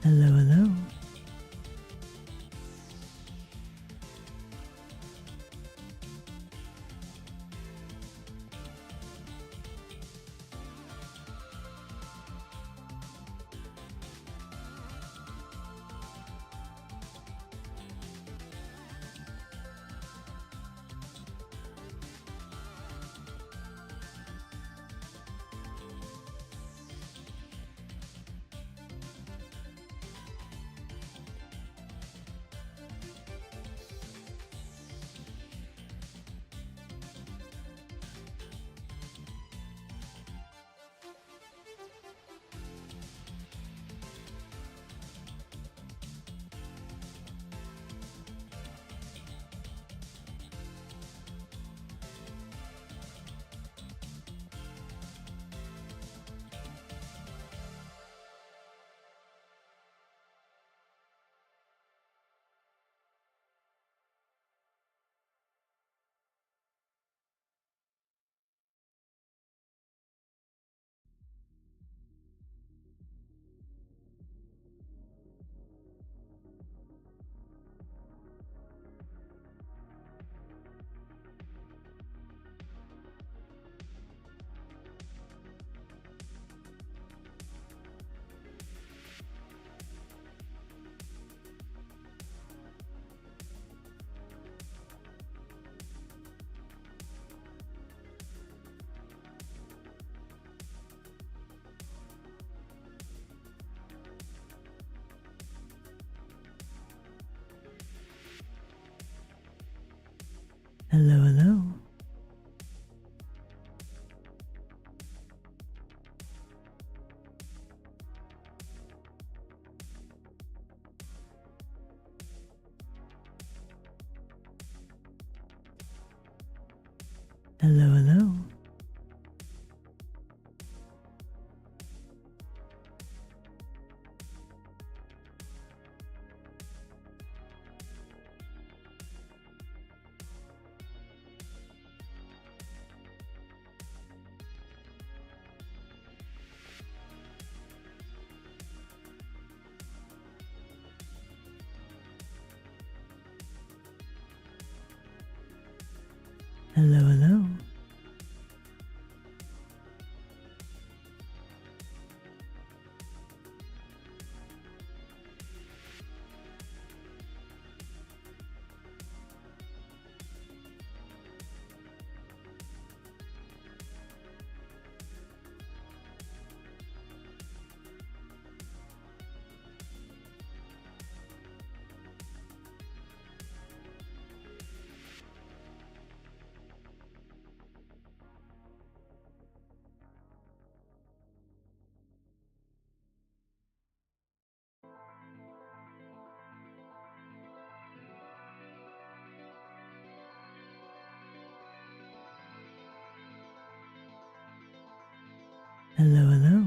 Hello, hello. Hello, hello. Hello, hello. Hello, hello. Hello, hello.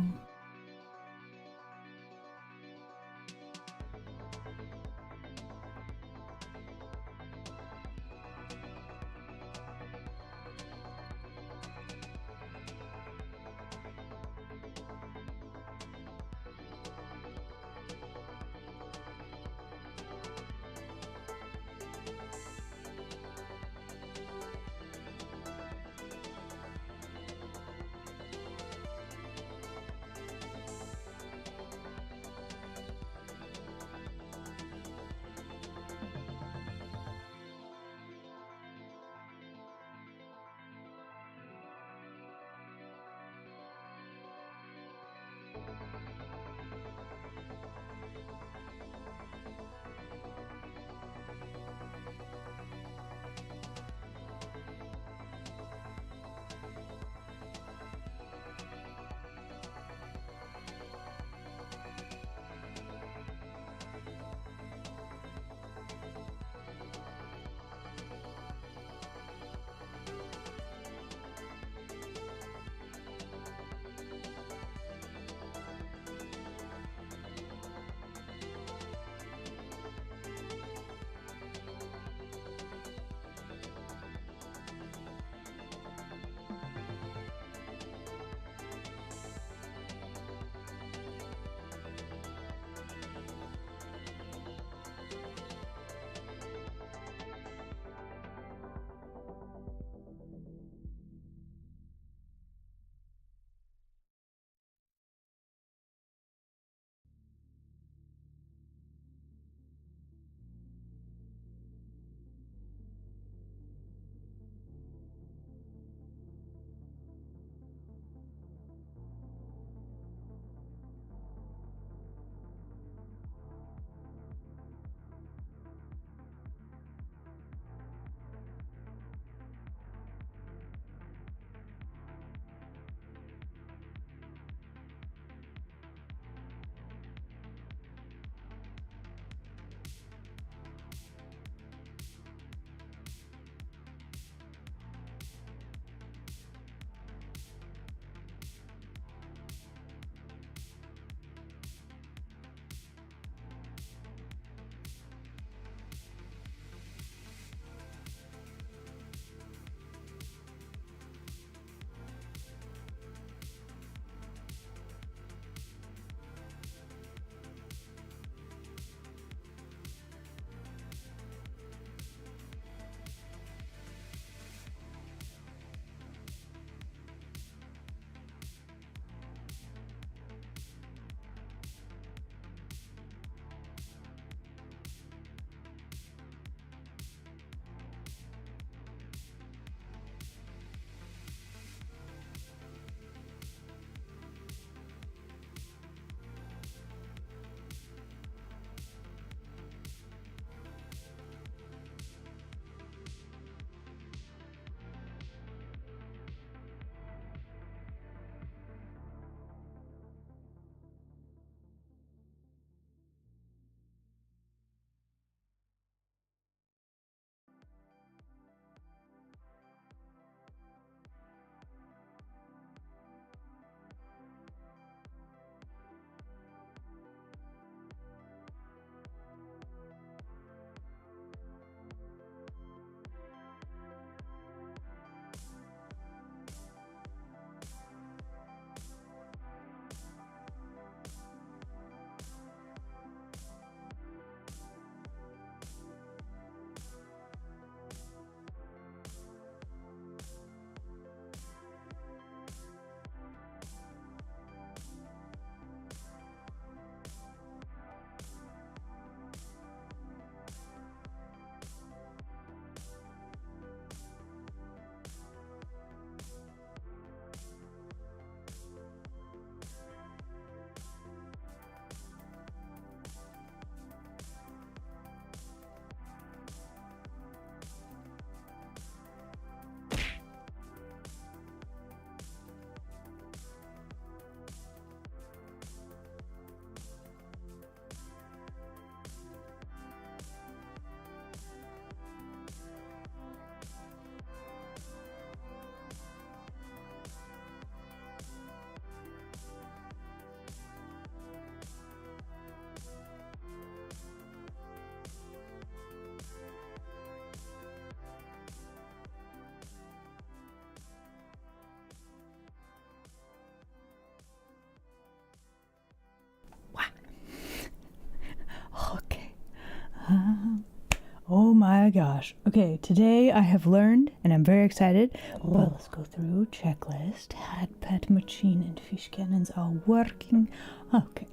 my gosh. Okay, today I have learned, and I'm very excited. Well, let's go through checklist. Hat, pet, machine, and fish cannons are working. Okay.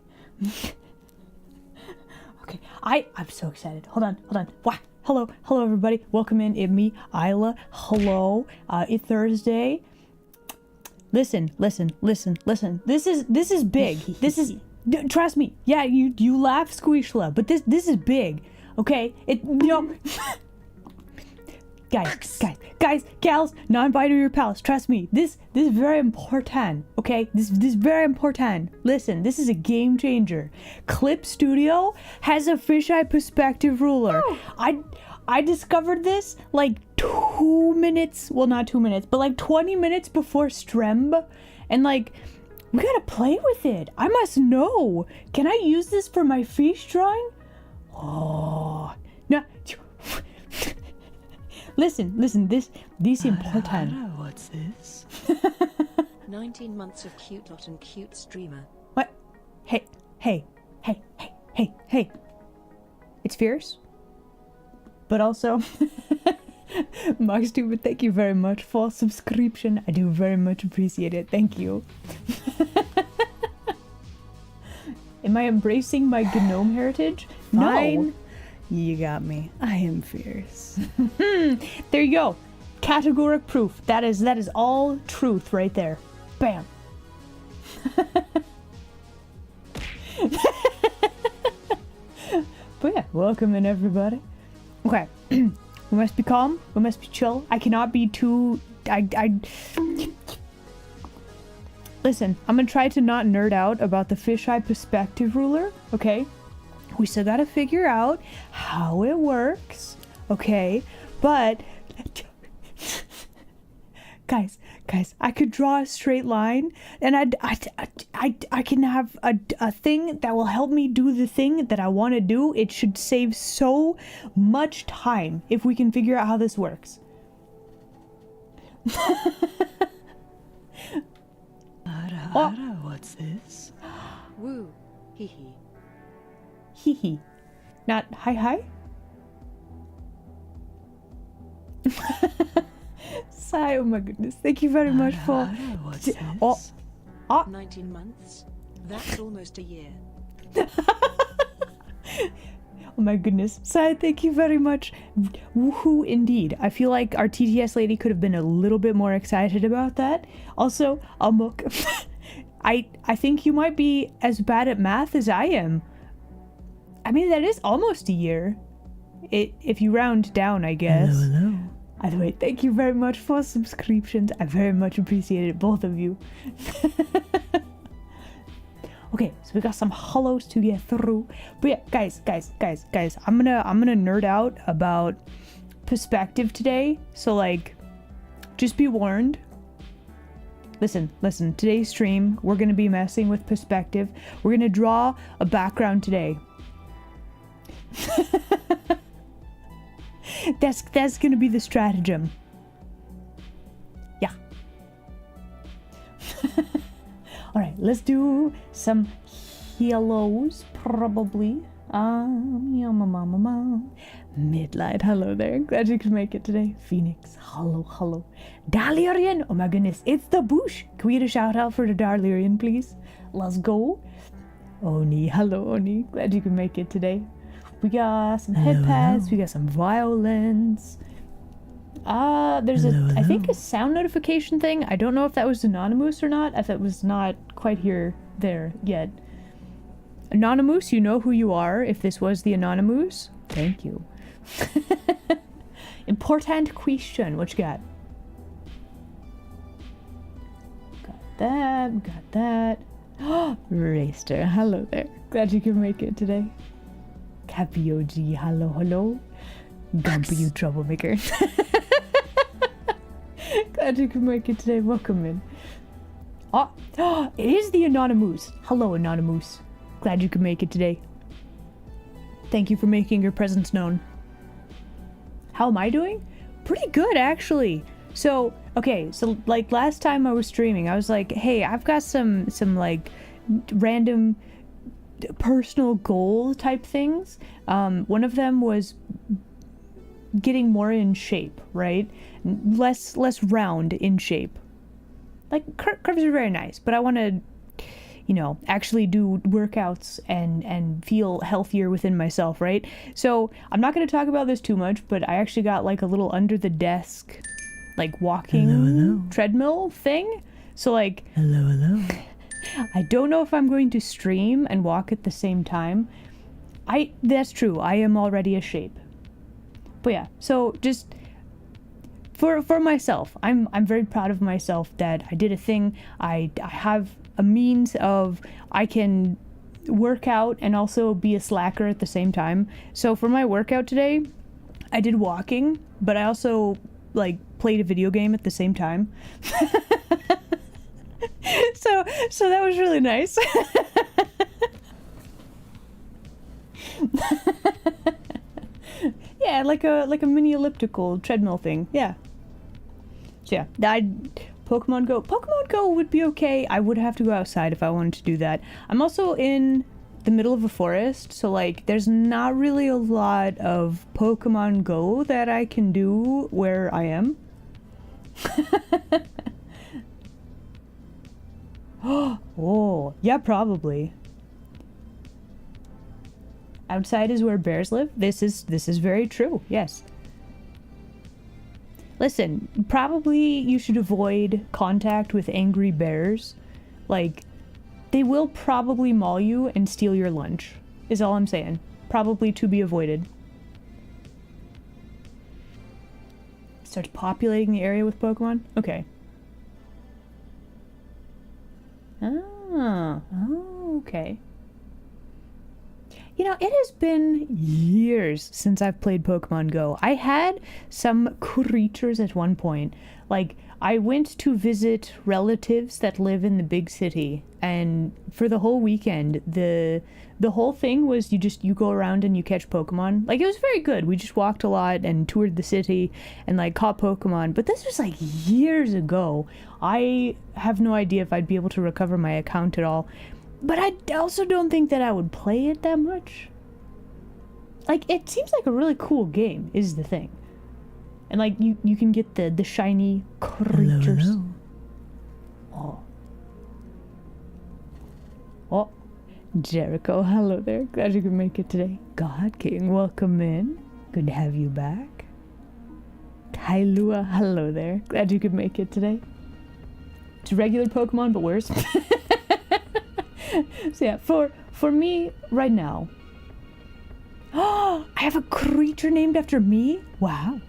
Okay, I'm so excited. Hold on. Wow. Hello everybody. Welcome in. It's me, Isla. Hello. It's Thursday. Listen. This is big. This is, trust me. Yeah, you laugh, Squishla, but this is big. Okay? Guys, gals, non-binary pals, trust me. This is very important. Okay? This is very important. Listen, this is a game changer. Clip Studio has a fisheye perspective ruler. Oh. I discovered this like 2 minutes, well, not 2 minutes, but like 20 minutes before Stremb, and like, we gotta play with it. I must know. Can I use this for my fish drawing? Oh, no. Listen, this important. What's this? 19 months of cute dot and cute streamer. What? Hey. It's fierce. But also, Max Stupid, thank you very much for subscription. I do very much appreciate it. Thank you. Am I embracing my gnome heritage? Fine. No. You got me. I am fierce. There you go. Categoric proof. That is all truth right there. Bam. But yeah, welcome in everybody. Okay. We must be calm. We must be chill. I cannot be too... Listen, I'm gonna try to not nerd out about the fisheye perspective ruler, okay? We still gotta figure out how it works, okay? But... Guys, I could draw a straight line, and I can have a thing that will help me do the thing that I want to do. It should save so much time if we can figure out how this works. What's this? Woo, hee hee. Hee hee. Not hi. Sigh, oh my goodness. Thank you very much for... What's this? Oh. 19 months? That's almost a year. Oh my goodness. Sigh, thank you very much. Woohoo indeed. I feel like our TTS lady could have been a little bit more excited about that. Also, Amok, I think you might be as bad at math as I am. I mean, that is almost a year. If you round down, I guess. Hello. By the way, thank you very much for subscriptions. I very much appreciate it, both of you. Okay, so we got some hollows to get through. But yeah, guys, I'm gonna nerd out about perspective today. So like, just be warned. Listen, today's stream, we're gonna be messing with perspective. We're gonna draw a background today. That's gonna be the stratagem. Yeah. Alright, let's do some hellos, probably. Midlight, hello there. Glad you could make it today. Phoenix, hello. Dalirian, oh my goodness, it's the bush. Can we get a shout out for the Dalirian, please? Let's go. Oni, hello Oni. Glad you could make it today. We got some head pads, we got some violins. There's I think a sound notification thing. I don't know if that was Anonymous or not, if it was not quite there yet. Anonymous, you know who you are if this was the Anonymous. Thank you. Important question, what you got? Got that. Raster, hello there. Glad you could make it today. Happy OG, hello. Gumpy, you troublemaker. Glad you could make it today. Welcome in. Oh, it is the Anonymous. Hello, Anonymous. Glad you could make it today. Thank you for making your presence known. How am I doing? Pretty good, actually. So, okay, so like last time I was streaming, I was like, hey, I've got some like random personal goal type things. One of them was getting more in shape, right? Less round in shape. Like curves are very nice, but I want to, you know, actually do workouts and feel healthier within myself, right? So I'm not going to talk about this too much, but I actually got like a little under the desk, like walking treadmill thing. So like, Hello. I don't know if I'm going to stream and walk at the same time. That's true. I am already a shape. But yeah, so just for myself, I'm very proud of myself that I did a thing. I have a means of I can work out and also be a slacker at the same time. So for my workout today, I did walking, but I also like played a video game at the same time. So that was really nice. Yeah, like a mini elliptical treadmill thing. Yeah. So yeah, Pokemon Go would be okay. I would have to go outside if I wanted to do that. I'm also in the middle of a forest, so like there's not really a lot of Pokemon Go that I can do where I am. Oh, yeah, probably. Outside is where bears live. This is very true. Yes. Listen, probably you should avoid contact with angry bears. Like, they will probably maul you and steal your lunch, is all I'm saying. Probably to be avoided. Starts populating the area with Pokemon? Okay. Okay. You know, it has been years since I've played Pokemon Go. I had some creatures at one point. Like, I went to visit relatives that live in the big city, and for the whole weekend, the whole thing was you go around and you catch Pokemon. Like, it was very good. We just walked a lot and toured the city and like caught Pokemon. But this was like years ago. I have no idea if I'd be able to recover my account at all. But I also don't think that I would play it that much. Like, it seems like a really cool game, is the thing. And, like, you can get the shiny creatures. Hello. Oh, Jericho, hello there. Glad you could make it today. God King, welcome in. Good to have you back. Kailua, hello there. Glad you could make it today. It's a regular Pokemon, but worse. So yeah, for me right now. Oh, I have a creature named after me? Wow.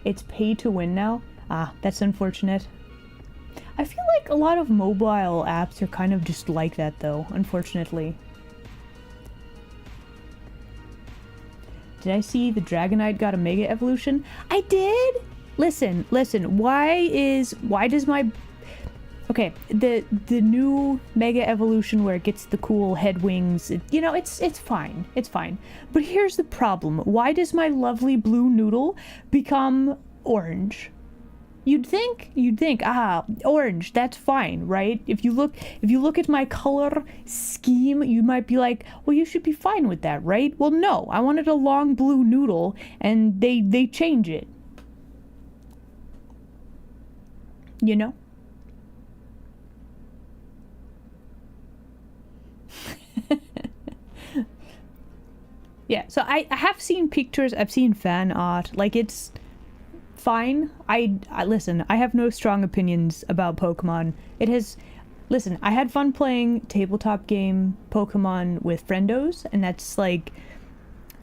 It's pay to win now? Ah, that's unfortunate. I feel like a lot of mobile apps are kind of just like that though, unfortunately. Did I see the Dragonite got a Mega Evolution? I did! Listen, why does my... Okay, the new Mega Evolution where it gets the cool head wings, it's fine. It's fine. But here's the problem. Why does my lovely blue noodle become orange? You'd think, orange, that's fine, right? If you look at my color scheme, you might be like, well, you should be fine with that, right? Well, no, I wanted a long blue noodle, and they change it. You know? Yeah, so I have seen pictures, I've seen fan art, like it's fine. I listen, I have no strong opinions about Pokemon. Listen, I had fun playing tabletop game Pokemon with friendos, and that's like,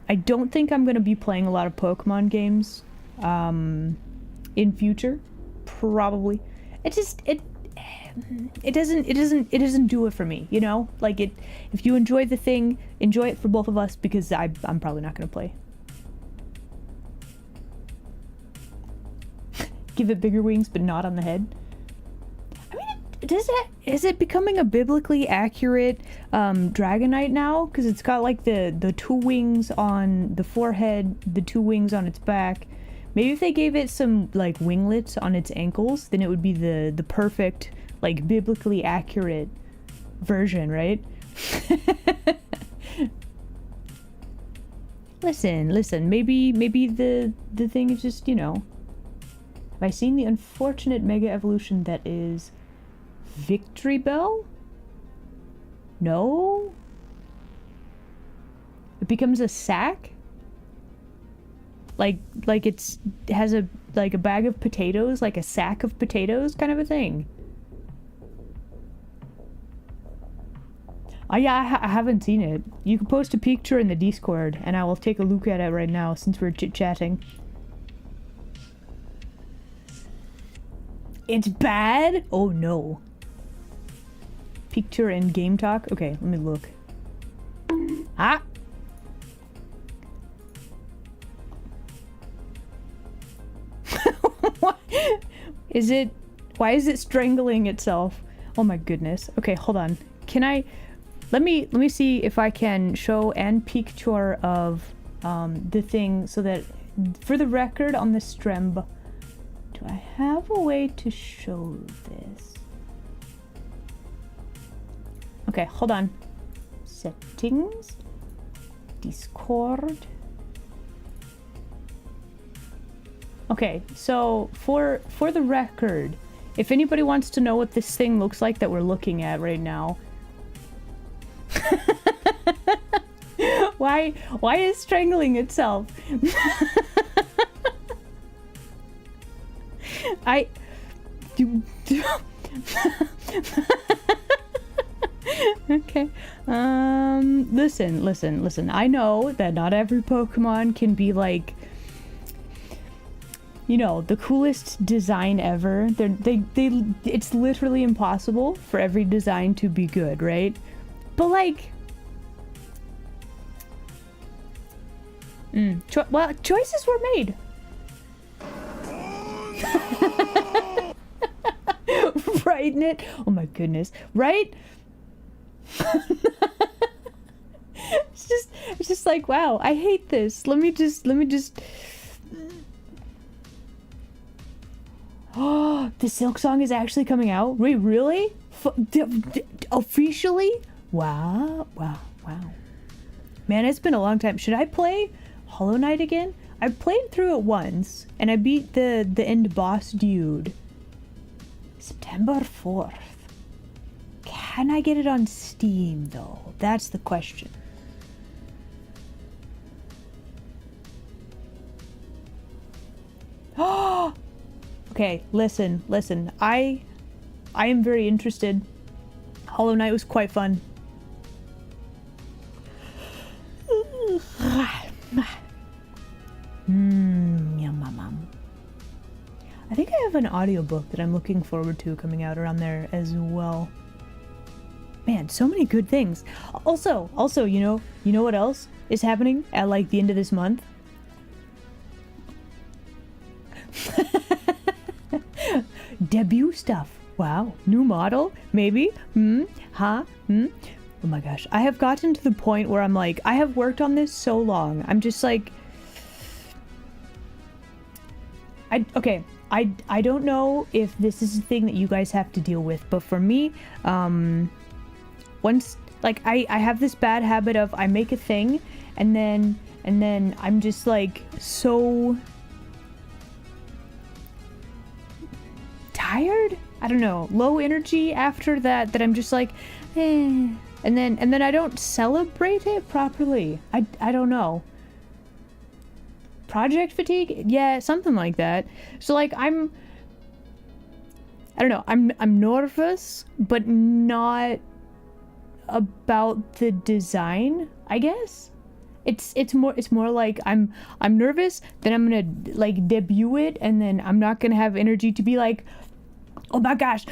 I don't think I'm gonna be playing a lot of Pokemon games in future, probably. It doesn't do it for me, you know? Like, if you enjoy the thing, enjoy it for both of us, because I'm probably not gonna play. Give it bigger wings, but not on the head. I mean, is it becoming a biblically accurate Dragonite now? Because it's got like the two wings on the forehead, the two wings on its back. Maybe if they gave it some like winglets on its ankles, then it would be the perfect, like, biblically accurate version, right? Listen, maybe the thing is just, you know. Have I seen the unfortunate mega evolution that is Victory Bell? No? It becomes a sack? Like it has a bag of potatoes, like a sack of potatoes kind of a thing. Oh yeah, I haven't seen it. You can post a picture in the Discord and I will take a look at it right now since we're chit-chatting. It's bad? Oh no. Picture and game talk? Okay, let me look. Ah! What? Is it... Why is it strangling itself? Oh my goodness. Okay, hold on. Can I... Let me see if I can show and picture of the thing so that... For the record on the stream... Do I have a way to show this? Okay, hold on. Settings. Discord. Okay, so for the record, if anybody wants to know what this thing looks like that we're looking at right now. Why is strangling itself? Okay. Listen. I know that not every Pokemon can be like, you know, the coolest design ever. It's literally impossible for every design to be good, right? But like, well, choices were made. Right, Knit? Oh my goodness. Right? It's just like, wow, I hate this. Let me just Oh, the Silk Song is actually coming out? Wait, really? Officially? Wow. Man, it's been a long time. Should I play Hollow Knight again? I played through it once, and I beat the end boss dude. September 4th. Can I get it on Steam, though? That's the question. Oh! Okay, listen. I am very interested. Hollow Knight was quite fun. Yum. I think I have an audiobook that I'm looking forward to coming out around there as well. Man, so many good things. Also, you know what else is happening at like the end of this month? Debut stuff. Wow, new model, maybe? Oh my gosh, I have gotten to the point where I'm like, I have worked on this so long. I'm just like, I don't know if this is a thing that you guys have to deal with, but for me, once, like, I have this bad habit of I make a thing and then I'm just like so tired? I don't know, low energy after that I'm just like, and then I don't celebrate it properly. I don't know. Project fatigue? Yeah, something like that. So like I don't know, I'm nervous, but not about the design, I guess. It's more like I'm nervous, then I'm gonna like debut it, and then I'm not gonna have energy to be like, oh my gosh,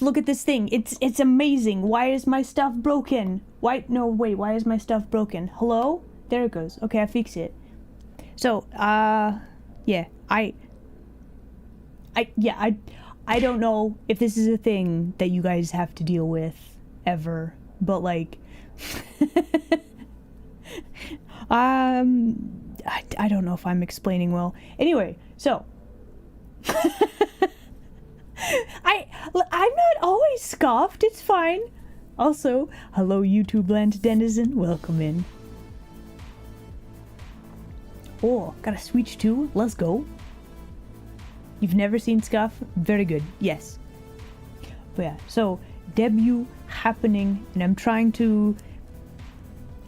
look at this thing. It's amazing. Why is my stuff broken? Why is my stuff broken? Hello? There it goes. Okay, I fixed it. So, yeah, I don't know if this is a thing that you guys have to deal with ever, but like, I don't know if I'm explaining well. Anyway, so, I'm not always scoffed, it's fine. Also, hello YouTube land denizen, welcome in. Oh, got a switch too. Let's go. You've never seen Scuff? Very good. Yes. But yeah, so debut happening, and I'm trying to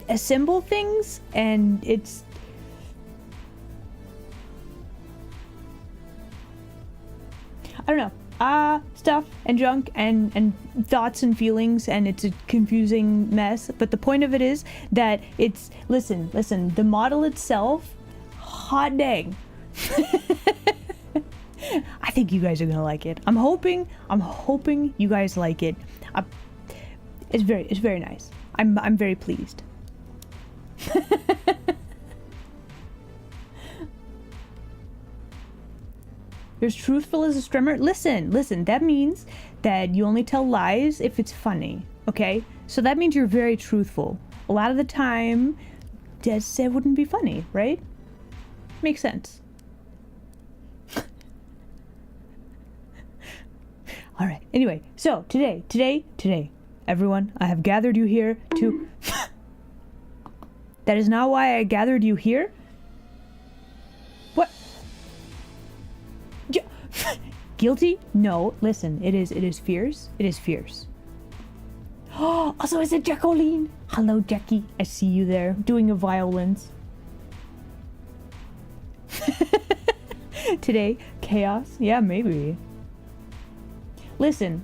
assemble things, and it's I don't know, stuff and junk and thoughts and feelings, and it's a confusing mess. But the point of it is that it's listen, the model itself, hot dang. I think you guys are gonna like it. I'm hoping you guys like it. It's very nice. I'm very pleased. You're as truthful as a streamer. Listen, that means that you only tell lies if it's funny, okay? So that means you're very truthful. A lot of the time, it wouldn't be funny, right? Makes sense. All right, anyway, so today, everyone, I have gathered you here to... That is not why I gathered you here. What? Guilty? No, listen, it is fierce. It is fierce. Oh, also is it Jacqueline? Hello, Jackie. I see you there doing a violence. Today, chaos? Yeah, maybe. Listen.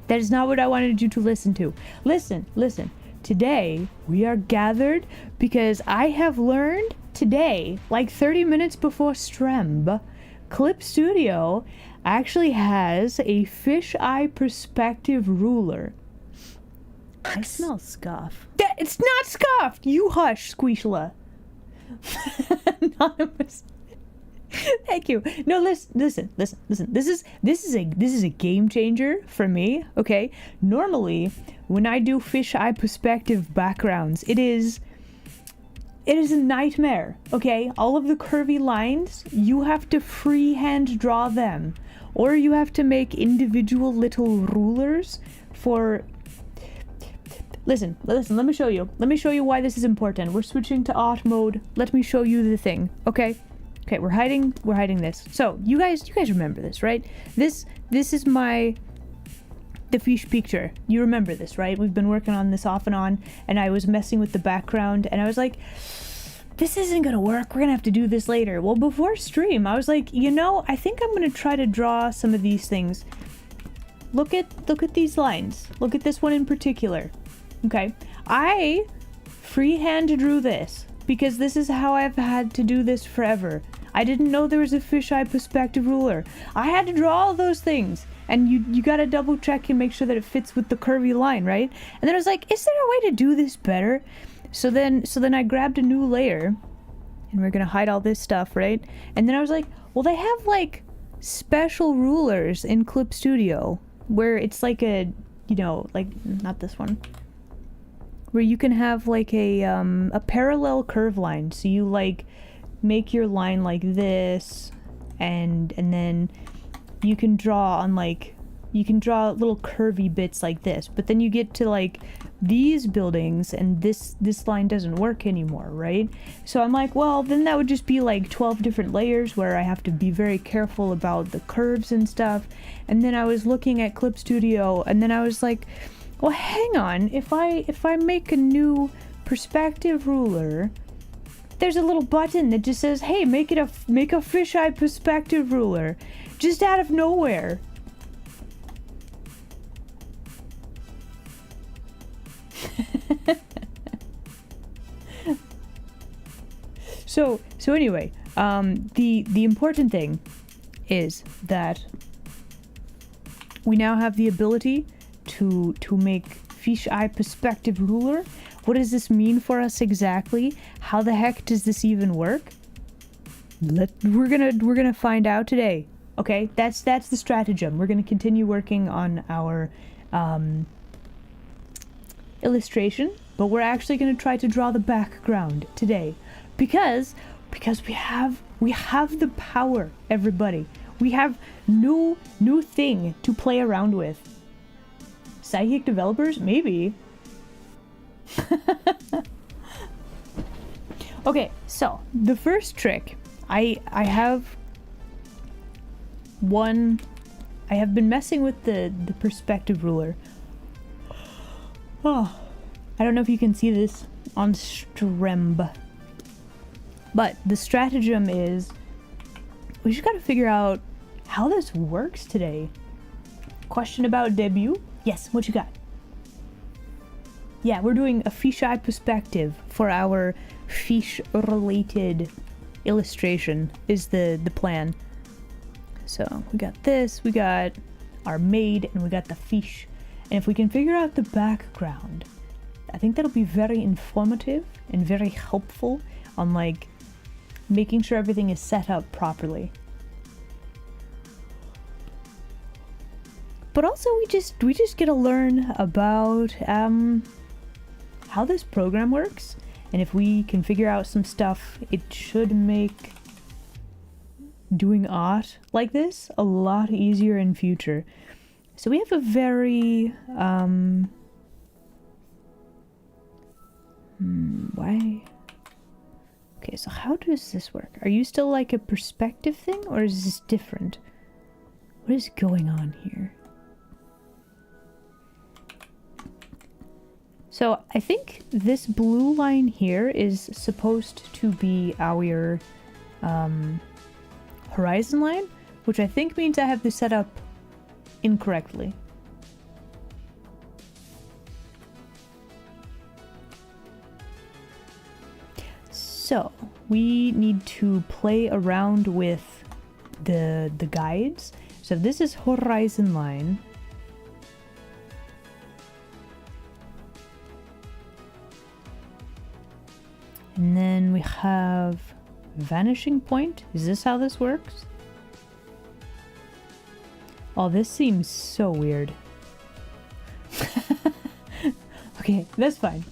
That is not what I wanted you to listen to. Listen. Today, we are gathered because I have learned today, like 30 minutes before Stremb, Clip Studio actually has a fisheye perspective ruler. I smell scuff. It's not scuffed! You hush, Squeeshla. Anonymous. Thank you. No, listen. This is a game changer for me, okay? Normally, when I do fisheye perspective backgrounds, it is a nightmare, okay? All of the curvy lines, you have to freehand draw them, or you have to make individual little rulers for... Listen, let me show you. Let me show you why this is important. We're switching to art mode. Let me show you the thing, okay? Okay, we're hiding this. So, you guys remember this, right? This is the fish picture. You remember this, right? We've been working on this off and on, and I was messing with the background, and I was like, this isn't gonna work. We're gonna have to do this later. Well, before stream, I was like, I think I'm gonna try to draw some of these things. Look at these lines. Look at this one in particular. Okay, I freehand drew this because this is how I've had to do this forever. I didn't know there was a fisheye perspective ruler. I had to draw all those things. And you gotta double check and make sure that it fits with the curvy line, right? And then I was like, is there a way to do this better? So then I grabbed a new layer, and we're gonna hide all this stuff, right? And then I was like, well, they have like special rulers in Clip Studio where it's like a, like not this one, where you can have like a parallel curve line. So you like make your line like this, and then you can draw on little curvy bits like this, but then you get to like these buildings and this line doesn't work anymore, right? So I'm like, well, then that would just be like 12 different layers where I have to be very careful about the curves and stuff. And then I was looking at Clip Studio, and then I was like, well, hang on, if I make a new perspective ruler, there's a little button that just says, hey, make a fisheye perspective ruler, just out of nowhere. So anyway, the important thing is that we now have the ability to make fisheye perspective ruler. What does this mean for us exactly? How the heck does this even work? We're gonna find out today. Okay, that's the stratagem. We're gonna continue working on our illustration, but we're actually gonna try to draw the background today because we have the power, everybody. We have new thing to play around with. Psychic developers, maybe. Okay, so the first trick, I have been messing with the perspective ruler. Oh, I don't know if you can see this on stream, but the stratagem is we just gotta figure out how this works today. Question about debut? Yes, what you got? Yeah, we're doing a FeeshEye perspective for our fish-related illustration is the plan. So we got this, we got our maid, and we got the fish. And if we can figure out the background, I think that'll be very informative and very helpful on like making sure everything is set up properly. But also we just get to learn about how this program works, and if we can figure out some stuff, it should make doing art like this a lot easier in future. So we have a very why? Okay, so how does this work? Are you still like a perspective thing, or is this different? What is going on here? So I think this blue line here is supposed to be our horizon line, which I think means I have this set up incorrectly. So we need to play around with the guides. So this is horizon line. And then we have vanishing point. Is this how this works? Oh, this seems so weird. Okay, that's fine.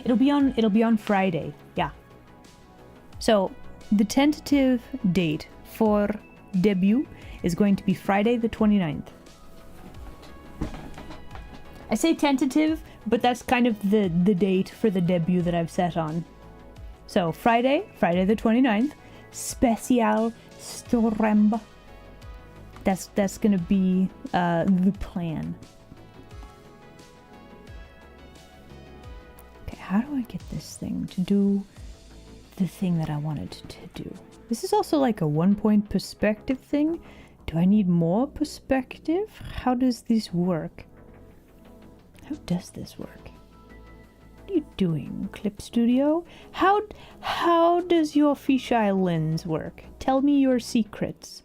It'll be on Friday. Yeah. So the tentative date for debut is going to be Friday the 29th. I say tentative, but that's kind of the date for the debut that I've set on. So Friday the 29th, special stream. That's gonna be the plan. Okay, how do I get this thing to do the thing that I wanted to do? This is also like a 1-point perspective thing. Do I need more perspective? How does this work? How does this work? What are you doing, Clip Studio? How does your fisheye lens work? Tell me your secrets.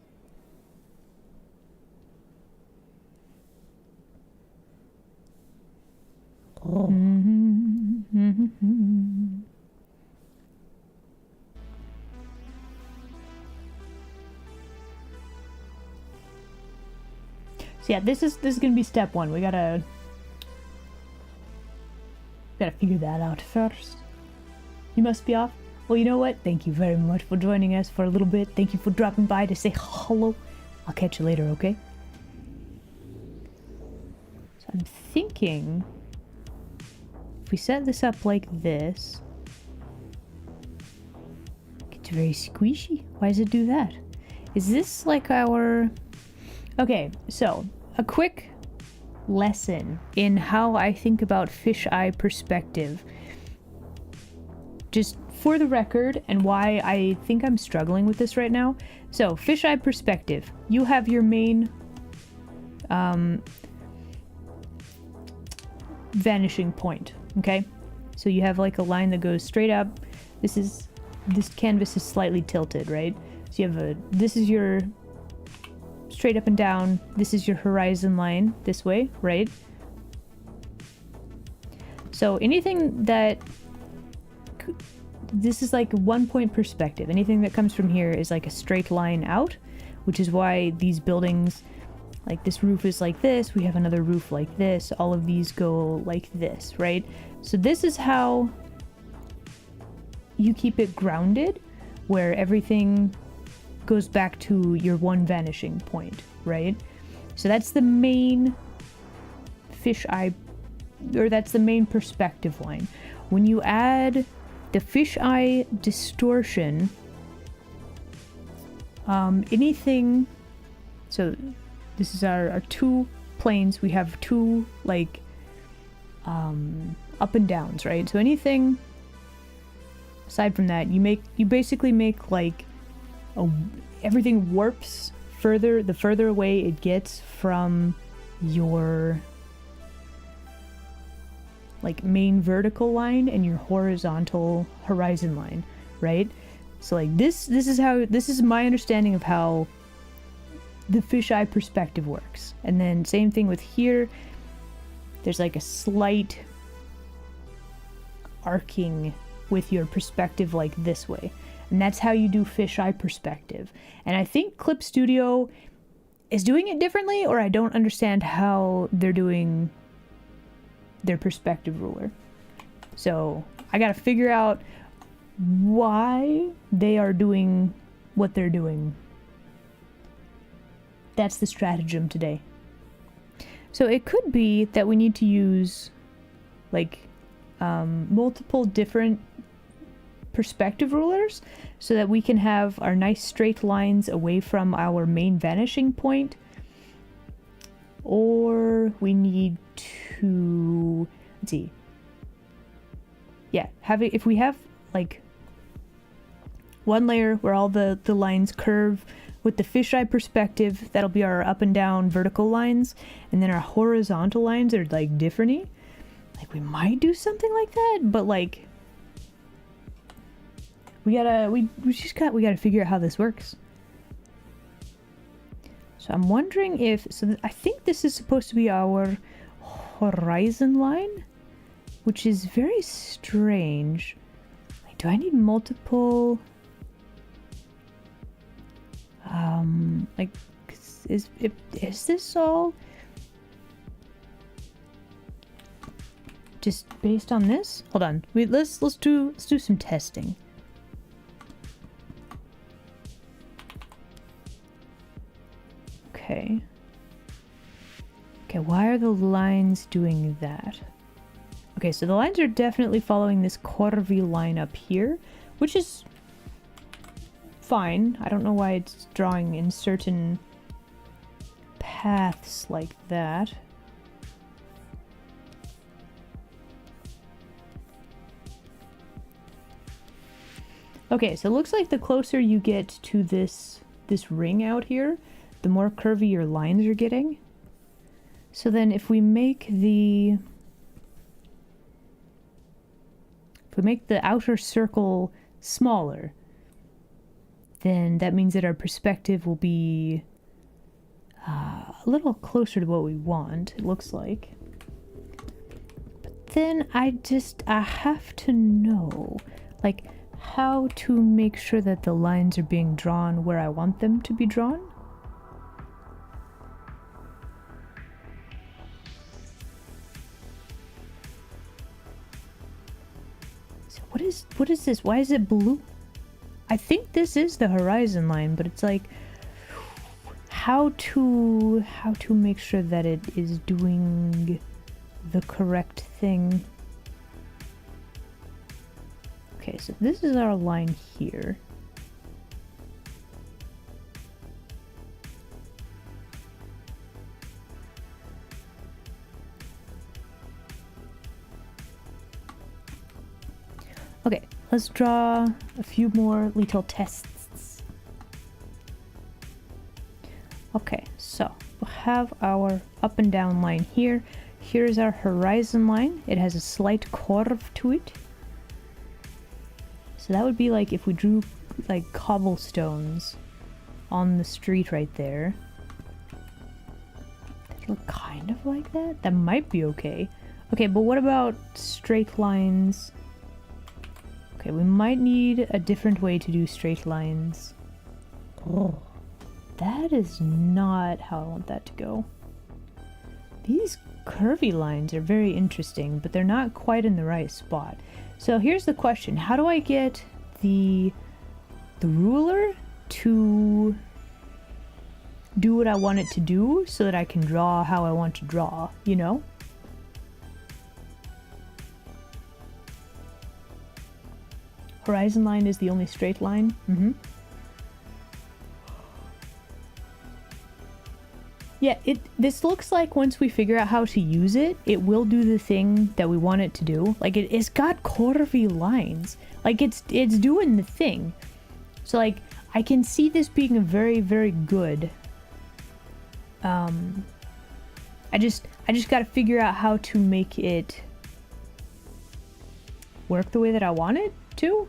Oh. So yeah, this is gonna be step one. We gotta figure that out first. You must be off. Well, you know what? Thank you very much for joining us for a little bit. Thank you for dropping by to say hello. I'll catch you later, okay? So I'm thinking if we set this up like this, it's very squishy. Why does it do that? Is this like our... Okay, so a quick lesson in how I think about fisheye perspective. Just for the record, and why I think I'm struggling with this right now. So, fisheye perspective. You have your main vanishing point, okay? So you have like a line that goes straight up. This canvas is slightly tilted, right? So you have this is your straight up and down. This is your horizon line this way, right? So anything that... This is like a 1-point perspective. Anything that comes from here is like a straight line out, which is why these buildings, like this roof is like this, we have another roof like this, all of these go like this, right? So this is how you keep it grounded, where everything goes back to your one vanishing point, right? So that's the main fisheye, or that's the main perspective line. When you add the fisheye distortion, anything, so this is our two planes. We have two like up and downs, right? So anything aside from that, you basically make like everything warps further the further away it gets from your like main vertical line and your horizontal horizon line, right? So like this is my understanding of how the fisheye perspective works. And then same thing with here. There's like a slight arcing with your perspective like this way. And that's how you do fisheye perspective. And I think Clip Studio is doing it differently, or I don't understand how they're doing their perspective ruler. So I gotta figure out why they are doing what they're doing. That's the stratagem today. So it could be that we need to use like multiple different perspective rulers so that we can have our nice straight lines away from our main vanishing point, or we need to, let's see, yeah, if we have like one layer where all the lines curve with the fisheye perspective, that'll be our up and down vertical lines, and then our horizontal lines are like different-y. Like we might do something like that, but like we gotta figure out how this works. So I'm wondering if, I think this is supposed to be our horizon line, which is very strange. Like, do I need multiple? Like, is this all just based on this? Hold on, let's do some testing. Okay. Okay, why are the lines doing that? Okay, so the lines are definitely following this curvy line up here, which is fine. I don't know why it's drawing in certain paths like that. Okay, so it looks like the closer you get to this ring out here, the more curvy your lines are getting. So then if we make the outer circle smaller, then that means that our perspective will be a little closer to what we want, it looks like. But then I have to know, like, how to make sure that the lines are being drawn where I want them to be drawn. So what is this? Why is it blue? I think this is the horizon line, but it's like how to make sure that it is doing the correct thing. Okay, so this is our line here. Okay, let's draw a few more little tests. Okay, so we'll have our up and down line here. Here's our horizon line. It has a slight curve to it. So that would be like if we drew like cobblestones on the street right there. That look kind of like that? That might be okay. Okay, but what about straight lines? Okay, we might need a different way to do straight lines. Oh, that is not how I want that to go. These curvy lines are very interesting, but they're not quite in the right spot. So here's the question. How do I get the ruler to do what I want it to do so that I can draw how I want to draw, you know? horizon line is the only straight line. Yeah, this looks like once we figure out how to use it, it will do the thing that we want it to do. Like, it's got curvy lines. Like, it's doing the thing. So, like, I can see this being a very, very good... I just gotta figure out how to make it work the way that I want it to.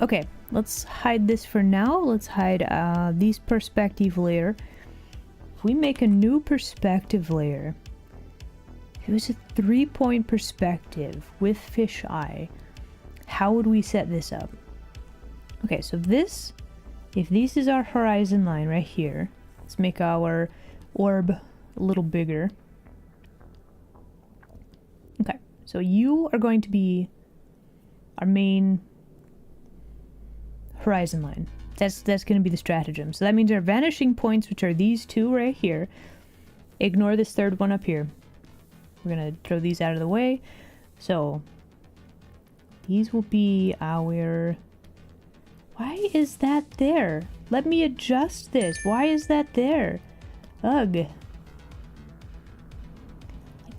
Okay, let's hide this for now. Let's hide these perspective layer. If we make a new perspective layer, if it was a 3-point perspective with fisheye, how would we set this up? Okay, so if this is our horizon line right here, let's make our orb a little bigger. Okay, so you are going to be our main horizon line. That's going to be the stratagem. So that means our vanishing points, which are these two right here. Ignore this third one up here. We're going to throw these out of the way. So these will be our... Why is that there? Let me adjust this. Why is that there? Ugh.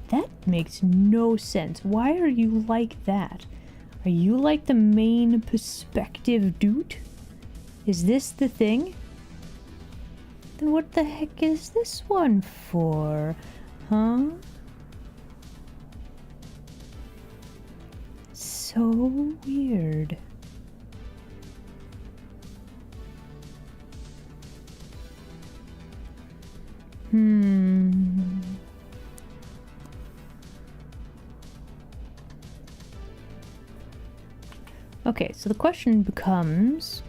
That makes no sense. Why are you like that? Are you like the main perspective dude? Is this the thing? Then what the heck is this one for? Huh? So weird. Okay, so the question becomes,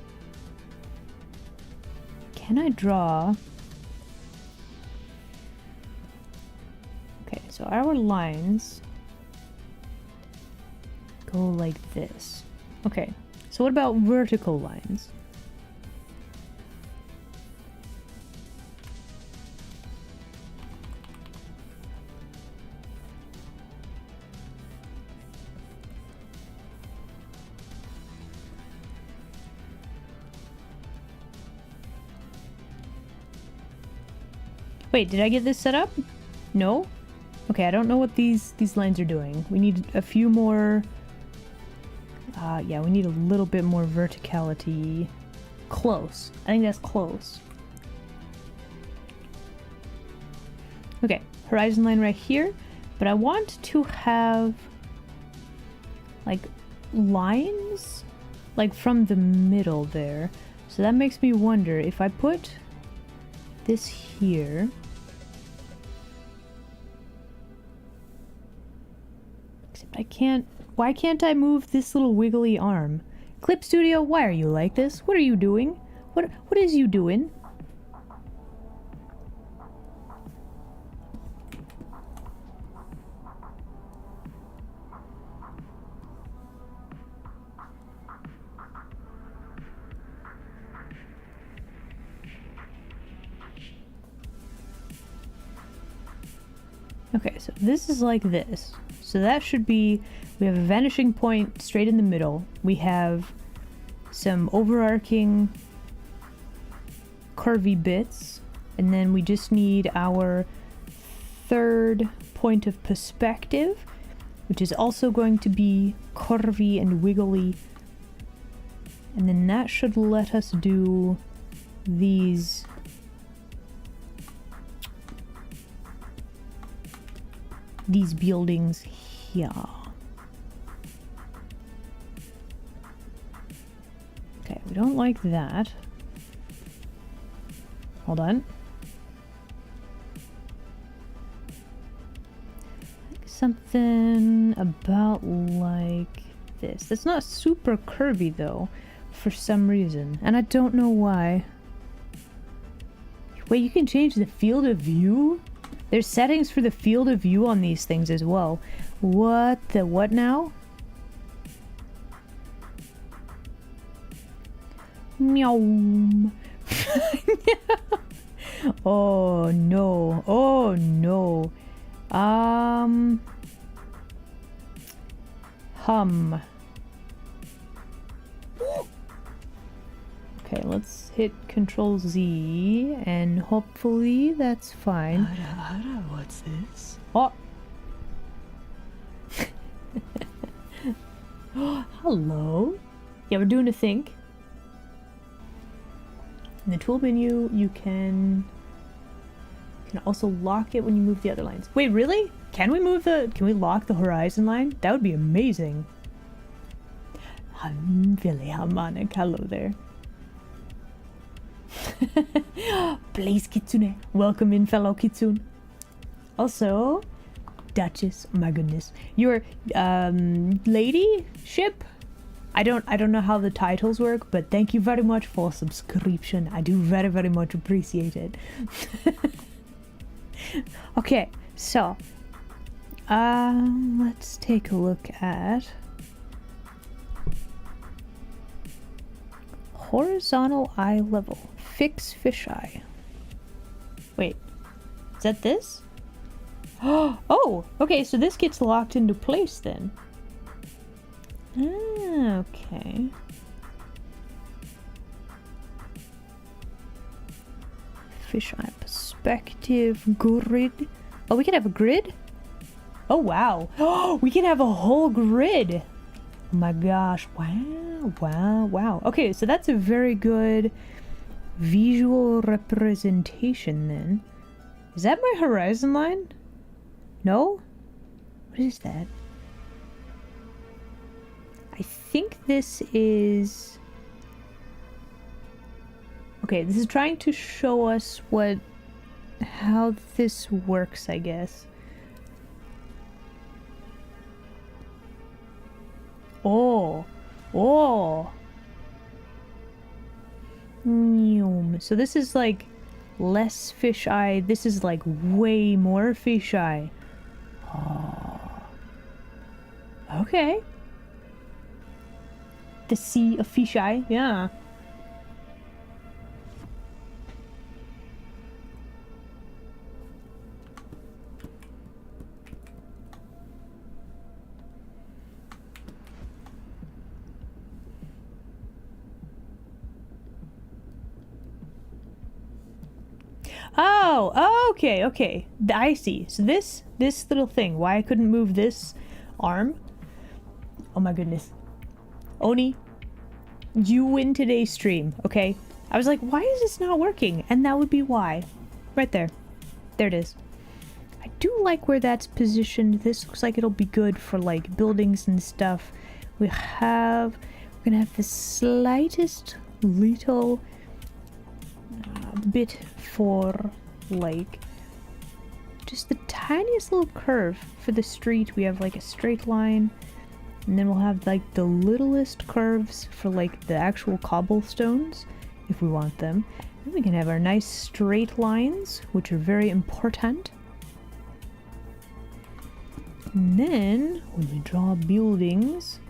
can I draw... Okay, so our lines go like this. Okay, so what about vertical lines? Wait, did I get this set up? No? Okay, I don't know what these lines are doing. We need a few more... yeah, we need a little bit more verticality. Close. I think that's close. Okay, horizon line right here. But I want to have... like, lines? Like, from the middle there. So that makes me wonder, if I put this here... I can't... Why can't I move this little wiggly arm? Clip Studio, why are you like this? What are you doing? What is you doing? Okay, so this is like this. So that should be, we have a vanishing point straight in the middle. We have some overarching curvy bits. And then we just need our third point of perspective, which is also going to be curvy and wiggly. And then that should let us do these buildings here. Okay, we don't like that. Hold on. Something about like this. That's not super curvy though, for some reason. And I don't know why. Wait, you can change the field of view? There's settings for the field of view on these things as well. What the what now? Meow. Oh no. Oh no. Hum. Okay, let's hit Control Z and hopefully that's fine. What's this? Oh. Hello. Yeah, we're doing a think. In the tool menu, you can also lock it when you move the other lines. Wait, really? Can we lock the horizon line? That would be amazing. Really harmonic. Hello there. Please, Kitsune. Welcome in, fellow Kitsune. Also, Duchess. Oh my goodness. Your ladyship? I don't know how the titles work, but thank you very much for subscription. I do very, very much appreciate it. Okay, so let's take a look at horizontal eye level. Fix fisheye. Wait, is that this? Oh, okay, so this gets locked into place then. Ah, okay. Fisheye perspective grid. Oh, we can have a grid? Oh, wow. Oh, we can have a whole grid. Oh my gosh. Wow, wow, wow. Okay, so that's a very good visual representation then. Is that my horizon line? No? What is that? I think this is... Okay, this is trying to show us how this works, I guess. Oh, oh. So this is like less fisheye. This is like way more fisheye. Oh. Okay. The sea of fisheye, yeah. Oh, okay, okay. I see. So this little thing, why I couldn't move this arm. Oh my goodness. Oni, you win today's stream, okay? I was like, why is this not working? And that would be why. Right there. There it is. I do like where that's positioned. This looks like it'll be good for like buildings and stuff. We're gonna have the slightest little bit for like just the tiniest little curve for the street. We have like a straight line, and then we'll have like the littlest curves for like the actual cobblestones if we want them. Then we can have our nice straight lines, which are very important. And then when we draw buildings,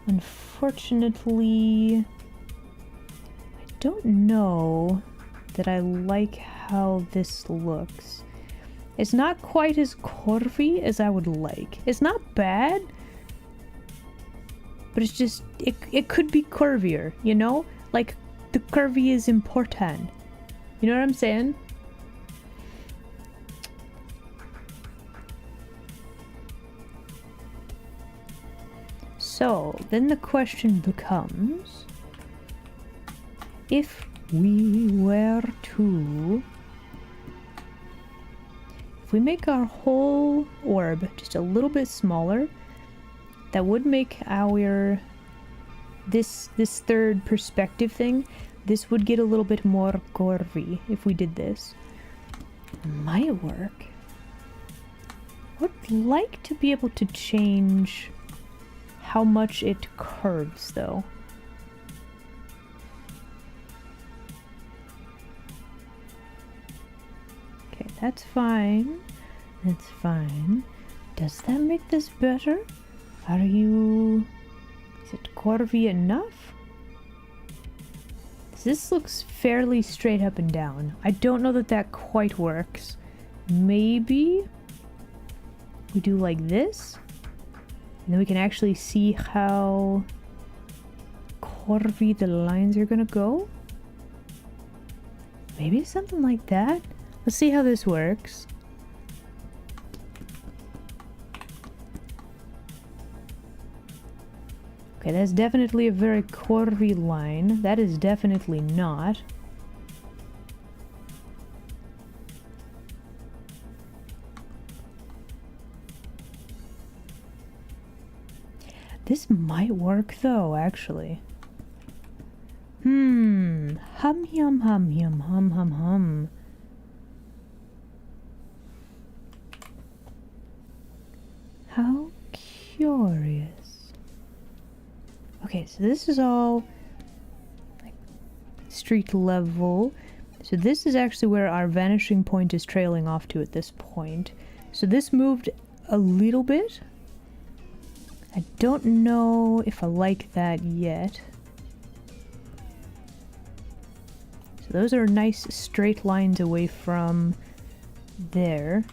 unfortunately I don't know that I like how this looks. It's not quite as curvy as I would like. It's not bad, but it's just, it could be curvier, you know? Like, the curvy is important. You know what I'm saying? So, then the question becomes, if we were to... If we make our whole orb just a little bit smaller, that would make our... This third perspective thing, this would get a little bit more curvy if we did this. Might work. Would like to be able to change how much it curves, though. Okay, that's fine. That's fine. Does that make this better? Are you... Is it curvy enough? so this looks fairly straight up and down. I don't know that that quite works. Maybe we do like this, and then we can actually see how curvy the lines are gonna go. Maybe something like that. Let's see how this works. Okay, that's definitely a very curvy line. That is definitely not. This might work though, actually. Hum yum hum yum hum hum hum. How curious. Okay, so this is all like street level. So this is actually where our vanishing point is trailing off to at this point. So this moved a little bit. I don't know if I like that yet. So those are nice straight lines away from there.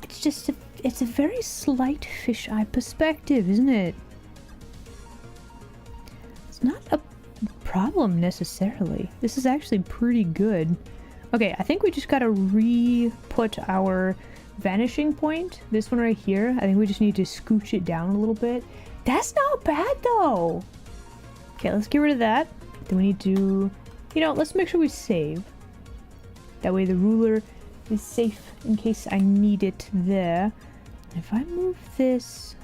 It's just it's a very slight fisheye perspective, isn't it? It's not a problem necessarily. This is actually pretty good. Okay, I think we just gotta re-put our vanishing point, this one right here. I think we just need to scooch it down a little bit. That's not bad though. Okay, let's get rid of that. Then we need to, you know, let's make sure we save. That way the ruler is safe in case I need it there. If I move this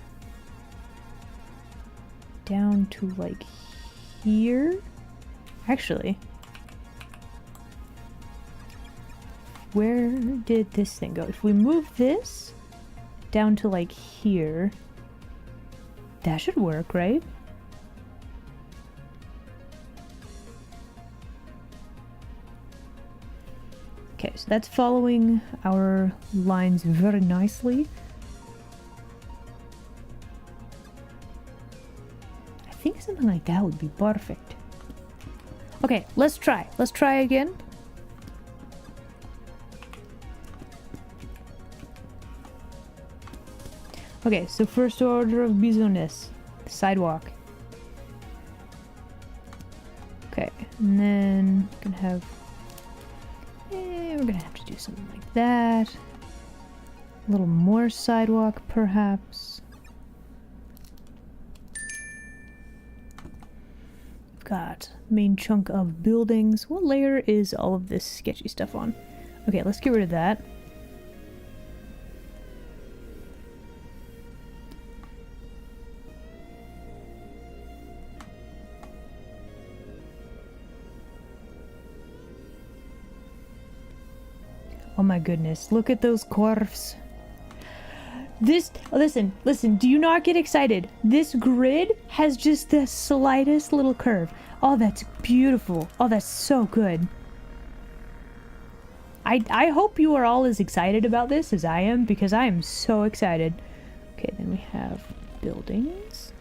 down to like here, actually, where did this thing go? If we move this down to like here, that should work, right? Okay, so that's following our lines very nicely. I think something like that would be perfect. Okay, let's try. Let's try again. Okay, so first order of business, sidewalk. Okay, and then we're gonna have to do something like that. A little more sidewalk, perhaps. Got main chunk of buildings. What layer is all of this sketchy stuff on? Okay, let's get rid of that. Oh my goodness, look at those curves. This, listen, do you not get excited? This grid has just the slightest little curve. Oh, that's beautiful. Oh, that's so good. I hope you are all as excited about this as I am, because I am so excited. Okay, then we have buildings.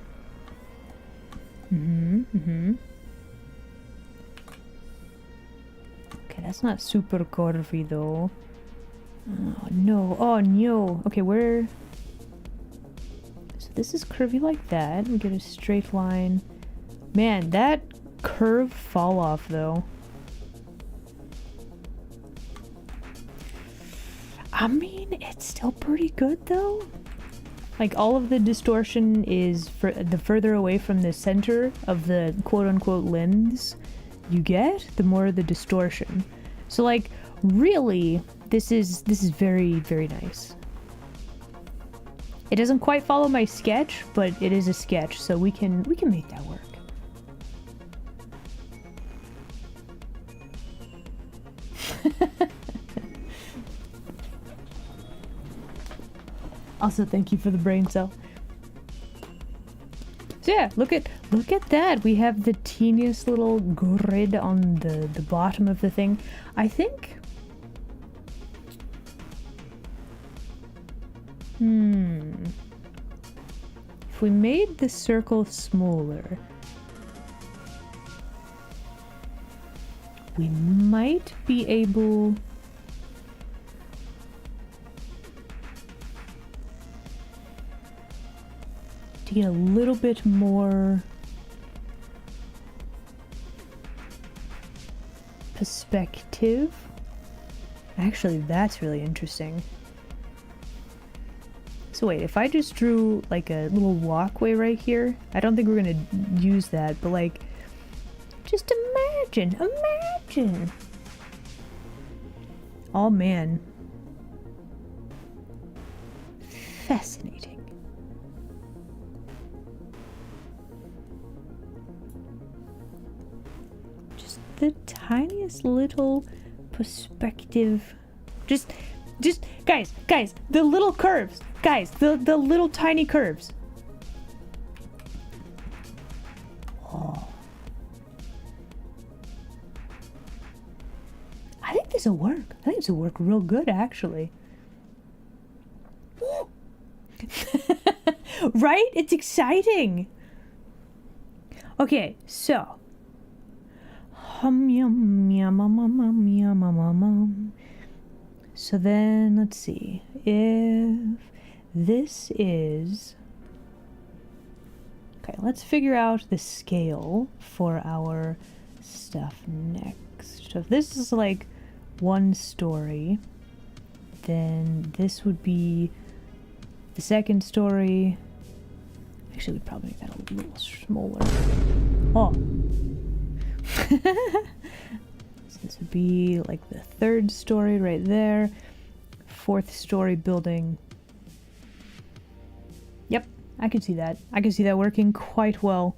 Okay, that's not super curvy though. Oh no, oh no. Okay, where? So this is curvy like that. We get a straight line. Man, that curve fall off though. I mean, it's still pretty good though. Like all of the distortion is for the further away from the center of the quote-unquote lens you get, the more the distortion. So like really, this is very, very nice. It doesn't quite follow my sketch, but it is a sketch, so we can make that work. Also, thank you for the brain cell. So yeah, look at that. We have the teeniest little grid on the bottom of the thing. I think If we made the circle smaller, we might be able to get a little bit more perspective. Actually, that's really interesting. So wait, if I just drew like a little walkway right here, I don't think we're gonna use that, but like, just imagine. Oh man. Fascinating. Just the tiniest little perspective. Just guys, the little curves. Guys, the little tiny curves. Oh. I think this will work. I think this will work real good, actually. Right? It's exciting. Okay, so. So then, let's see. If this is... Okay, let's figure out the scale for our stuff next. So if this is like 1 story, then this would be the 2nd story. Actually, we'd probably make that a little smaller. Oh. So this would be like the 3rd story right there. 4th story building. Yep, I can see that. I can see that working quite well.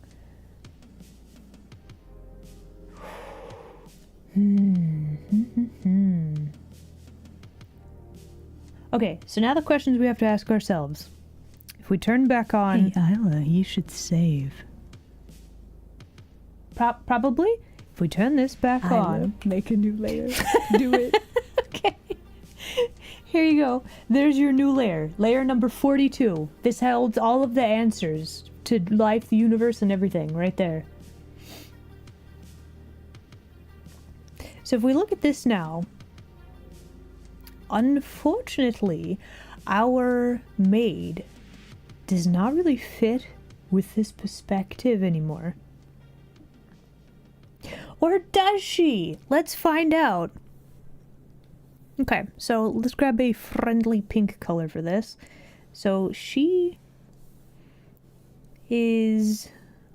Okay, so now the questions we have to ask ourselves. If we turn back on... Hey, Isla, you should save. Probably. If we turn this back on... Make a new layer. Do it. Okay. Here you go. There's your new layer. Layer number 42. This holds all of the answers to life, the universe, and everything right there. So if we look at this now, unfortunately, our maid does not really fit with this perspective anymore. Or does she? Let's find out. Okay, so let's grab a friendly pink color for this. So she is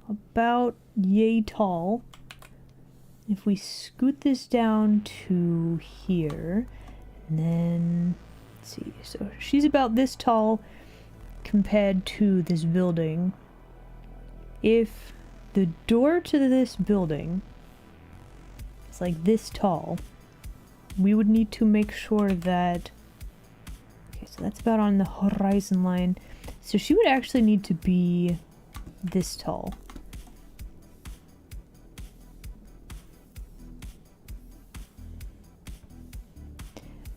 about yay tall. If we scoot this down to here, and then, let's see, so she's about this tall compared to this building. If the door to this building is like this tall, we would need to make sure that, okay, so that's about on the horizon line. So she would actually need to be this tall.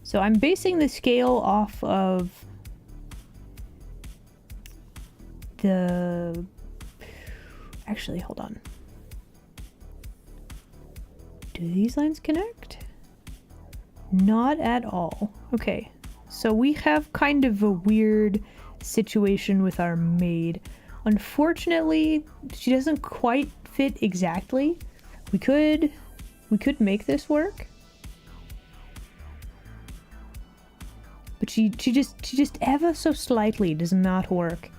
So I'm basing the scale off of the... Actually, hold on. Do these lines connect? Not at all. Okay, so we have kind of a weird situation with our maid. Unfortunately, she doesn't quite fit exactly. We could make this work. But she just ever so slightly does not work.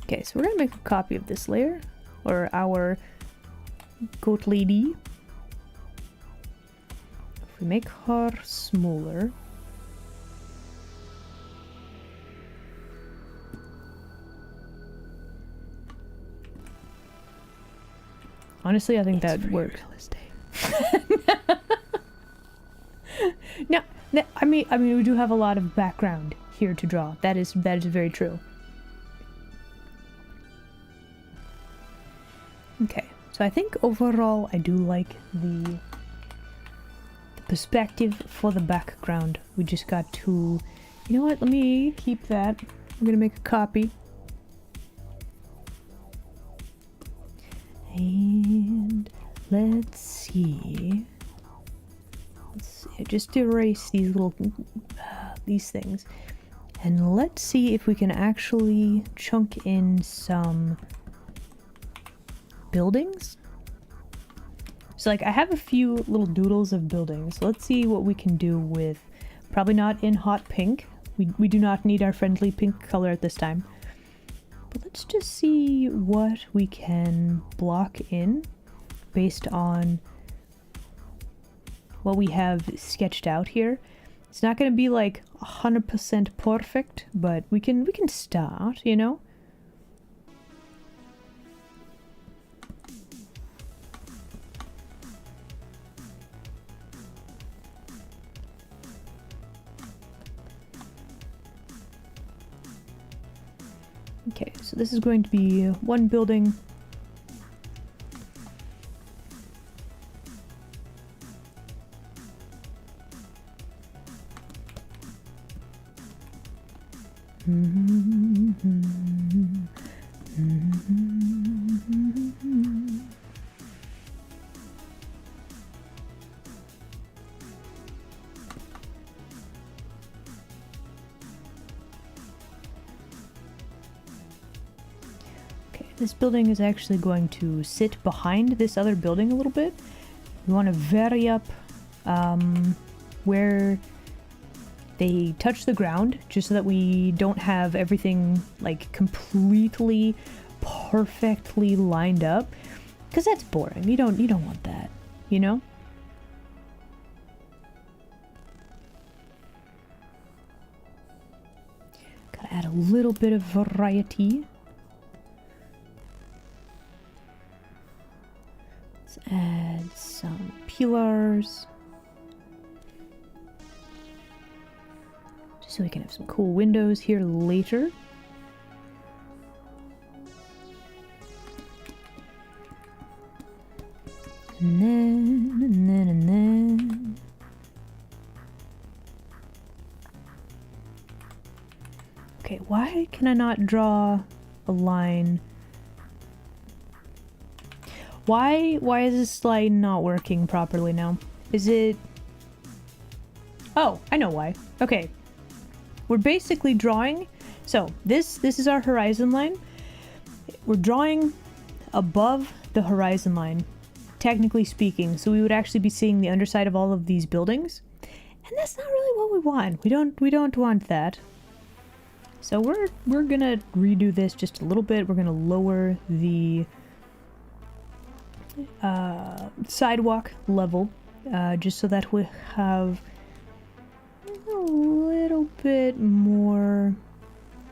Okay, so we're gonna make a copy of this layer, or our goat lady. If we make her smaller, honestly, I think that would work. No, I mean, we do have a lot of background here to draw. That is very true. Okay, so I think overall I do like the perspective for the background. We just got to... You know what? Let me keep that. I'm gonna make a copy. And let's see. Just erase these little these things, and let's see if we can actually chunk in some buildings. So like I have a few little doodles of buildings. Let's see what we can do with, probably not in hot pink. We do not need our friendly pink color at this time. But let's just see what we can block in based on what we have sketched out here. It's not going to be like 100% perfect, but we can start, you know? Okay, so this is going to be one building. Okay, this building is actually going to sit behind this other building a little bit. We want to vary up where they touch the ground, just so that we don't have everything like completely perfectly lined up, because that's boring. You don't want that, you know? Gotta add a little bit of variety. Let's add some pillars, so we can have some cool windows here later. And then. Okay, why can I not draw a line? Why is this line not working properly now? Is it... Oh, I know why. Okay. We're basically drawing, so this is our horizon line. We're drawing above the horizon line, technically speaking, so we would actually be seeing the underside of all of these buildings, and that's not really what we want. We don't want that. So we're gonna redo this just a little bit. We're gonna lower the sidewalk level, just so that we have a little bit more,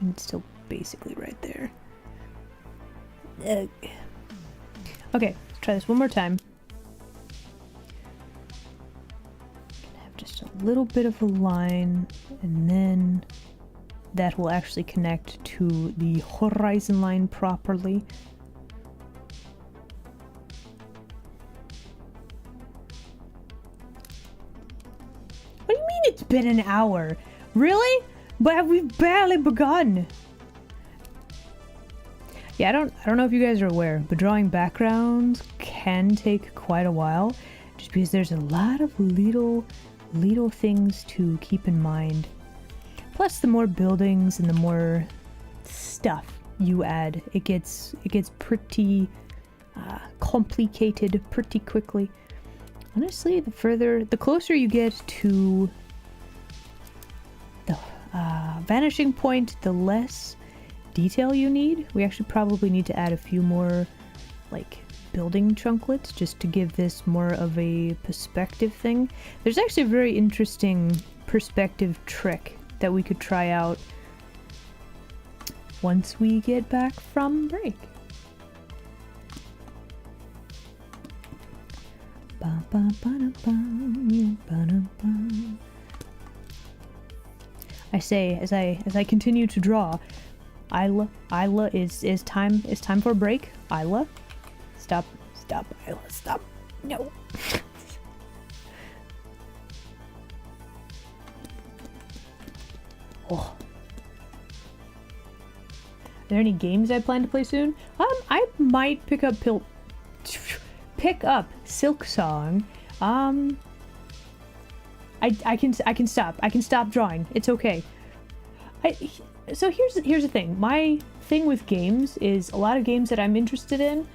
and it's still basically right there. Okay, let's try this one more time. Have just a little bit of a line, and then that will actually connect to the horizon line properly. What do you mean it's been an hour? Really? But we've barely begun. Yeah, I don't know if you guys are aware, but drawing backgrounds can take quite a while, just because there's a lot of little things to keep in mind. Plus, the more buildings and the more stuff you add, it gets pretty complicated pretty quickly. Honestly, the closer you get to the vanishing point, the less detail you need. We actually probably need to add a few more like building chunklets just to give this more of a perspective thing. There's actually a very interesting perspective trick that we could try out once we get back from break. I say as I continue to draw, Isla is time for a break. Isla, Stop. Stop. Isla. Stop. No. Oh. Are there any games I plan to play soon? I might pick up Silk Song. I can stop. I can stop drawing. It's okay. So here's the thing. My thing with games is a lot of games that I'm interested in,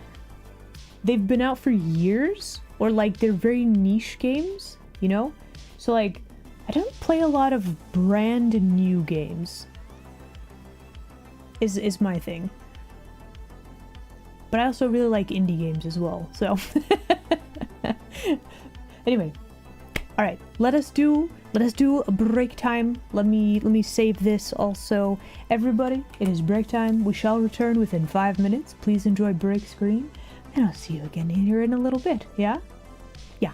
they've been out for years, or like they're very niche games, you know? So like I don't play a lot of brand new games. Is my thing. But I also really like indie games as well. So anyway, all right, let us do a break time. Let me save this also. Everybody, it is break time. We shall return within 5 minutes. Please enjoy break screen, and I'll see you again here in a little bit. Yeah? Yeah.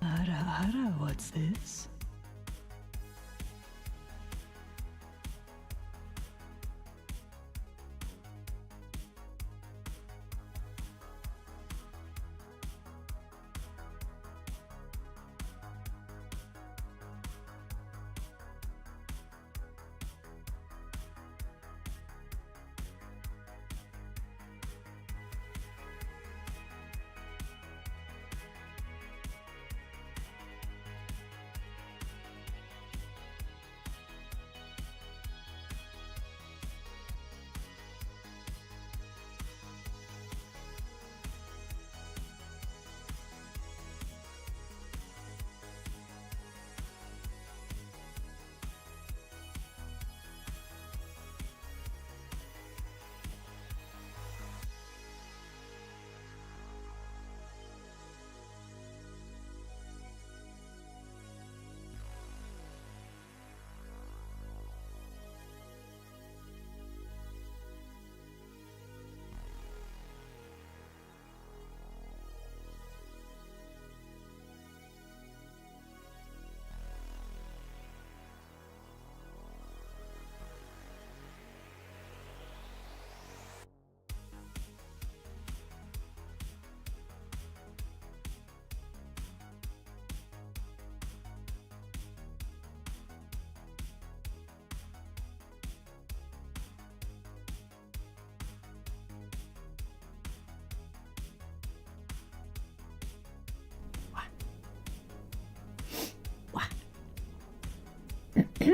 Ara, what's this?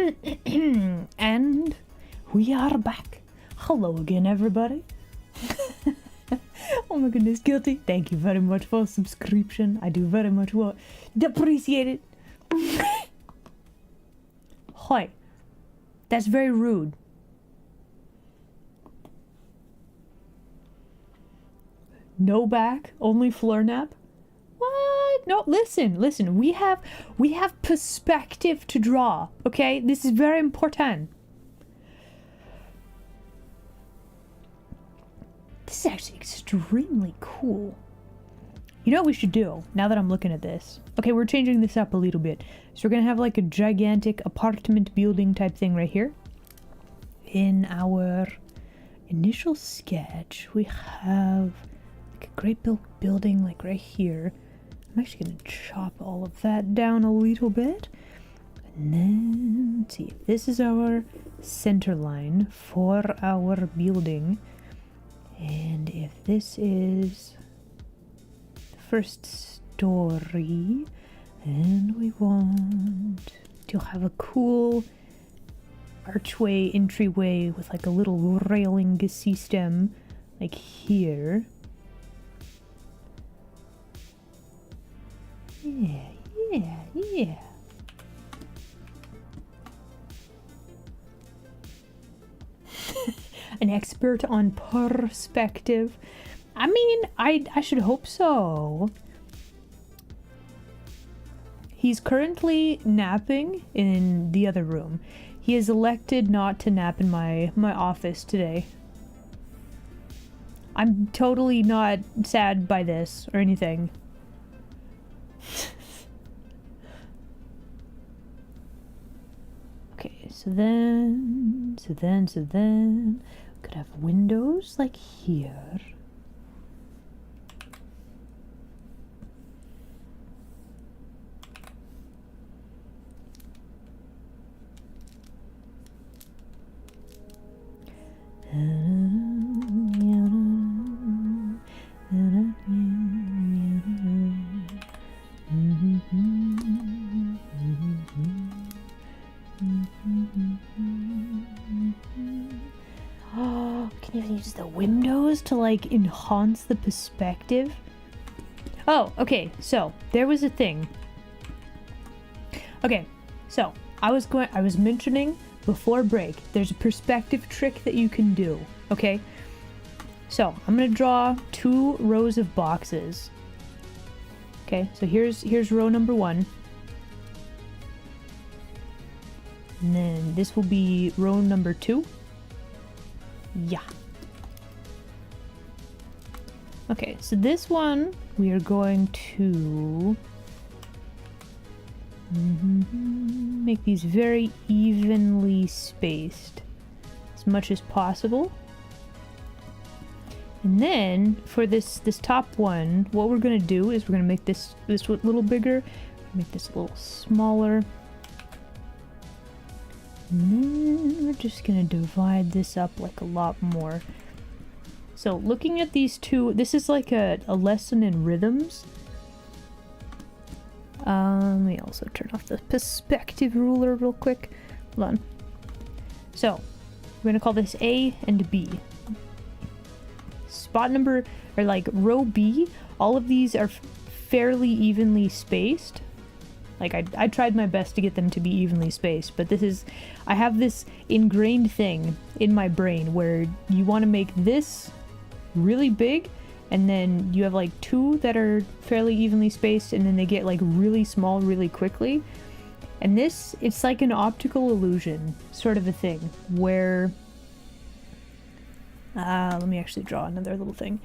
And we are back. Hello again, everybody. Oh my goodness, guilty. Thank you very much for subscription. I do very much appreciate it. Hi. That's very rude. No back, only floor nap. What? No, listen. We have perspective to draw. Okay, this is very important. This is actually extremely cool. You know what we should do now that I'm looking at this? Okay, we're changing this up a little bit. So we're gonna have like a gigantic apartment building type thing right here. In our initial sketch, we have like a great building like right here. I'm actually gonna chop all of that down a little bit. And then, let's see, this is our center line for our building. And if this is the first story, and we want to have a cool archway entryway with like a little railing system like here. Yeah. An expert on perspective. I mean, I should hope so. He's currently napping in the other room. He has elected not to nap in my office today. I'm totally not sad by this or anything. Okay, so then could have windows like here. Oh, can you use the windows to like enhance the perspective? Oh, okay, so there was a thing. Okay, so I was mentioning before break, there's a perspective trick that you can do, okay? So I'm gonna draw 2 rows of boxes. Okay, so here's row number 1. And then this will be row number 2. Yeah. Okay, so this one we are going to make these very evenly spaced as much as possible. And then for this top one, what we're gonna do is we're gonna make this a little bigger, make this a little smaller. And then we're just gonna divide this up like a lot more. So looking at these two, this is like a lesson in rhythms. Let me also turn off the perspective ruler real quick. Hold on. So we're gonna call this A and B. Spot number, or like row B, all of these are fairly evenly spaced. Like I tried my best to get them to be evenly spaced, but I have this ingrained thing in my brain where you want to make this really big, and then you have like 2 that are fairly evenly spaced, and then they get like really small really quickly. And this, it's like an optical illusion sort of a thing where let me actually draw another little thing.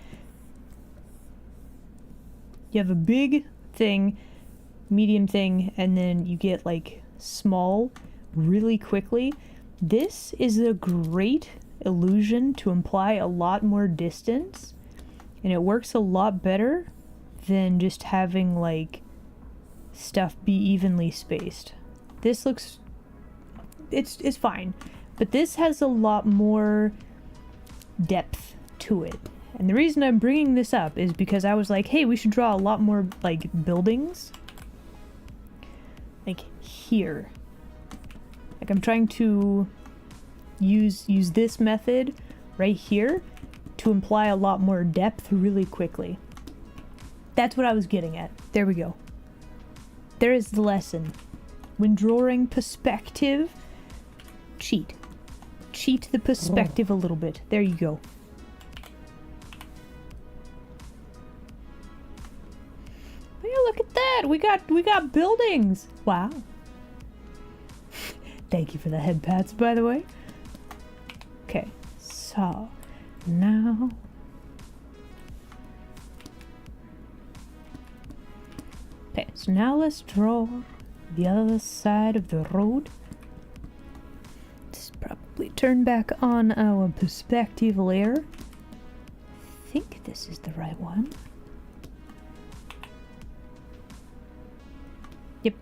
You have a big thing, medium thing, and then you get like small really quickly. This is a great illusion to imply a lot more distance, and it works a lot better than just having like stuff be evenly spaced. This looks, it's fine, but this has a lot more depth to it. And the reason I'm bringing this up is because I was like, hey, we should draw a lot more like buildings like here. Like I'm trying to use this method right here to imply a lot more depth really quickly. That's what I was getting at. There we go. There is the lesson. When drawing perspective, cheat. Cheat the perspective a little bit. There you go. Yeah, look at that. We got buildings. Wow. Thank you for the head pats, by the way. Okay, so now okay, so now let's draw the other side of the road. Let's probably turn back on our perspective layer. I think this is the right one. Yep.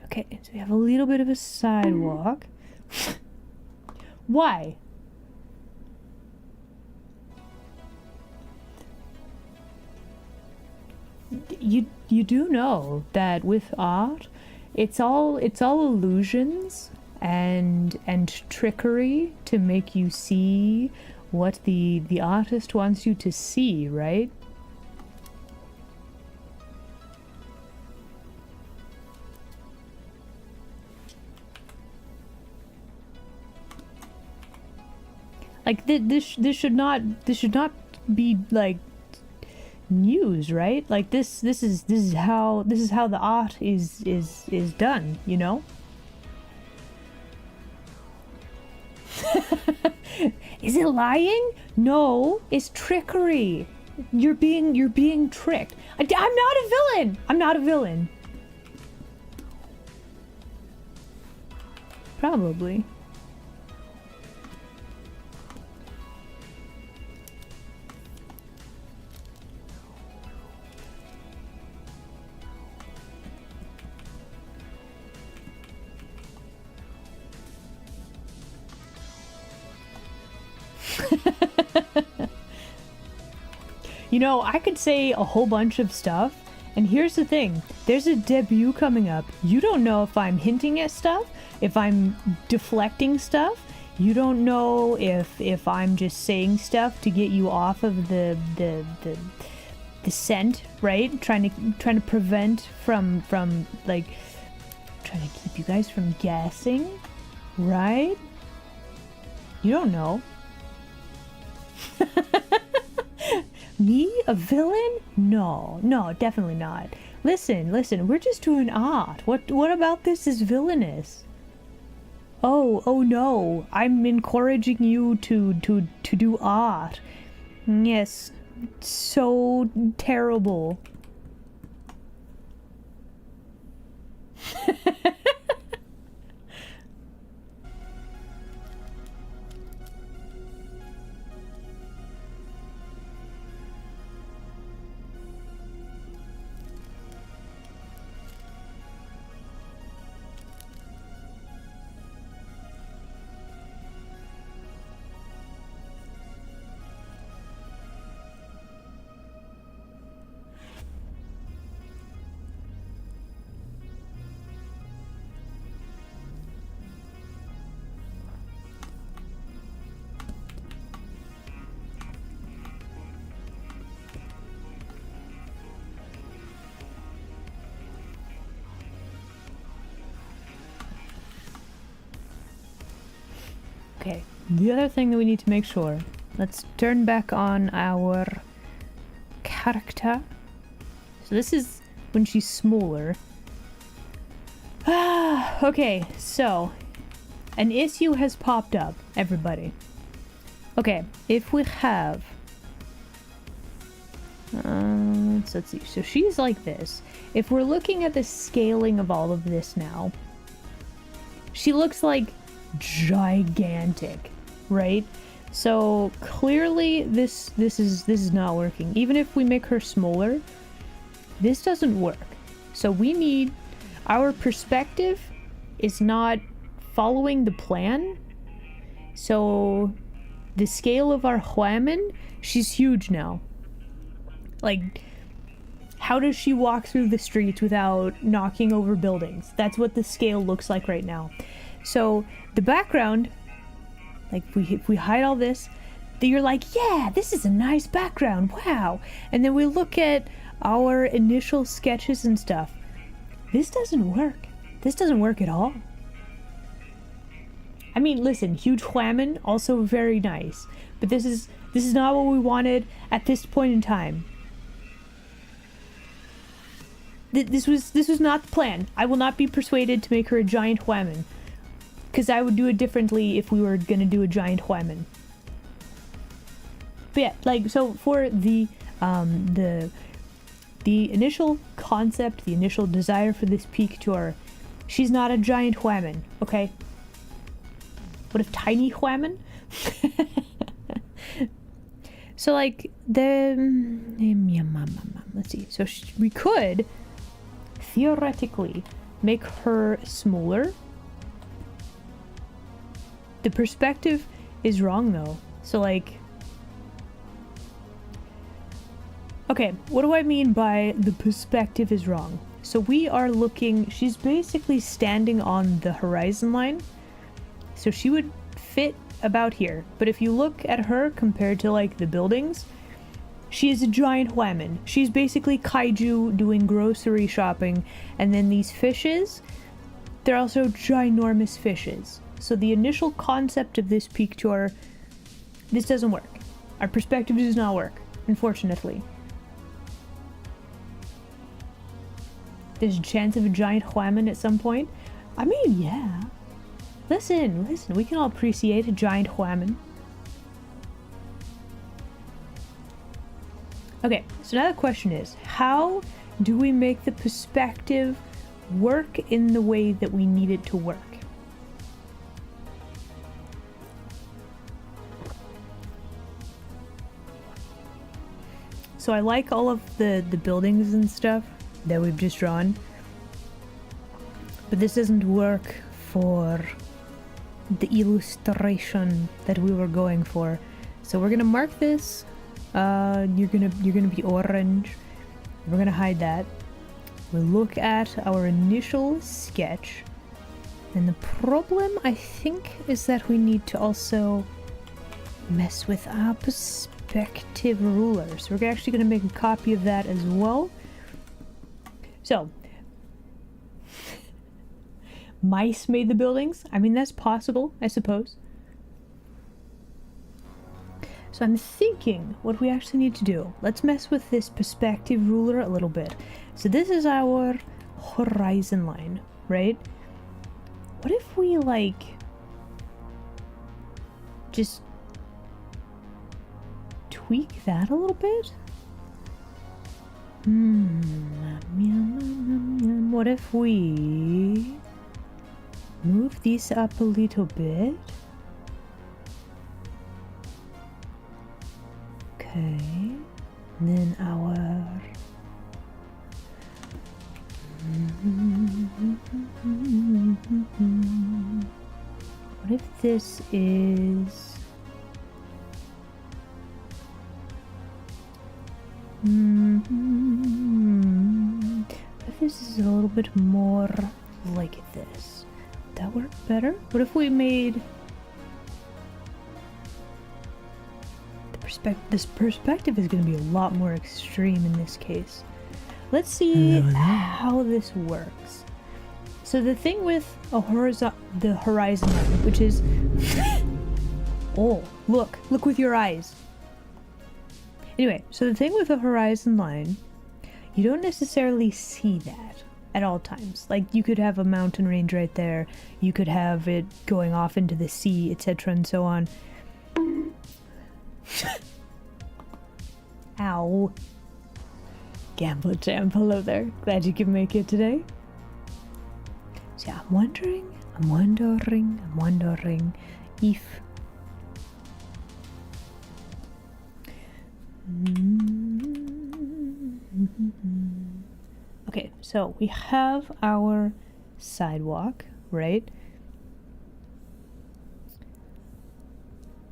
Okay, so we have a little bit of a sidewalk. Why? You do know that with art, it's all illusions and trickery to make you see what the artist wants you to see, right? Like this should not be like news, right? Like this is how the art is done, you know? Is it lying? No, it's trickery. You're being tricked. I'm not a villain. I'm not a villain. Probably. You know, I could say a whole bunch of stuff, and here's the thing. There's a debut coming up. You don't know if I'm hinting at stuff, if I'm deflecting stuff. You don't know if I'm just saying stuff to get you off of the scent, right? Trying to prevent from like trying to keep you guys from guessing, right? You don't know. Me? A villain? No, definitely not. Listen, we're just doing art. What about this is villainous? Oh no, I'm encouraging you to do art. Yes, so terrible. Okay, the other thing that we need to make sure, let's turn back on our character. So this is when she's smaller. Okay, so an issue has popped up, everybody. Okay, if we have let's see, so she's like this. If we're looking at the scaling of all of this now, she looks like gigantic, right? So clearly this is not working. Even if we make her smaller, this doesn't work. So we need, our perspective is not following the plan. So the scale of our Huaman, she's huge now. Like, how does she walk through the streets without knocking over buildings? That's what the scale looks like right now. So the background, like if we hide all this, then you're like, yeah, this is a nice background, wow. And then we look at our initial sketches and stuff. This doesn't work. This doesn't work at all. I mean, listen, huge Huaman, also very nice. But this is not what we wanted at this point in time. This was not the plan. I will not be persuaded to make her a giant Huaman. Because I would do it differently if we were gonna do a giant Huaman. But yeah, like, so for the initial concept, the initial desire for this peak tour, she's not a giant Huaman, okay? What if tiny Huaman? So like let's see. So we could theoretically make her smaller. The perspective is wrong though. So like, okay, what do I mean by the perspective is wrong? So we are looking, she's basically standing on the horizon line. So she would fit about here. But if you look at her compared to like the buildings, she is a giant Huaman. She's basically kaiju doing grocery shopping. And then these fishes, they're also ginormous fishes. So the initial concept of this peak tour, this doesn't work. Our perspective does not work, unfortunately. There's a chance of a giant Huaman at some point. I mean, yeah. Listen, we can all appreciate a giant Huaman. Okay, so now the question is, how do we make the perspective work in the way that we need it to work? So I like all of the buildings and stuff that we've just drawn, but this doesn't work for the illustration that we were going for. So we're gonna mark this. You're gonna be orange. We're gonna hide that. We'll look at our initial sketch, and the problem I think is that we need to also mess with our perspective ruler. So we're actually gonna make a copy of that as well. So mice made the buildings. I mean, that's possible, I suppose. So I'm thinking what we actually need to do. Let's mess with this perspective ruler a little bit. So this is our horizon line, right? What if we like just tweak that a little bit? What if we move these up a little bit? Okay, and then our what if this is what if this is a little bit more like this? Would that work better? What if we made this perspective is going to be a lot more extreme in this case. Let's see how this works. So the thing with the horizon line, which is oh, look with your eyes. Anyway, so the thing with the horizon line, you don't necessarily see that at all times. Like, you could have a mountain range right there, you could have it going off into the sea, etc. and so on. Ow. Gambler Champ, hello there. Glad you could make it today. So yeah, I'm wondering if okay, so we have our sidewalk, right?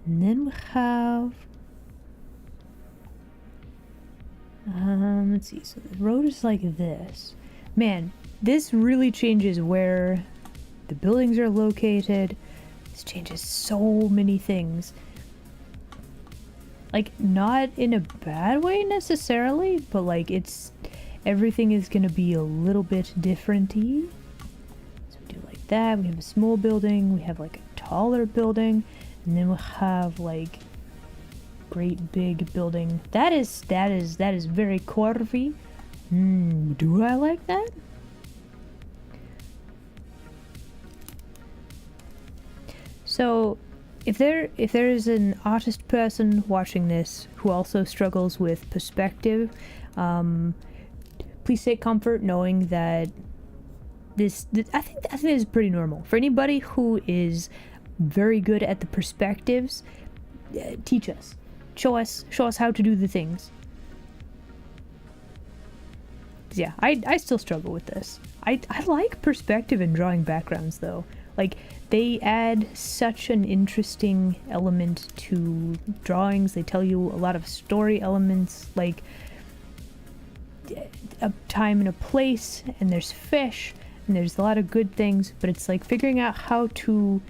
And then we have... let's see, so the road is like this. Man, this really changes where the buildings are located. This changes so many things. Like, not in a bad way necessarily, but like everything is gonna be a little bit different-y. So we do like that, we have a small building, we have like a taller building, and then we'll have like great big building. That is very curvy. Do I like that? So if there is an artist person watching this who also struggles with perspective, please take comfort knowing that this I think this is pretty normal for anybody who is very good at the perspectives. Teach us. Show us how to do the things. Yeah, I still struggle with this. I like perspective in drawing backgrounds though. Like, they add such an interesting element to drawings. They tell you a lot of story elements, like a time and a place, and there's fish, and there's a lot of good things, but it's like figuring out how to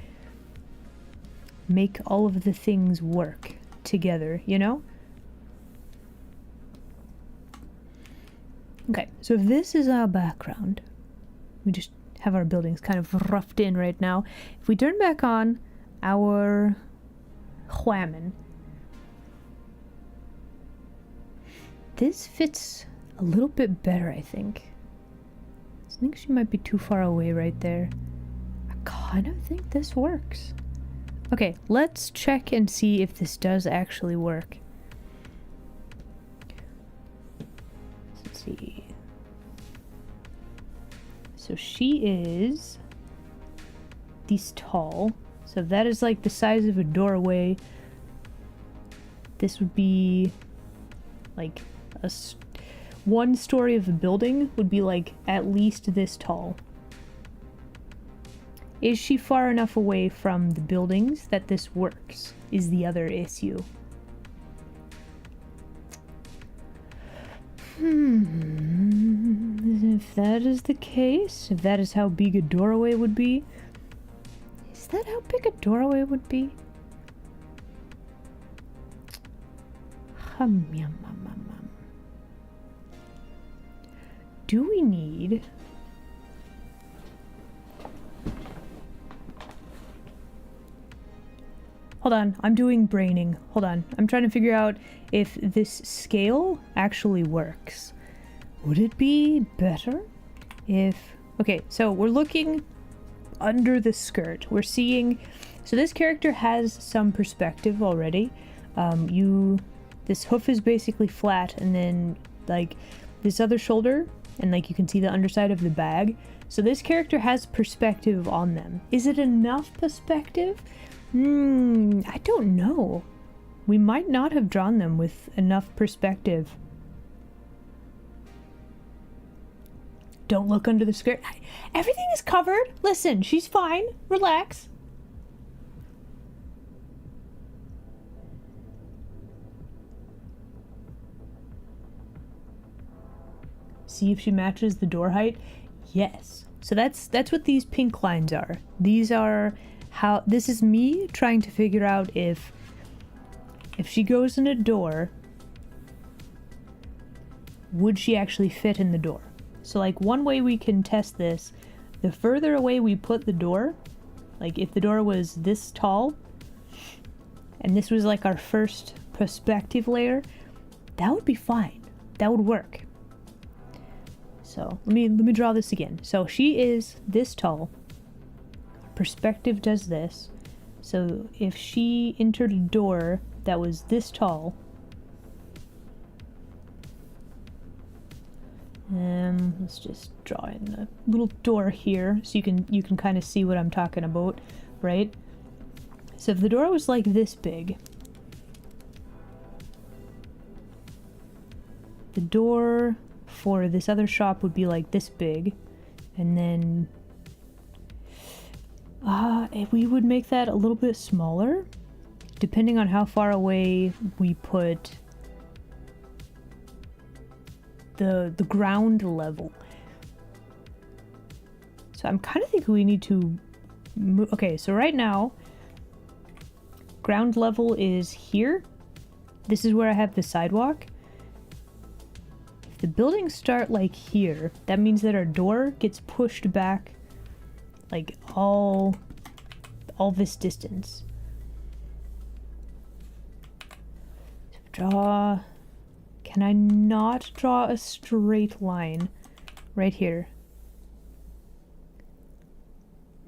make all of the things work together, you know? Okay, so if this is our background, we just have our buildings kind of roughed in right now. If we turn back on our Huaman, this fits a little bit better, I think. I think she might be too far away right there. I kind of think this works. Okay, let's check and see if this does actually work. Let's see. So she is this tall. So if that is like the size of a doorway, this would be like one story of the building would be like at least this tall. Is she far enough away from the buildings that this works? Is the other issue. If that is the case, if that is how big a doorway would be, is that how big a doorway would be? Do we need... Hold on, I'm doing braining. Hold on, I'm trying to figure out if this scale actually works. Would it be better if... Okay, so we're looking under the skirt. We're seeing... So this character has some perspective already. This hoof is basically flat, and then, like, this other shoulder, and, like, you can see the underside of the bag. So this character has perspective on them. Is it enough perspective? I don't know. We might not have drawn them with enough perspective. Don't look under the skirt. Everything is covered. Listen, she's fine. Relax. See if she matches the door height. Yes. So that's what these pink lines are. These are how... This is me trying to figure out if she goes in a door, would she actually fit in the door? So, like, one way we can test this, the further away we put the door, like if the door was this tall, and this was like our first perspective layer, that would be fine. That would work. So let me draw this again. So she is this tall. Perspective does this. So if she entered a door that was this tall, let's just draw in a little door here so you can kind of see what I'm talking about, right? So if the door was like this big, the door for this other shop would be like this big, and then we would make that a little bit smaller depending on how far away we put the ground level. So I'm kind of thinking we need to move. Okay, so right now, ground level is here. This is where I have the sidewalk. If the buildings start like here, that means that our door gets pushed back like all this distance. So draw. Can I not draw a straight line right here?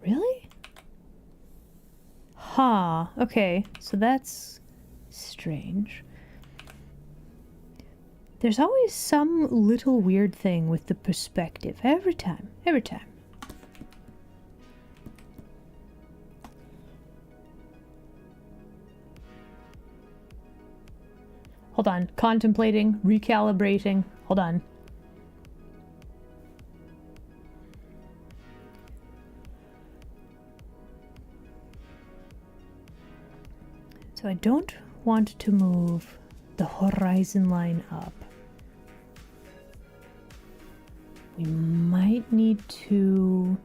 Really? Huh, okay, so that's strange. There's always some little weird thing with the perspective. Every time. Hold on. Contemplating, recalibrating. Hold on. So I don't want to move the horizon line up. We might need to...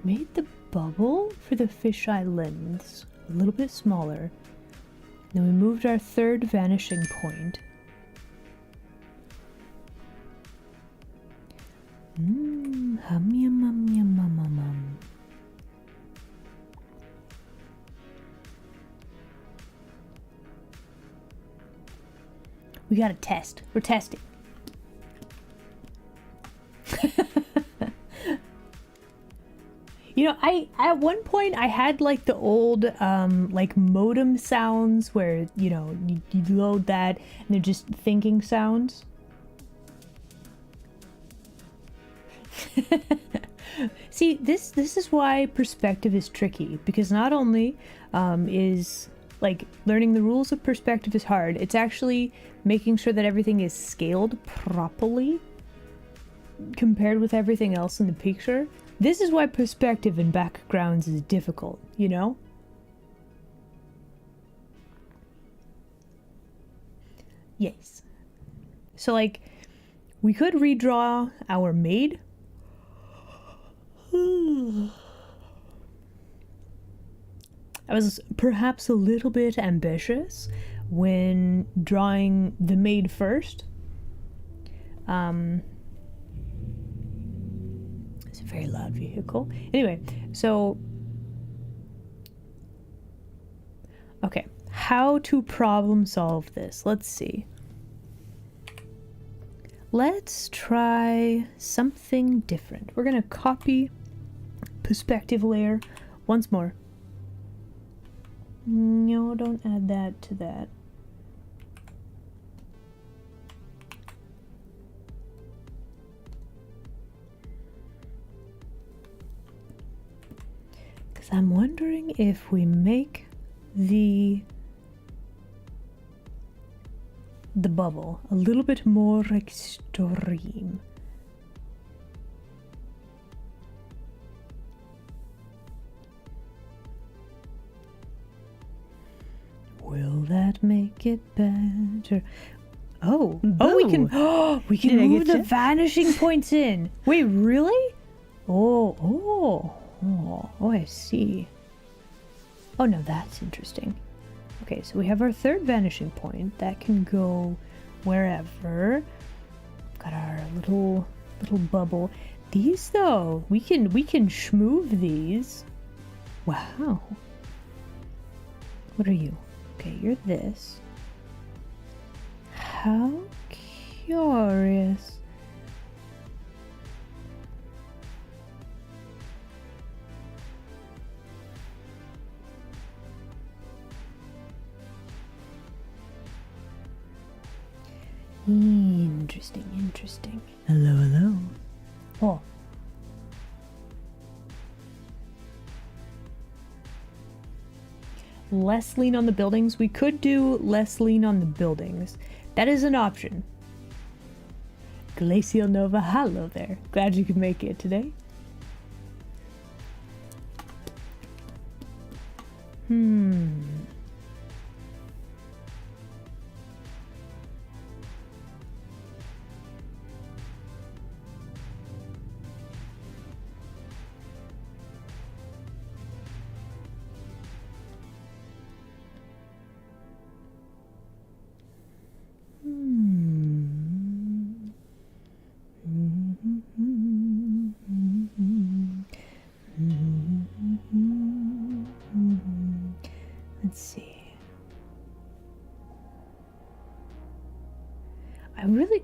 made the bubble for the fisheye lens a little bit smaller. Then we moved our third vanishing point. Hum yum yum yum yum yum yum. We gotta test. We're testing. You know, at one point I had like the old like modem sounds where, you know, you load that and they're just thinking sounds. See, this is why perspective is tricky, because not only is like learning the rules of perspective is hard, it's actually making sure that everything is scaled properly compared with everything else in the picture. This is why perspective in backgrounds is difficult, you know? Yes. So like, we could redraw our maid. I was perhaps a little bit ambitious when drawing the maid first. It's a very loud vehicle. Anyway, so... okay, how to problem solve this? Let's see. Let's try something different. We're gonna copy perspective layer once more. No, don't add that to that. Because I'm wondering if we make the bubble a little bit more extreme. Will that make it better? Oh, we can move the vanishing points in. Wait, really? Oh, I see. Oh no, that's interesting. Okay, so we have our third vanishing point that can go wherever. Got our little bubble. These though, we can schmoove these. Wow. What are you? Okay, you're this. How curious. Interesting. Hello. Oh. Less lean on the buildings. We could do less lean on the buildings. That is an option. Glacial Nova, hello there. Glad you could make it today. Let's see.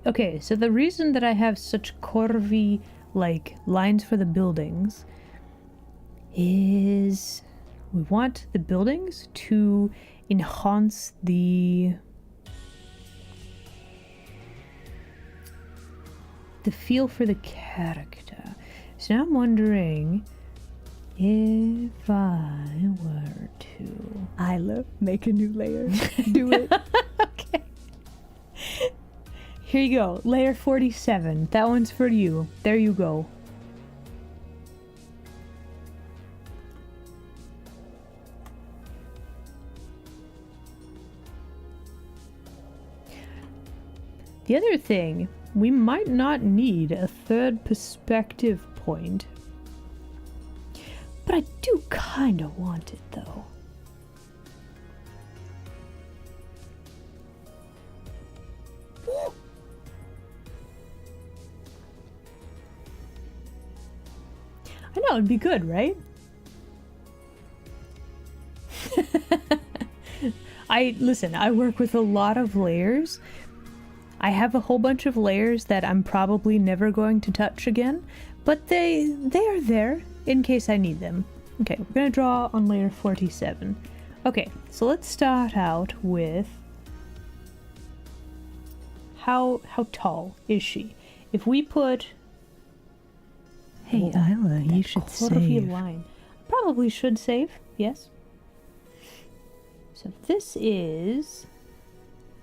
Okay, so the reason that I have such curvy, like, lines for the buildings is we want the buildings to enhance the feel for the character. So now I'm wondering if I were to... I love make a new layer. Do it. Okay. Here you go. Layer 47. That one's for you. There you go. The other thing, we might not need a third perspective point. But I do kind of want it, though. I know, it'd be good, right? Listen, I work with a lot of layers. I have a whole bunch of layers that I'm probably never going to touch again, but they are there in case I need them. Okay, we're gonna draw on layer 47. Okay, so let's start out with how tall is she? If we put Hey, Isla, you should save. line. Probably should save, yes. So this is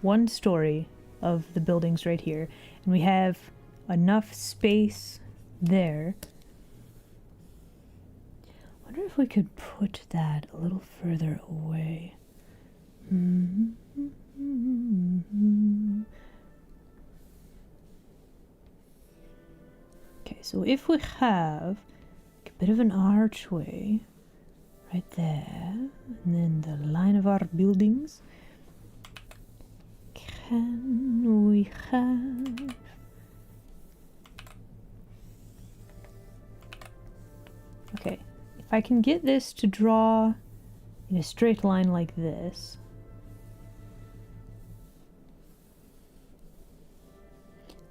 one story of the buildings right here, and we have enough space there. I wonder if we could put that a little further away. Okay, so if we have a bit of an archway right there, and then the line of our buildings, can we have... Okay, if I can get this to draw in a straight line like this,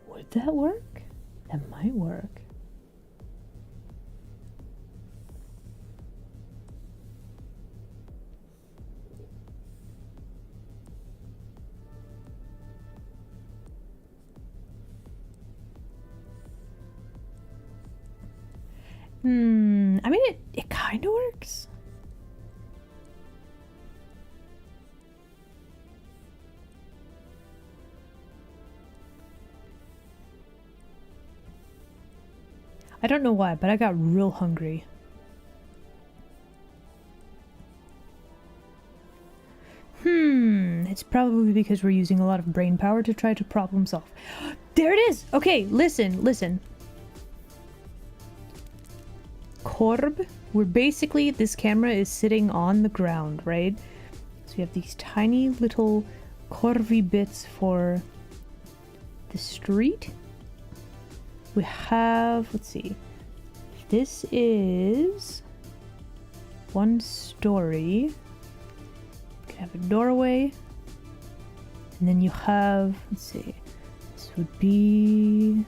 would that work? That might work. I mean, it kind of works. I don't know why, but I got real hungry. It's probably because we're using a lot of brain power to try to problem solve. There it is! Okay, listen. Corb, where basically this camera is sitting on the ground, right? So we have these tiny little corvy bits for the street. We have, let's see, this is one story. We can have a doorway, and then you have, let's see, this would be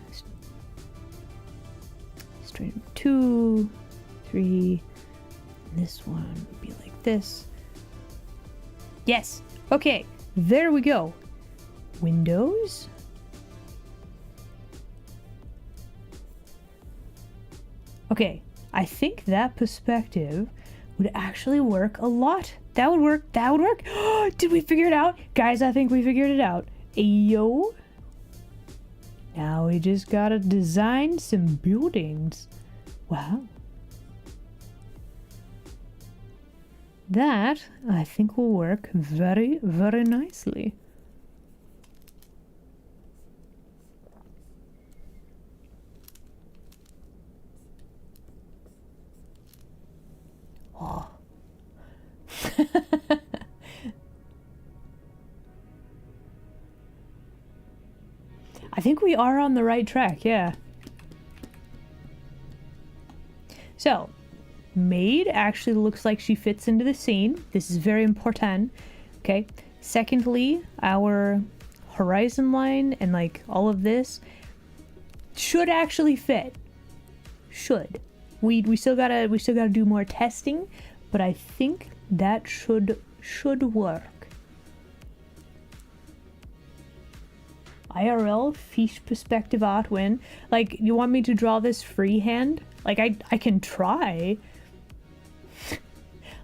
street 2, 3, and this one would be like this. Yes, okay, there we go. Windows. Okay, I think that perspective would actually work a lot. That would work. Did we figure it out? Guys, I think we figured it out. Ayo. Now we just gotta design some buildings. Wow. That, I think, will work very, very nicely. Oh. I think we are on the right track, yeah. So, Maid actually looks like she fits into the scene. This is very important. Okay. Secondly, our horizon line and like all of this should actually fit. Should. We still gotta do more testing, but I think that should work. IRL fish perspective art win. Like, you want me to draw this freehand? Like, I can try.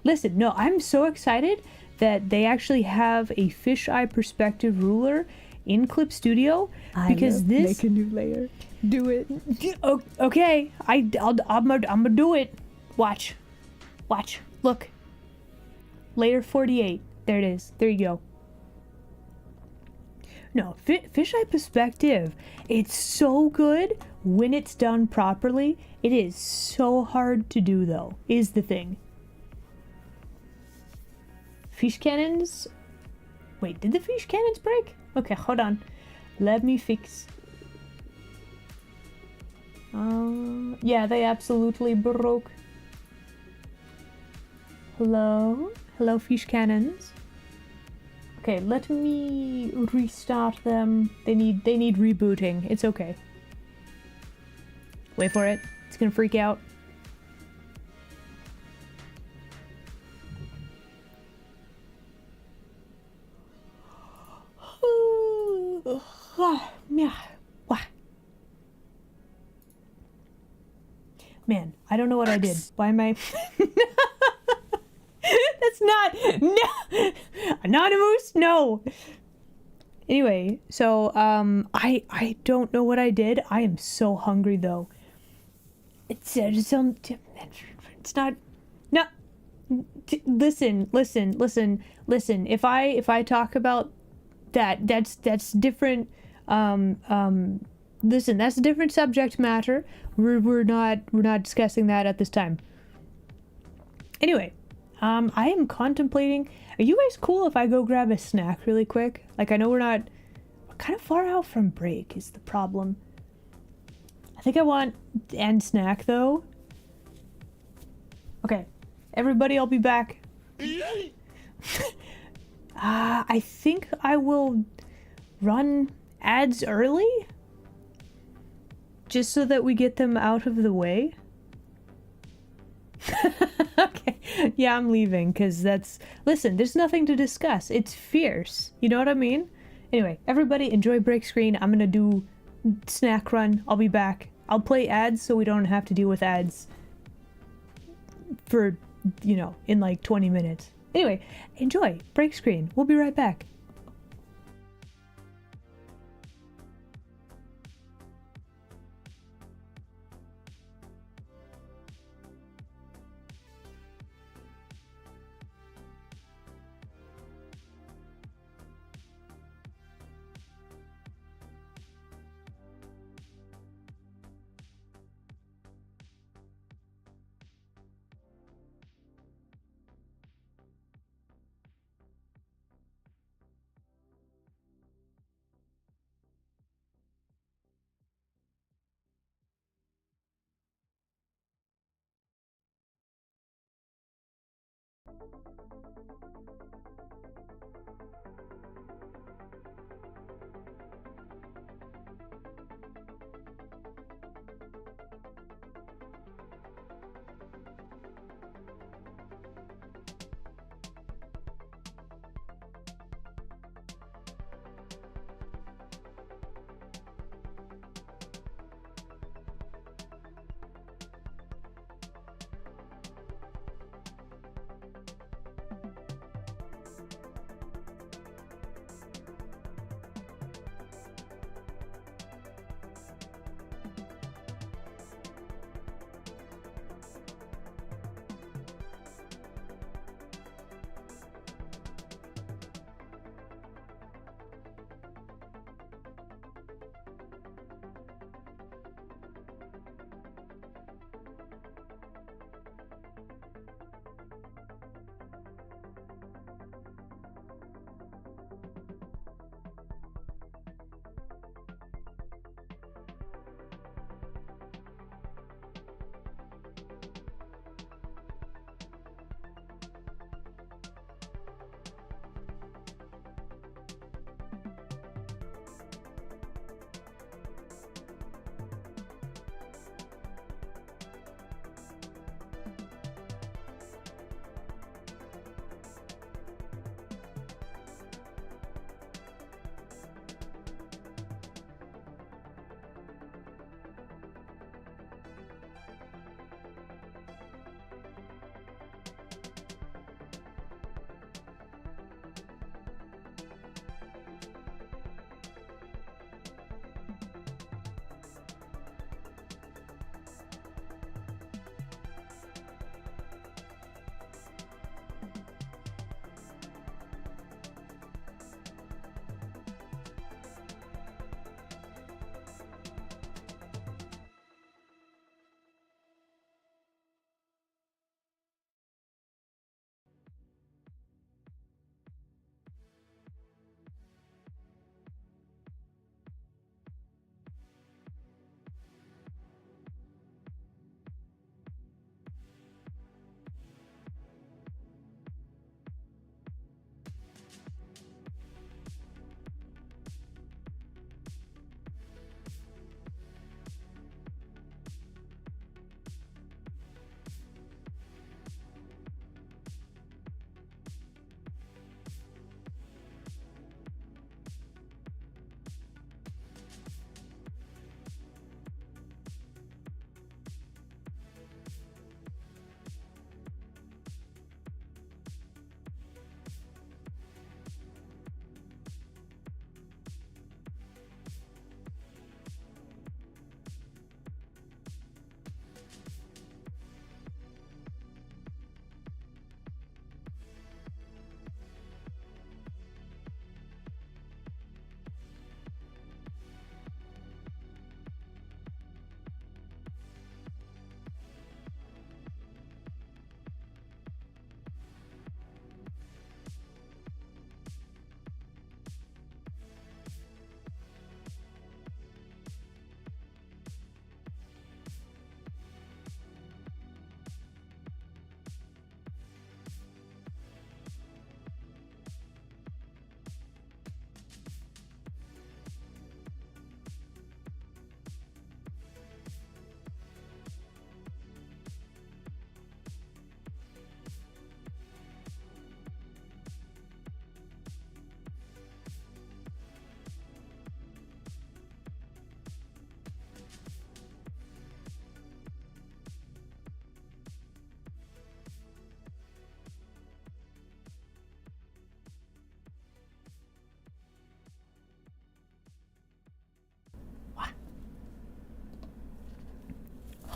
Listen, no, I'm so excited that they actually have a fisheye perspective ruler in Clip Studio because this make a new layer. Do it. Okay, I'm gonna do it. Watch, look. Layer 48. There it is. There you go. No, fisheye perspective. It's so good when it's done properly. It is so hard to do though. Is the thing. Fish cannons. Wait, did the fish cannons break? Okay, hold on. Let me fix. Yeah, they absolutely broke. Hello? Hello, fish cannons. Okay, let me restart them. They need rebooting. It's okay. Wait for it. It's gonna freak out. Man, I don't know what I did. Why am I... That's not... No! Anonymous? No! Anyway, so, I don't know what I did. I am so hungry, though. It's not... No! Listen. If I talk about that, that's different, listen, that's a different subject matter. We're not discussing that at this time. Anyway, I am contemplating. Are you guys cool if I go grab a snack really quick? Like, I know we're kind of far out from break is the problem. I think I want end snack though. Okay, everybody, I'll be back. I think I will run ads early. Just so that we get them out of the way. Okay. Yeah, I'm leaving because that's... Listen, there's nothing to discuss. It's fierce. You know what I mean? Anyway, everybody enjoy break screen. I'm gonna do snack run. I'll be back. I'll play ads so we don't have to deal with ads for, you know, in like 20 minutes. Anyway, enjoy break screen. We'll be right back.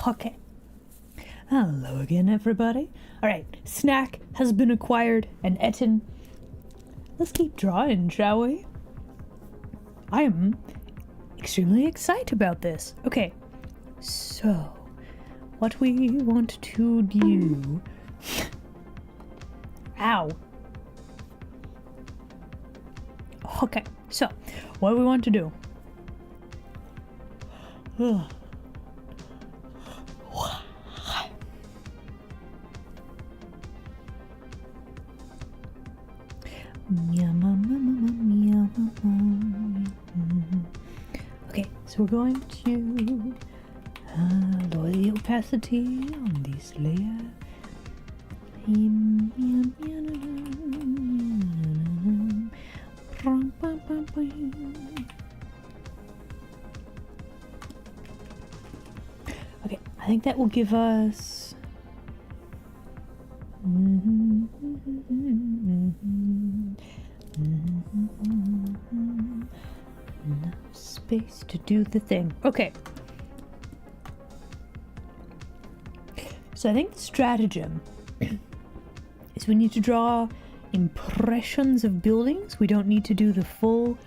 Okay. Hello again, everybody. Alright, snack has been acquired and eaten. Let's keep drawing, shall we? I am extremely excited about this. Okay, so what we want to do... Ow. Okay, so what we want to do... Okay, so we're going to lower the opacity on this layer. Okay, I think that will give us enough space to do the thing. Okay. So I think the stratagem is we need to draw impressions of buildings. We don't need to do the full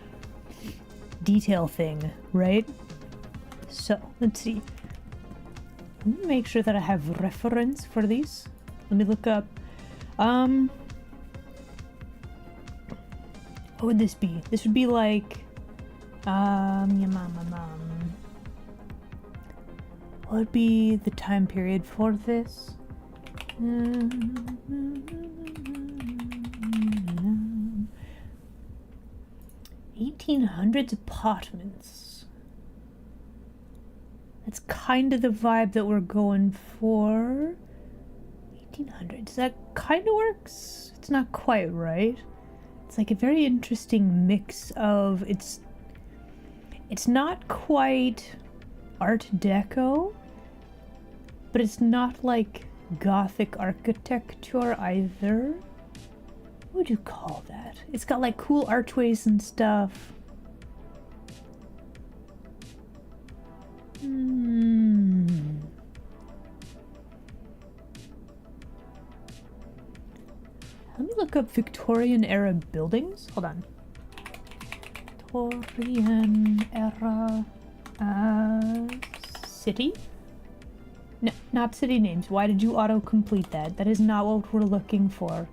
detail thing, right? So, let's see. Let me make sure that I have reference for these. Let me look up. What would this be? This would be like, what would be the time period for this? 1800s apartments. That's kind of the vibe that we're going for. 1800s. That kind of works. It's not quite right. It's like a very interesting mix of it's not quite Art Deco, but it's not like Gothic architecture either. What would you call that? It's got like cool archways and stuff. Let me look up Victorian era buildings. Hold on. Victorian era city? No, not city names. Why did you auto-complete that? That is not what we're looking for.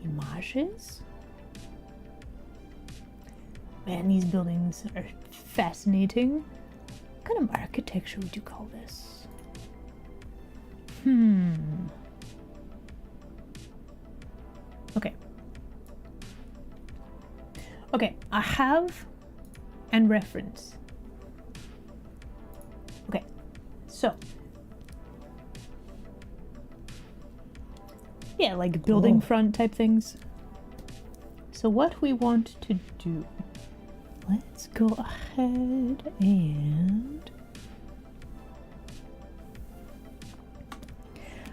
Images? Man, these buildings are fascinating. What kind of architecture would you call this? Okay. Okay, I have and reference. Okay, so. Yeah, like building front type things. So what we want to do, let's go ahead and...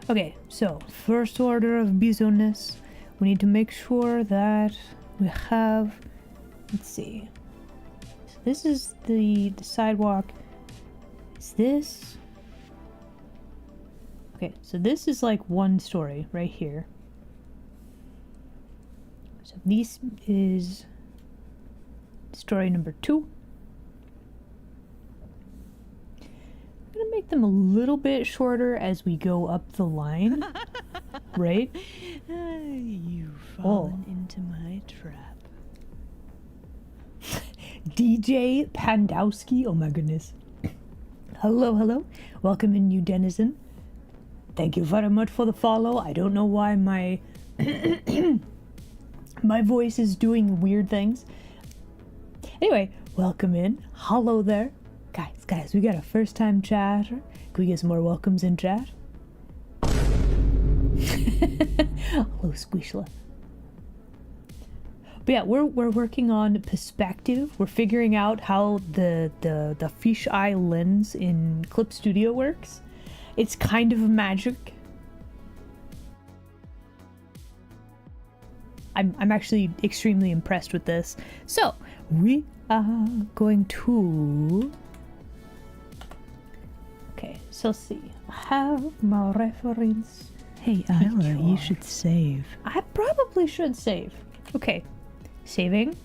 Okay, so first order of business, we need to make sure that we have, let's see, so this is the sidewalk. Is this? Okay, so this is like one story right here. So this is story number 2. I'm gonna make them a little bit shorter as we go up the line, right? You've fallen into my trap. DJ Pandowski, oh my goodness. Hello, hello. Welcome in, new denizen. Thank you very much for the follow. I don't know why my my voice is doing weird things. Anyway, welcome in. Hello there. Guys, we got a first time chatter. Can we get some more welcomes in chat? Hello, Squishla. But yeah, we're working on perspective. We're figuring out how the FeeshEye lens in Clip Studio works. It's kind of magic. I'm actually extremely impressed with this. So we are going to... Okay, So see, I have my reference. Hey, Isla, you should save. I probably should save. Okay, saving.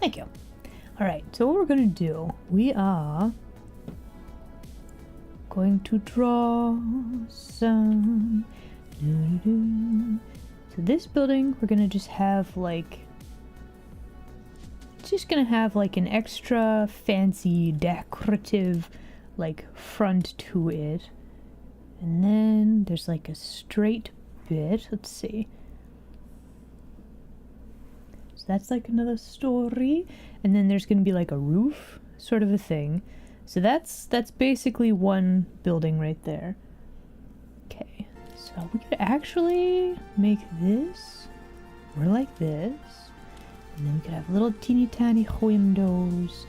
Thank you. All right, so what we're gonna do, we are going to draw some. Doo-doo-doo. So this building, we're gonna just have like, it's just gonna have like an extra fancy decorative like front to it. And then there's like a straight bit. Let's see. So that's like another story. And then there's gonna be like a roof sort of a thing. So that's basically one building right there. Okay, so we could actually make this more like this. And then we could have little teeny tiny windows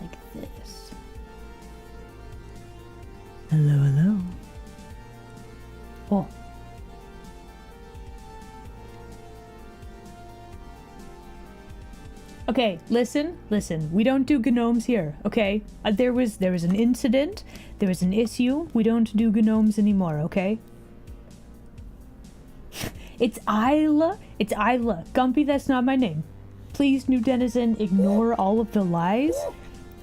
like this. Hello, hello. Oh. Okay, listen. We don't do gnomes here, okay? There was an incident. There was an issue. We don't do gnomes anymore, okay? It's Isla. It's Isla. Gumpy, that's not my name. Please, new denizen, ignore all of the lies.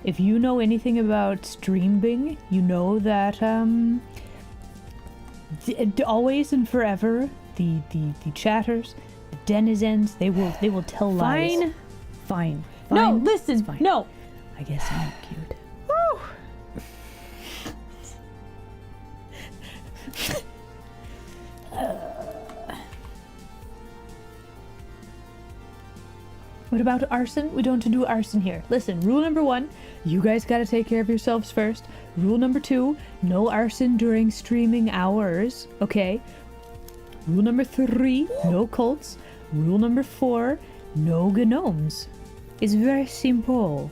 If you know anything about streaming, you know that, always and forever, the chatters, the denizens, they will tell lies. Fine. No, listen, Fine. no. I guess I'm cute. What about arson? We don't do arson here. Listen, rule number 1, you guys gotta take care of yourselves first. Rule number 2, no arson during streaming hours, okay? Rule number 3, no cults. Rule number 4, no gnomes. It's very simple.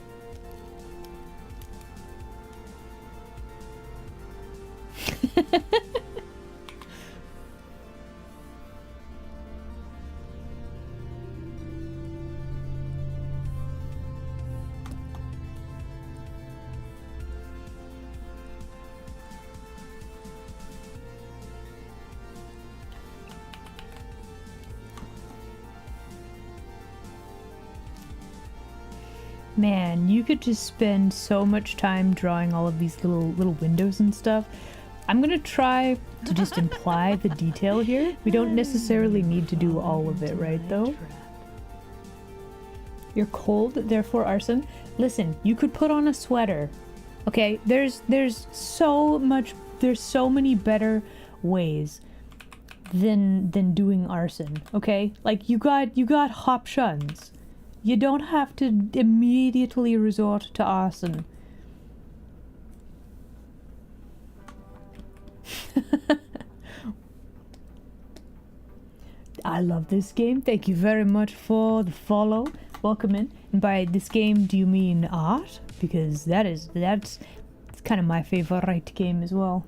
Man, you could just spend so much time drawing all of these little windows and stuff. I'm gonna try to just imply the detail here. We don't necessarily need to do all of it, right though? You're cold, therefore arson. Listen, you could put on a sweater. Okay, there's so many better ways than doing arson, okay? Like you got options. You don't have to immediately resort to arson. I love this game. Thank you very much for the follow. Welcome in. And by this game, do you mean art? Because that's kind of my favorite game as well.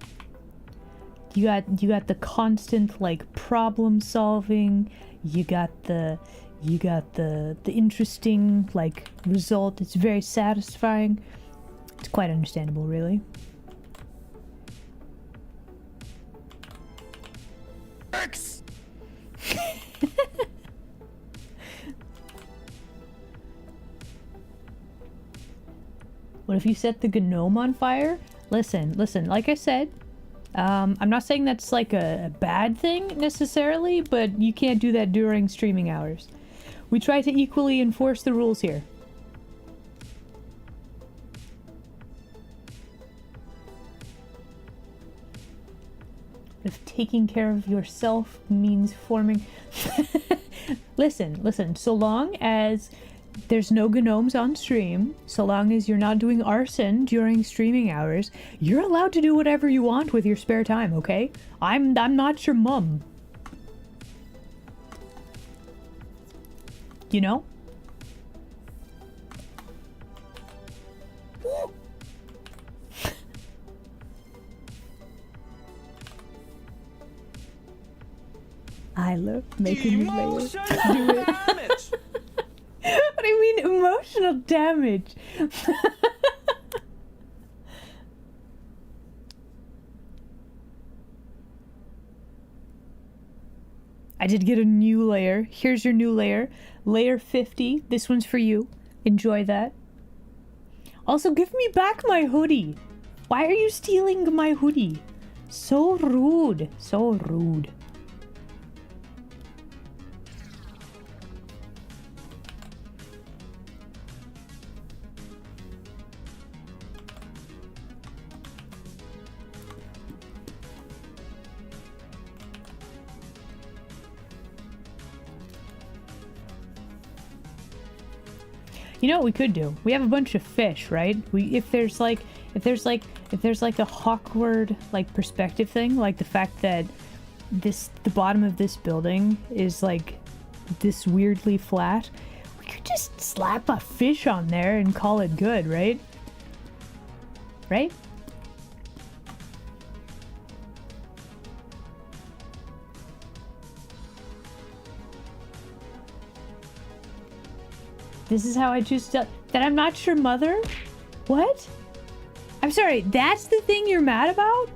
You got the constant like problem solving. You got the interesting like result. It's very satisfying. It's quite understandable, really. X. What if you set the gnome on fire? Listen, like I said, I'm not saying that's like a bad thing necessarily, but you can't do that during streaming hours. We try to equally enforce the rules here. If taking care of yourself means forming... Listen, so long as there's no gnomes on stream, so long as you're not doing arson during streaming hours, you're allowed to do whatever you want with your spare time, okay? I'm not your mum. You know? I love making these layers. Emotional damage. What do you mean emotional damage? I did get a new layer. Here's your new layer. Layer 50. This one's for you. Enjoy that. Also, give me back my hoodie. Why are you stealing my hoodie? So rude. So rude. You know what we could do? We have a bunch of fish, right? If there's like a Hawkward like perspective thing, like the fact that the bottom of this building is like this weirdly flat, we could just slap a fish on there and call it good, right? Right? This is how I choose to... That I'm not your mother? What? I'm sorry, that's the thing you're mad about?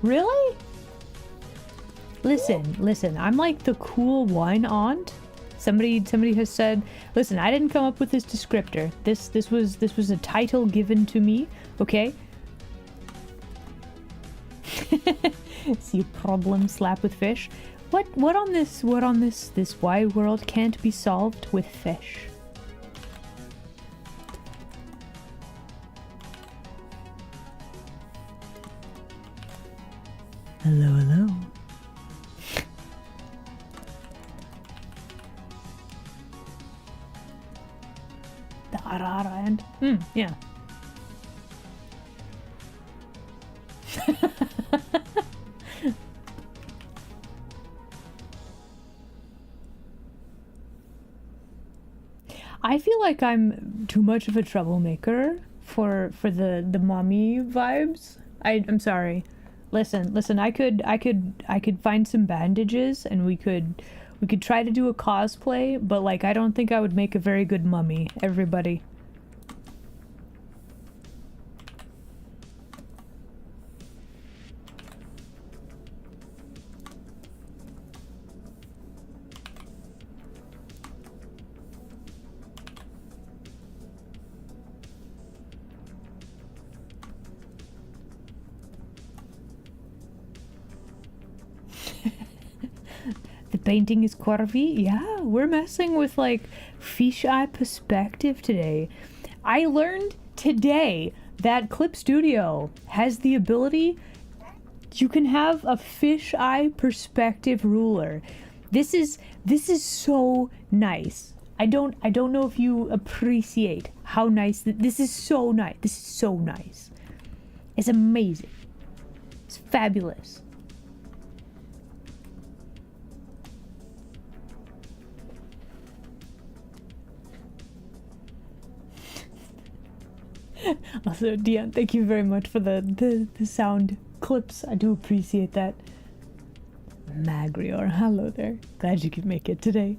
Really? Listen, I'm like the cool one aunt. Somebody has said, listen, I didn't come up with this descriptor. This was a title given to me, okay? See a problem, slap with fish. What on this wide world can't be solved with fish? Hello, hello. The Arara end. Yeah. I feel like I'm too much of a troublemaker for the mommy vibes. I'm sorry. Listen, I could find some bandages and we could try to do a cosplay, but like I don't think I would make a very good mummy, everybody. The painting is curvy. Yeah, we're messing with like FeeshEye perspective today. I learned today that Clip Studio has the ability, you can have a fisheye perspective ruler. This is so nice. I don't know if you appreciate how nice this is. So nice. This is so nice. It's amazing. It's fabulous. Also, Dion, thank you very much for the sound clips. I do appreciate that. Magrior, hello there. Glad you could make it today.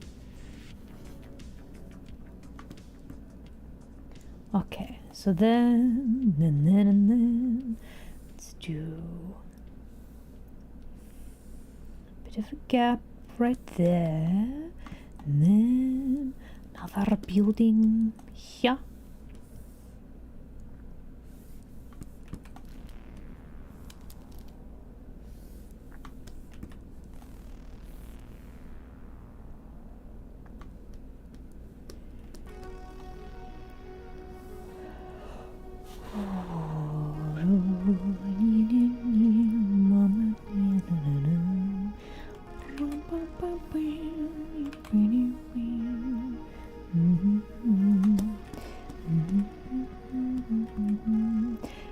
Okay, so then, let's do a bit of a gap right there. And then another building here.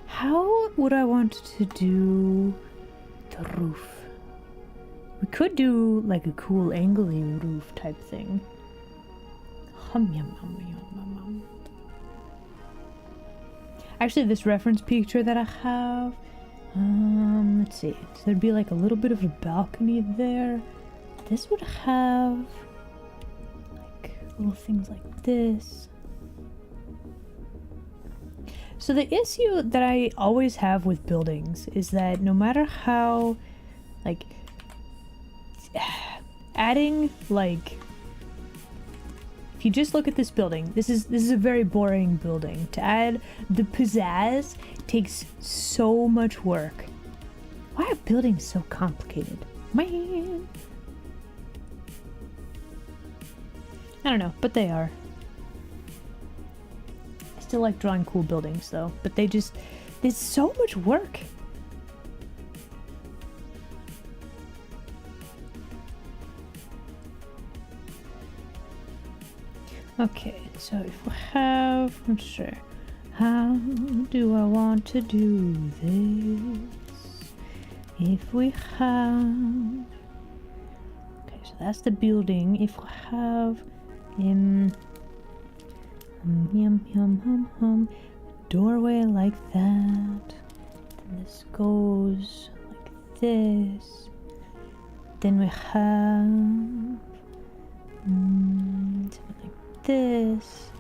How would I want to do the roof? We could do like a cool angly roof type thing. Hum yum hum yum yum yum. Actually, this reference picture that I have, let's see. So there'd be like a little bit of a balcony there. This would have like little things like this. So the issue that I always have with buildings is that no matter how, like, adding, like, if you just look at this building, this is a very boring building. To add the pizzazz takes so much work. Why are buildings so complicated? Man. I don't know, but they are. I still like drawing cool buildings though, but there's so much work. Okay, so if we have, let's see, how do I want to do this? If we have, okay, so that's the building. If we have, doorway like that, then this goes like this. Then we have something like this.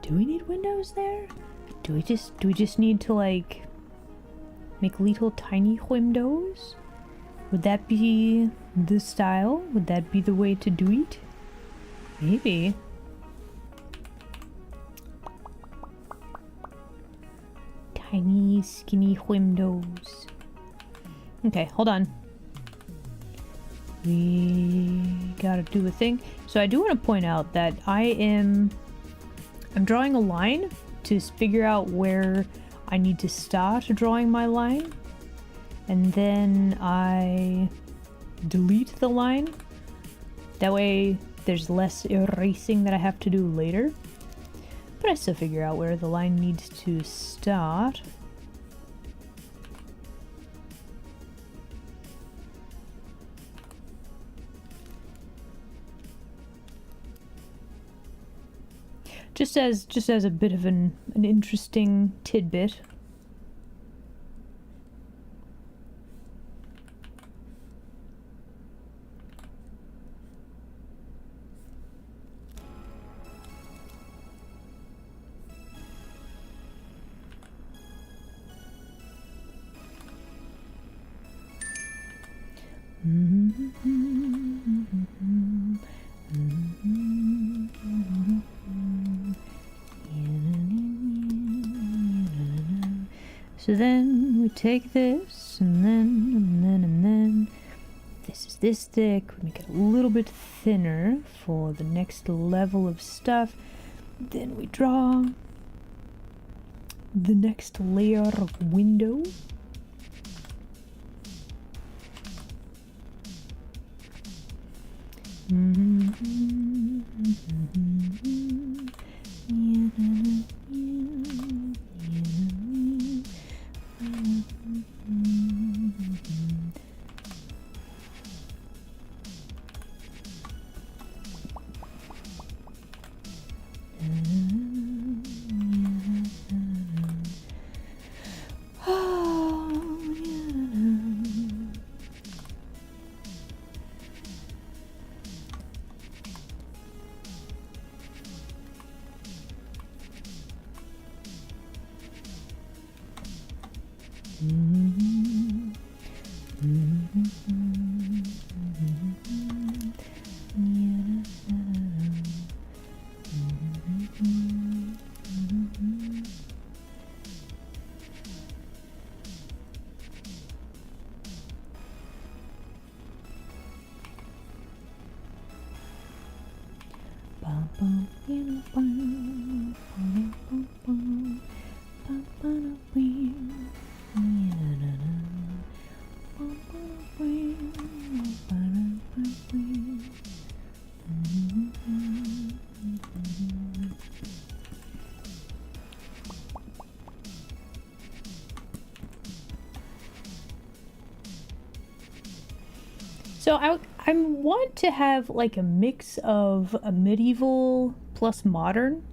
Do we need windows there? Do we just need to like make little tiny windows? Would that be the style? Would that be the way to do it? Maybe. Tiny skinny windows. Okay, hold on. We gotta do a thing. So I do want to point out that I'm drawing a line to figure out where I need to start drawing my line, and then I delete the line. That way there's less erasing that I have to do later, but I still figure out where the line needs to start. Just as a bit of an interesting tidbit. So then we take this, and then this is this thick. We make it a little bit thinner for the next level of stuff. Then we draw the next layer of window. So I want to have like a mix of a medieval plus modern.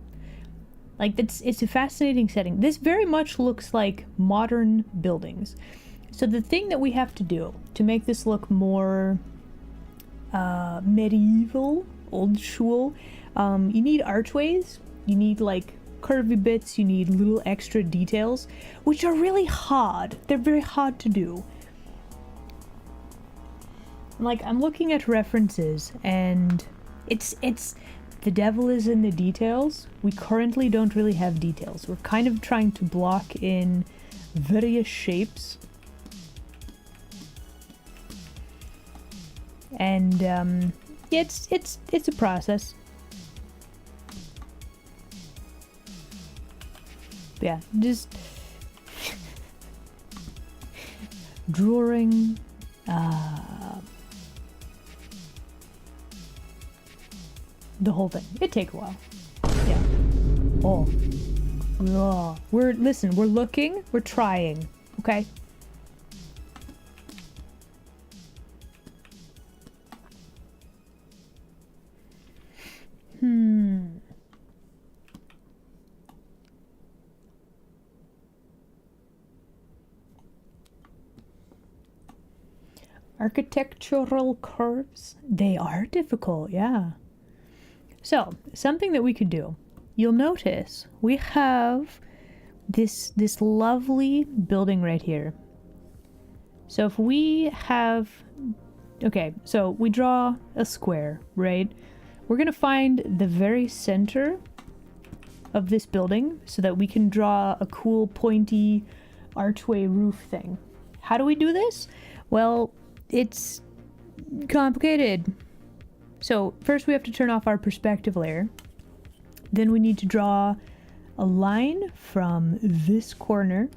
Like it's a fascinating setting. This very much looks like modern buildings. So the thing that we have to do to make this look more medieval, old school, you need archways. You need like curvy bits, you need little extra details, which are really hard. They're very hard to do. Like, I'm looking at references, and it's the devil is in the details. We currently don't really have details. We're kind of trying to block in various shapes. And yeah, it's a process. Yeah, just drawing the whole thing. It'd take a while. Yeah. Oh. We're looking, we're trying, okay? Architectural curves, they are difficult, yeah. So, something that we could do. You'll notice we have this lovely building right here. So if we have, okay, so we draw a square, right? We're gonna find the very center of this building so that we can draw a cool pointy archway roof thing. How do we do this? Well, it's complicated. So first we have to turn off our perspective layer. Then we need to draw a line from this corner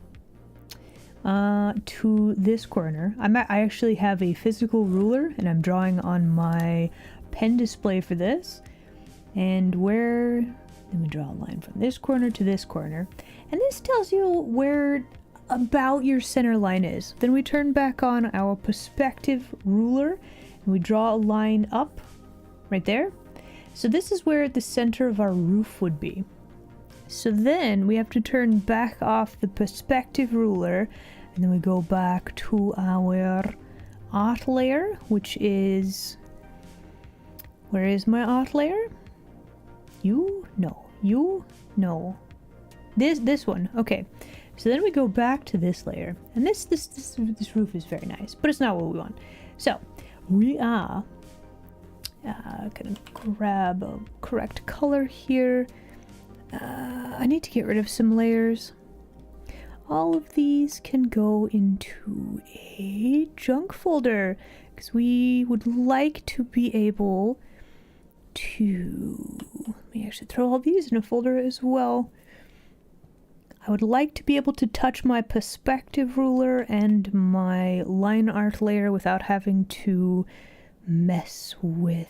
to this corner. I actually have a physical ruler and I'm drawing on my pen display for this. And then we draw a line from this corner to this corner. And this tells you where about your center line is. Then we turn back on our perspective ruler and we draw a line up right there. So this is where the center of our roof would be. So then we have to turn back off the perspective ruler and then we go back to our art layer, which is, where is my art layer? You no. This one. Okay. So then we go back to this layer, and this roof is very nice, but it's not what we want. So we are gonna grab a correct color here. I need to get rid of some layers. All of these can go into a junk folder because we would like to be able to, let me actually throw all these in a folder as well. I would like to be able to touch my perspective ruler and my line art layer without having to mess with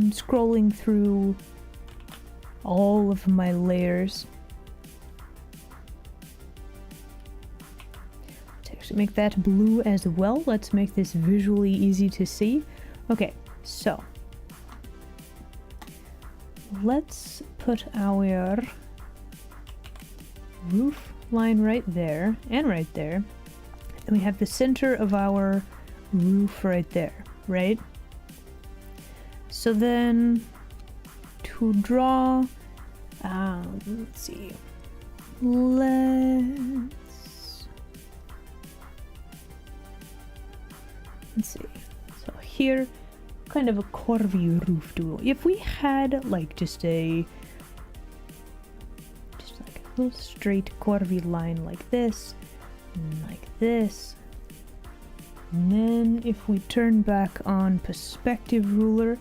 scrolling through all of my layers. Let's actually make that blue as well. Let's make this visually easy to see. Okay, so let's put our roof line right there and right there. And we have the center of our roof right there, right? So then to draw, let's see. Let's see. So here, kind of a curvy roof duo. If we had like just like a little straight curvy line like this, and like this, and then if we turn back on perspective ruler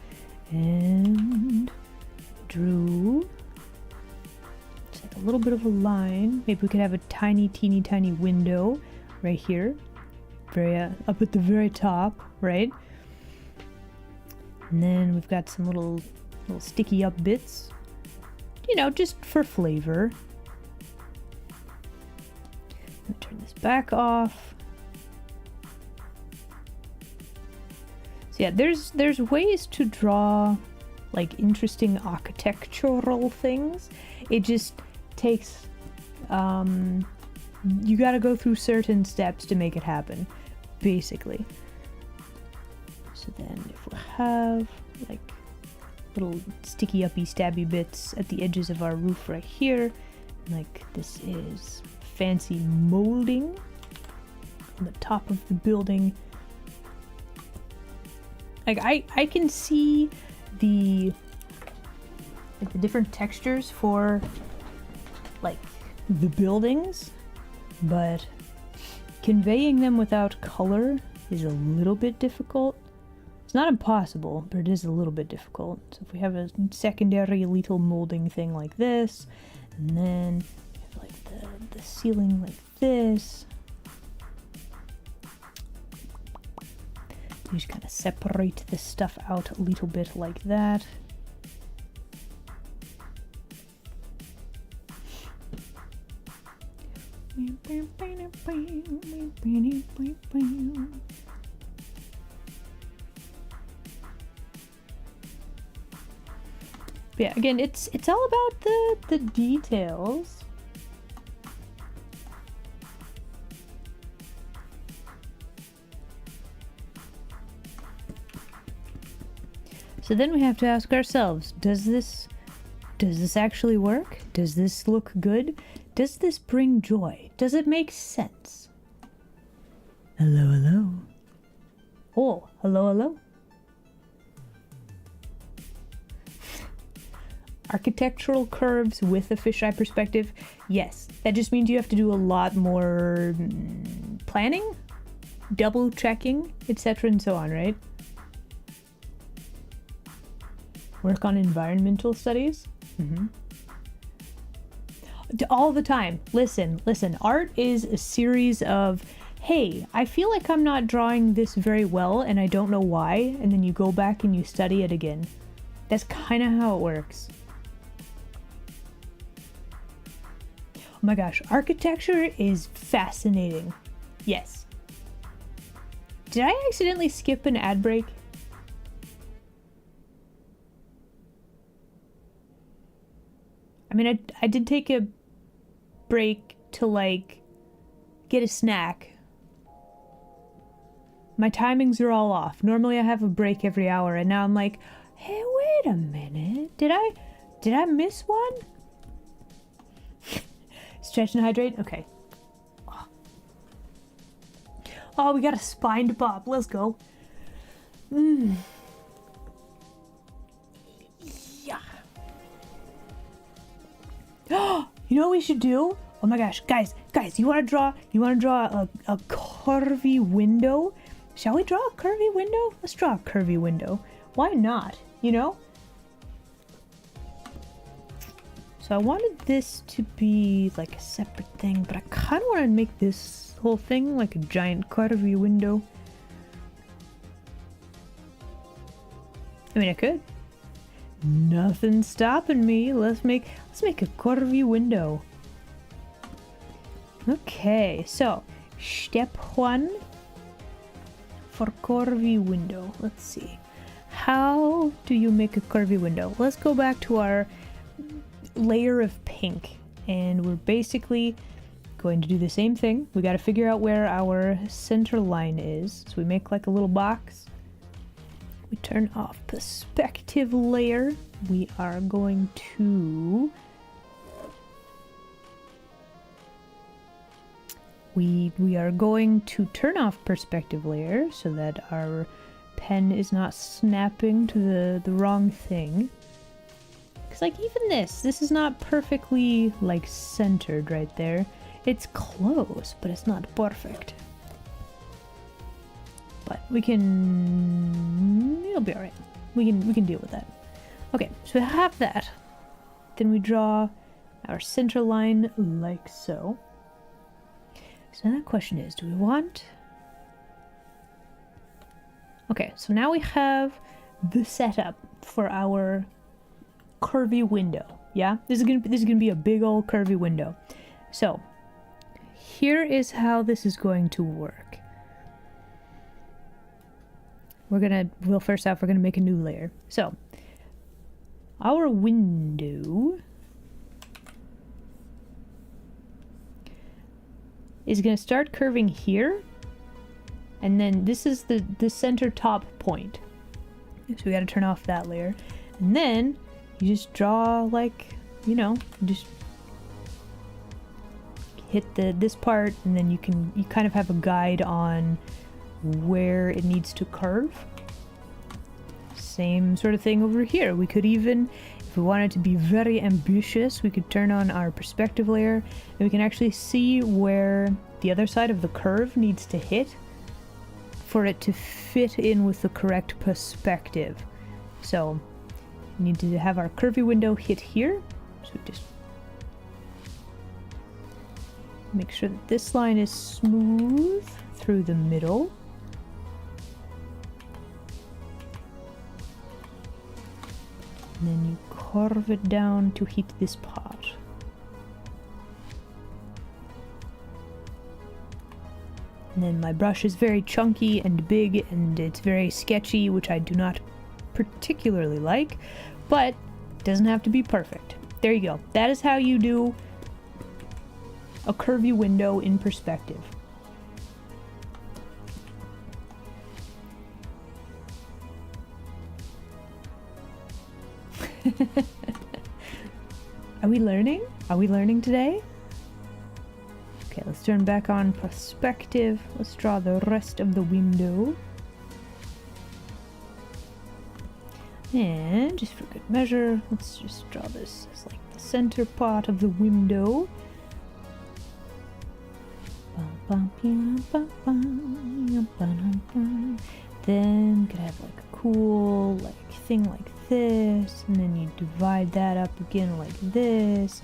and drew just like a little bit of a line, maybe we could have a teeny tiny window right here, very up at the very top, right? And then we've got some little sticky up bits, you know, just for flavor. Let me turn this back off. So yeah, there's ways to draw like interesting architectural things. It just takes you gotta go through certain steps to make it happen, basically. So then if we have like little sticky uppy stabby bits at the edges of our roof right here. Like this is fancy molding on the top of the building. Like I can see the like the different textures for like the buildings, but conveying them without color is a little bit difficult. It's not impossible, but it is a little bit difficult. So if we have a secondary little molding thing like this, and then we have like the ceiling like this, you just kind of separate this stuff out a little bit like that. Yeah, again, it's all about the details. So then we have to ask ourselves, does this actually work? Does this look good? Does this bring joy? Does it make sense? Hello, hello. Oh, hello. Architectural curves with a fisheye perspective. Yes, that just means you have to do a lot more planning, double checking, etc. and so on, right? Work on environmental studies. All the time. Listen. Art is a series of, hey, I feel like I'm not drawing this very well and I don't know why, and then you go back and you study it again. That's kind of how it works. Oh my gosh, architecture is fascinating. Yes. Did I accidentally skip an ad break? I mean, I did take a break to, like, get a snack. My timings are all off. Normally I have a break every hour, and now I'm like, hey, wait a minute. Did I miss one? Stretch and hydrate? Okay. Oh, we got a spine to pop. Let's go. You know what we should do? Oh my gosh, guys, you wanna draw a curvy window? Shall we draw a curvy window? Let's draw a curvy window. Why not? You know? So I wanted this to be like a separate thing, but I kinda wanna make this whole thing like a giant curvy window. I mean, I could. Nothing's stopping me. Let's make a curvy window. Okay, so step 1 for curvy window. Let's see. How do you make a curvy window? Let's go back to our layer of pink, and we're basically going to do the same thing. We got to figure out where our center line is. So we make like a little box. We turn off perspective layer. We are going to we are going to turn off perspective layer so that our pen is not snapping to the wrong thing. Because like even this is not perfectly like centered right there. It's close, but it's not perfect. But we can, it'll be alright. We can deal with that. Okay, so we have that. Then we draw our center line like so. So now the question is, do we want... Okay, so now we have the setup for our curvy window. Yeah, this is gonna be a big old curvy window. So here is how this is going to work. First off, we're gonna make a new layer. So our window is gonna start curving here, and then this is the center top point. So we got to turn off that layer. And then you just draw like, you know, just hit this part, and then you kind of have a guide on where it needs to curve. Same sort of thing over here. We could even, if we wanted to be very ambitious, we could turn on our perspective layer, and we can actually see where the other side of the curve needs to hit for it to fit in with the correct perspective. So we need to have our curvy window hit here. So just make sure that this line is smooth through the middle. And then you carve it down to hit this part. And then my brush is very chunky and big, and it's very sketchy, which I do not particularly like, but it doesn't have to be perfect. There you go. That is how you do a curvy window in perspective. Are we learning? Are we learning today? Okay, let's turn back on perspective. Let's draw the rest of the window. And just for good measure, let's just draw this as like the center part of the window. Then could have like a cool like thing like this, and then you divide that up again like this,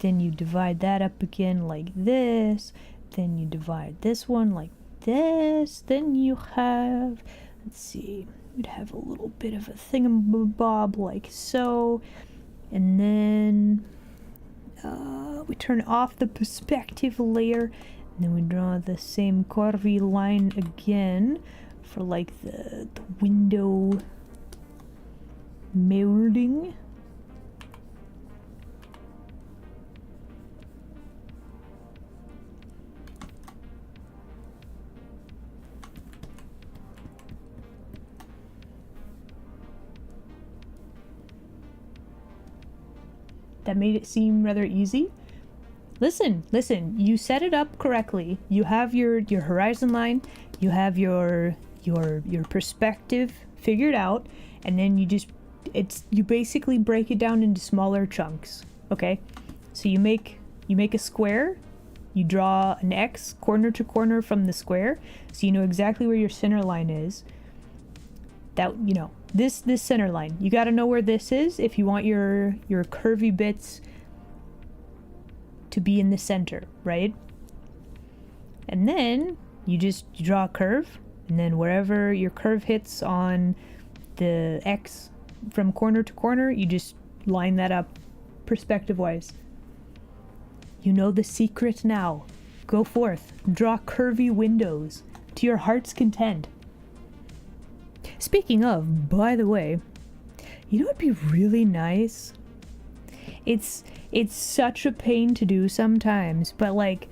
then you divide that up again like this, then you divide this one like this, then you have, let's see, you'd have a little bit of a thingamabob like so, and then we turn off the perspective layer, and then we draw the same curvy line again for like the window molding. That made it seem rather easy. Listen, you set it up correctly. You have your horizon line, you have your perspective figured out, and then you basically break it down into smaller chunks. Okay? So you make a square, you draw an X corner to corner from the square, so you know exactly where your center line is. That, you know, this center line. You got to know where this is if you want your curvy bits to be in the center, right? And then you draw a curve, and then wherever your curve hits on the X from corner to corner, you just line that up perspective wise. You know the secret now. Go forth, draw curvy windows to your heart's content. Speaking of, by the way, you know what'd be really nice? It's such a pain to do sometimes, but like,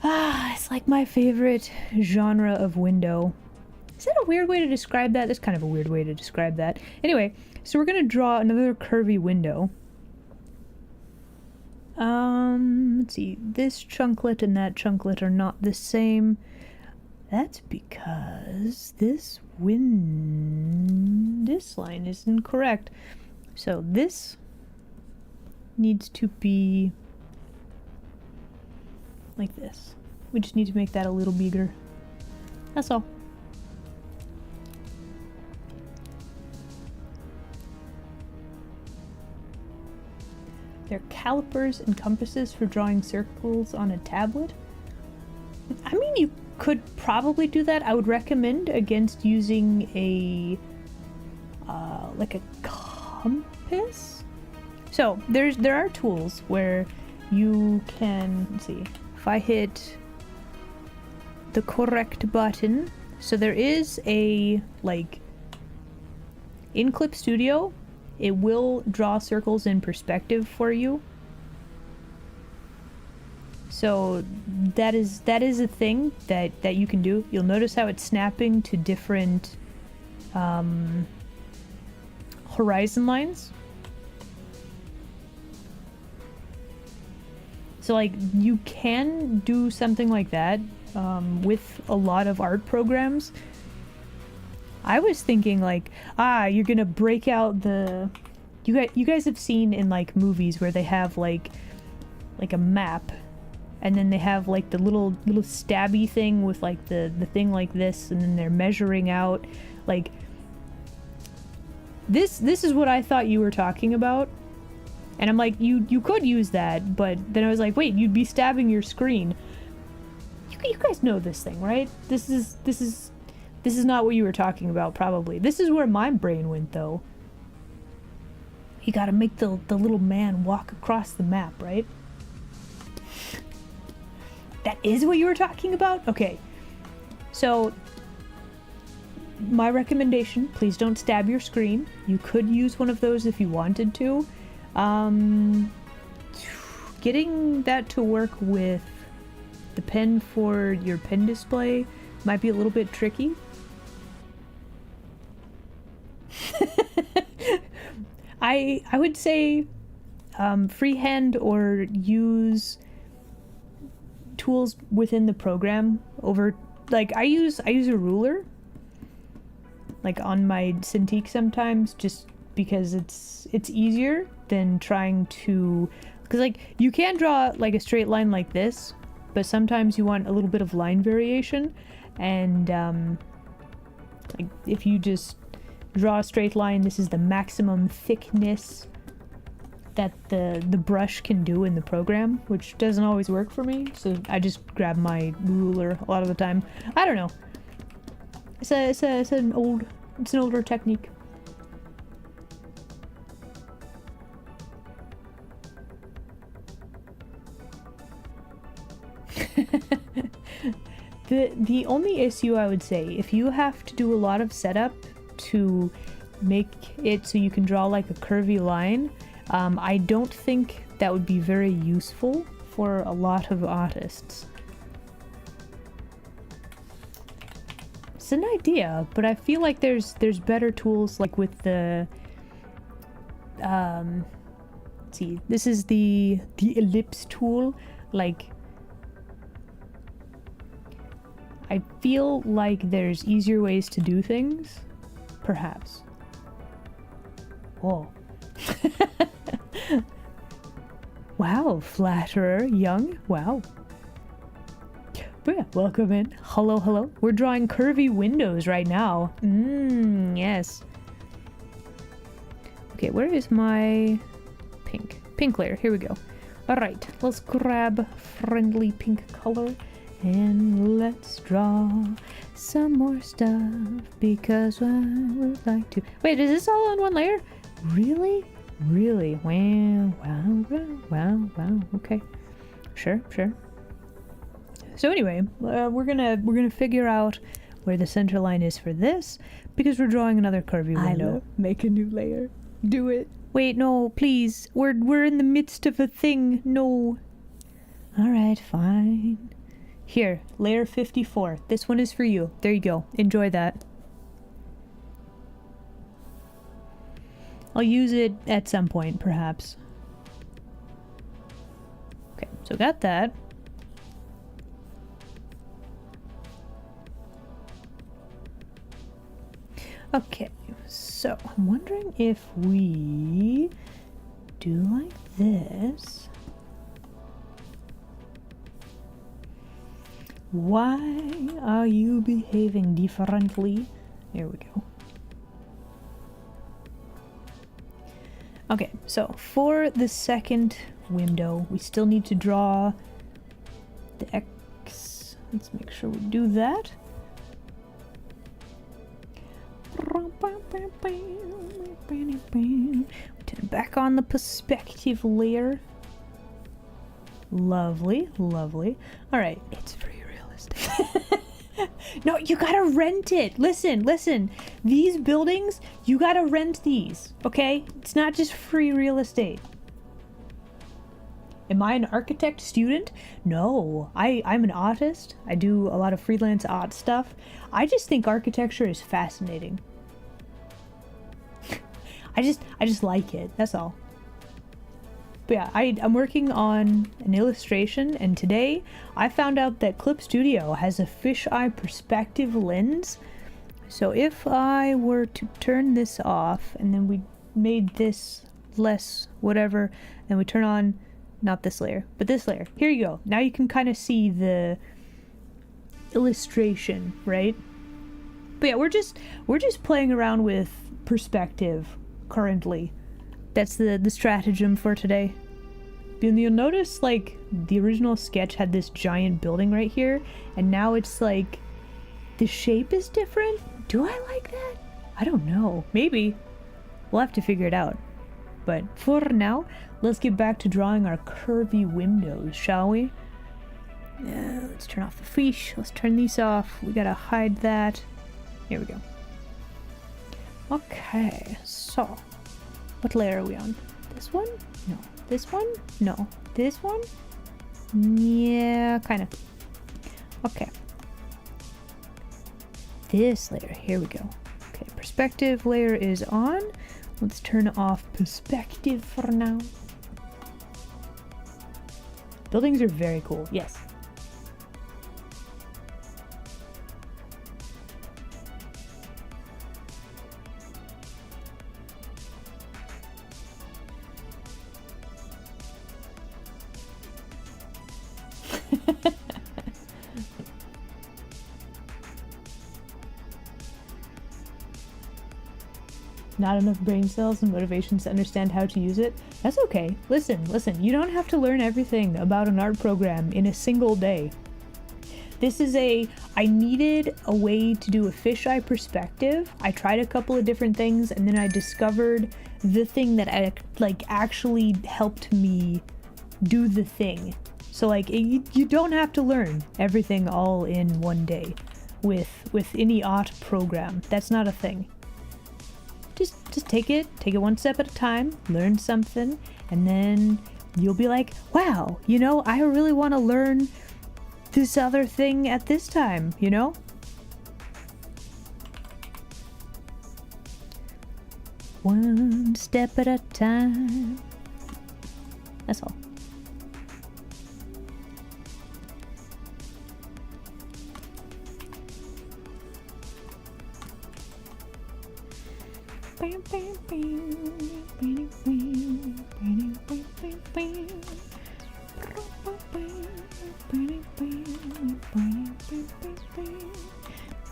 it's like my favorite genre of window. Is that a weird way to describe that? That's kind of a weird way to describe that. Anyway, so we're gonna draw another curvy window. Let's see, this chunklet and that chunklet are not the same. That's because this line is incorrect. So this needs to be like this. We just need to make that a little bigger. That's all. They're calipers and compasses for drawing circles on a tablet. I mean, you could probably do that. I would recommend against using a like a compass. So there are tools where you can, let's see, if I hit the correct button. So there is a, like, in Clip Studio, it will draw circles in perspective for you. So that is a thing that you can do. You'll notice how it's snapping to different horizon lines. So like you can do something like that with a lot of art programs. I was thinking like, you're gonna break out the... You guys have seen in like movies where they have like a map, and then they have like the little stabby thing with like the thing like this, and then they're measuring out like this is what I thought you were talking about. And I'm like, you could use that, but then I was like, wait, you'd be stabbing your screen. You guys know this thing, right? This is not what you were talking about, probably. This is where my brain went, though. You gotta make the little man walk across the map, right? That is what you were talking about? Okay. So, my recommendation, please don't stab your screen. You could use one of those if you wanted to. Getting that to work with the pen for your pen display might be a little bit tricky. I would say freehand or use tools within the program over, like I use a ruler like on my Cintiq sometimes, just because it's easier than trying to, because like you can draw like a straight line like this, but sometimes you want a little bit of line variation, and like if you just draw a straight line, this is the maximum thickness that the brush can do in the program, which doesn't always work for me, so I just grab my ruler a lot of the time. I don't know. It's an older technique. The only issue I would say, if you have to do a lot of setup to make it so you can draw like a curvy line, I don't think that would be very useful for a lot of artists. It's an idea, but I feel like there's better tools, like with the let's see, this is the ellipse tool. Like I feel like there's easier ways to do things, perhaps. Oh. Wow, flatterer, young, wow. Yeah, welcome in. Hello, hello. We're drawing curvy windows right now. Yes. Okay, where is my pink? Pink layer, here we go. Alright, let's grab friendly pink color and let's draw some more stuff, because I would like to. Wait, is this all on one layer? Really? Really? Wow. Okay. Sure. So anyway, we're gonna figure out where the center line is for this, because we're drawing another curvy window. I know. Make a new layer. Do it. Wait, no, please. We're in the midst of a thing. No. All right, fine. Here, layer 54. This one is for you. There you go. Enjoy that. I'll use it at some point, perhaps. Okay, so got that. Okay, so I'm wondering if we do like this. Why are you behaving differently? There we go. Okay, so for the second window, we still need to draw the X. Let's make sure we do that. Turn back on the perspective layer. Lovely. Alright, it's free real estate. No, you gotta rent it. Listen. These buildings, you gotta rent these, okay? It's not just free real estate. Am I an architect student? No, I'm an artist. I do a lot of freelance art stuff. I just think architecture is fascinating. I just like it. That's all. But yeah, I'm working on an illustration, and today I found out that Clip Studio has a fisheye perspective lens. So if I were to turn this off, and then we made this less whatever, and we turn on, not this layer, but this layer. Here you go. Now you can kind of see the illustration, right? But yeah, we're just playing around with perspective currently. That's the stratagem for today. And you'll notice, like, the original sketch had this giant building right here, and now it's like the shape is different. Do I like that? I don't know. Maybe. We'll have to figure it out. But for now, let's get back to drawing our curvy windows, shall we? Let's turn off the fish. Let's turn these off. We gotta hide that. Here we go. Okay, so what layer are we on? This one? No. This one? No. This one? Yeah, kind of. Okay. This layer. Here we go. Okay, perspective layer is on. Let's turn off perspective for now. Buildings are very cool. Yes. Not enough brain cells and motivations to understand how to use it. That's okay. Listen, you don't have to learn everything about an art program in a single day. This is I needed a way to do a fisheye perspective. I tried a couple of different things, and then I discovered the thing that actually helped me do the thing. So you don't have to learn everything all in one day with any art program. That's not a thing. Just take it one step at a time, learn something, and then you'll be like, wow, I really want to learn this other thing at this time, One step at a time. That's all.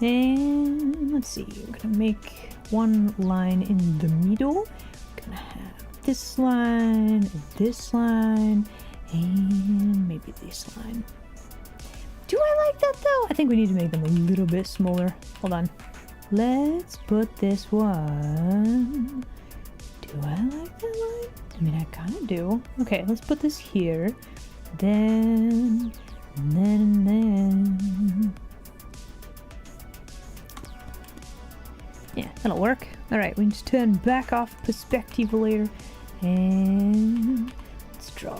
And let's see, we're gonna make one line in the middle. We're gonna have this line, and maybe this line. Do I like that though? I think we need to make them a little bit smaller. Hold on. Let's put this one. Do I like that line? I mean, I kind of do. Okay, let's put this here. Then, and then. Yeah, that'll work. Alright, we just turn back off perspective layer. And let's draw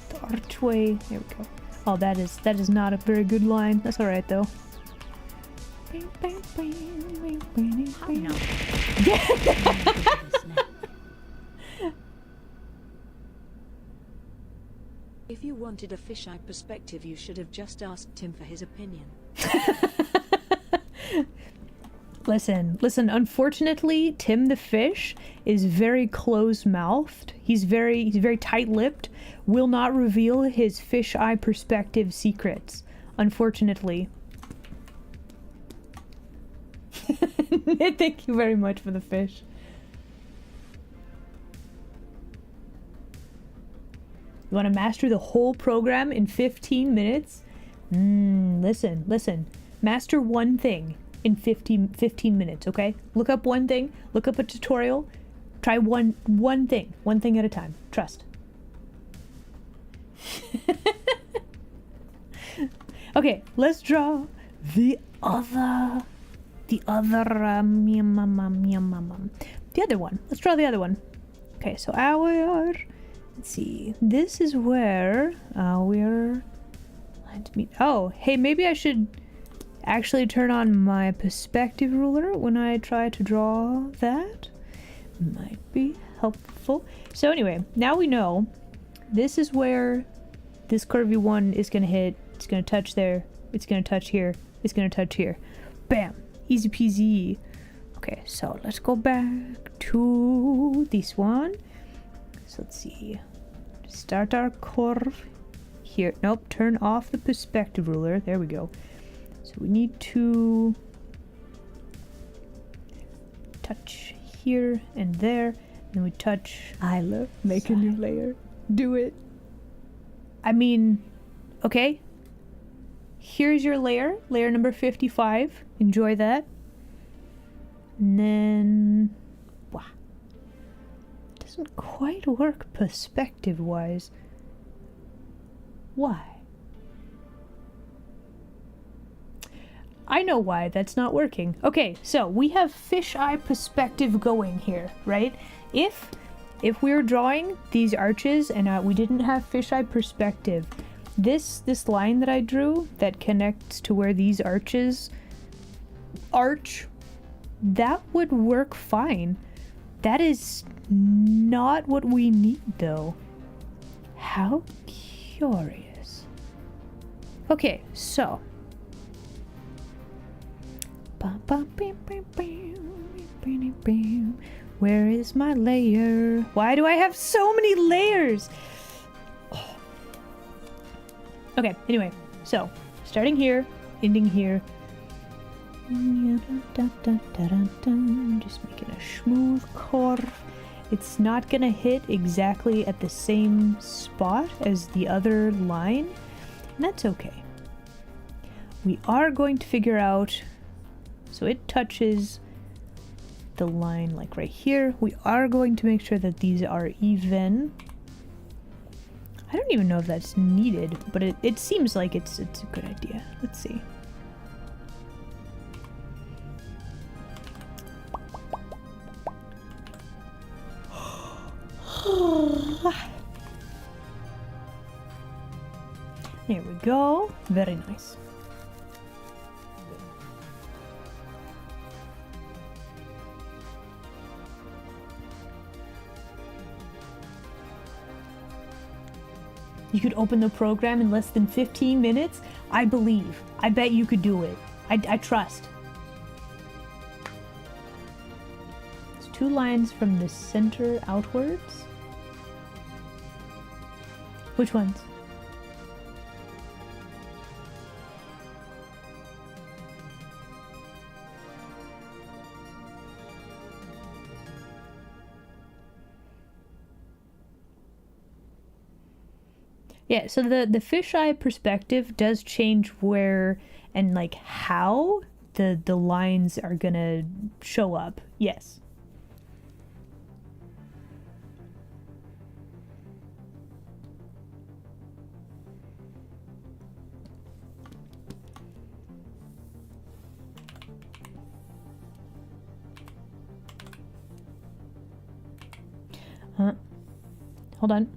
the archway. There we go. Oh, that is not a very good line. That's alright though. No. If you wanted a fisheye perspective, you should have just asked Tim for his opinion. Listen, unfortunately, Tim the fish is very close-mouthed. He's very tight-lipped, will not reveal his fisheye perspective secrets, unfortunately. Thank you very much for the fish. You want to master the whole program in 15 minutes? Listen. Master one thing in 15 minutes, okay? Look up one thing, look up a tutorial, try one thing at a time. Trust. Okay, let's draw the other one. Let's draw the other one. Okay, so let's see. This is where our lines meet. Oh, hey, maybe I should actually turn on my perspective ruler when I try to draw that. might be helpful. So anyway, now we know this is where this curvy one is gonna hit. It's gonna touch there. It's gonna touch here. It's gonna touch here. Bam! Easy peasy. Okay, so let's go back to this one. So let's see. Start our curve here. Nope, turn off the perspective ruler. There we go. So we need to touch here and there. Then we touch. I love make a new layer. Do it. I mean, okay. Here's your layer. Layer number 55. Enjoy that. And then, wow. Doesn't quite work perspective-wise. Why? I know why that's not working. Okay, so we have fisheye perspective going here, right? If we're drawing these arches and we didn't have fisheye perspective, this line that I drew that connects to where these arches arch, that would work fine. That is not what we need though. How curious. Okay, so where is my layer? Why do I have so many layers? Oh. Okay, anyway, so starting here, ending here. Just making a smooth curve. It's not gonna hit exactly at the same spot as the other line, and that's okay. We are going to figure out, so it touches the line like right here. We are going to make sure that these are even. I don't even know if that's needed, but it seems like it's a good idea. Let's see. There we go. Very nice. You could open the program in less than 15 minutes? I believe. I bet you could do it. I trust. It's 2 lines from the center outwards. Which ones? Yeah, so the fisheye perspective does change where and like how the lines are gonna show up. Yes. Hold on.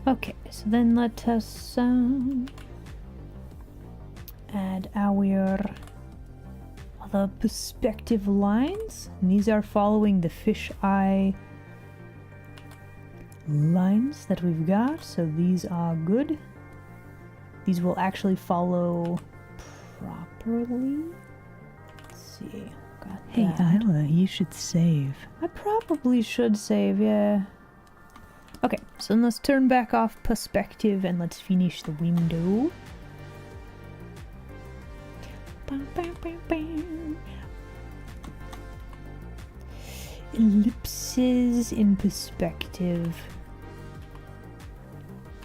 Okay, so then let us add our other perspective lines. And these are following the fisheye lines that we've got, so these are good. These will actually follow properly. Let's see. Got Hey, that. Isla, you should save. I probably should save, yeah. Okay, so then let's turn back off perspective and let's finish the window. Bam, bam, bam, bam. Ellipses in perspective.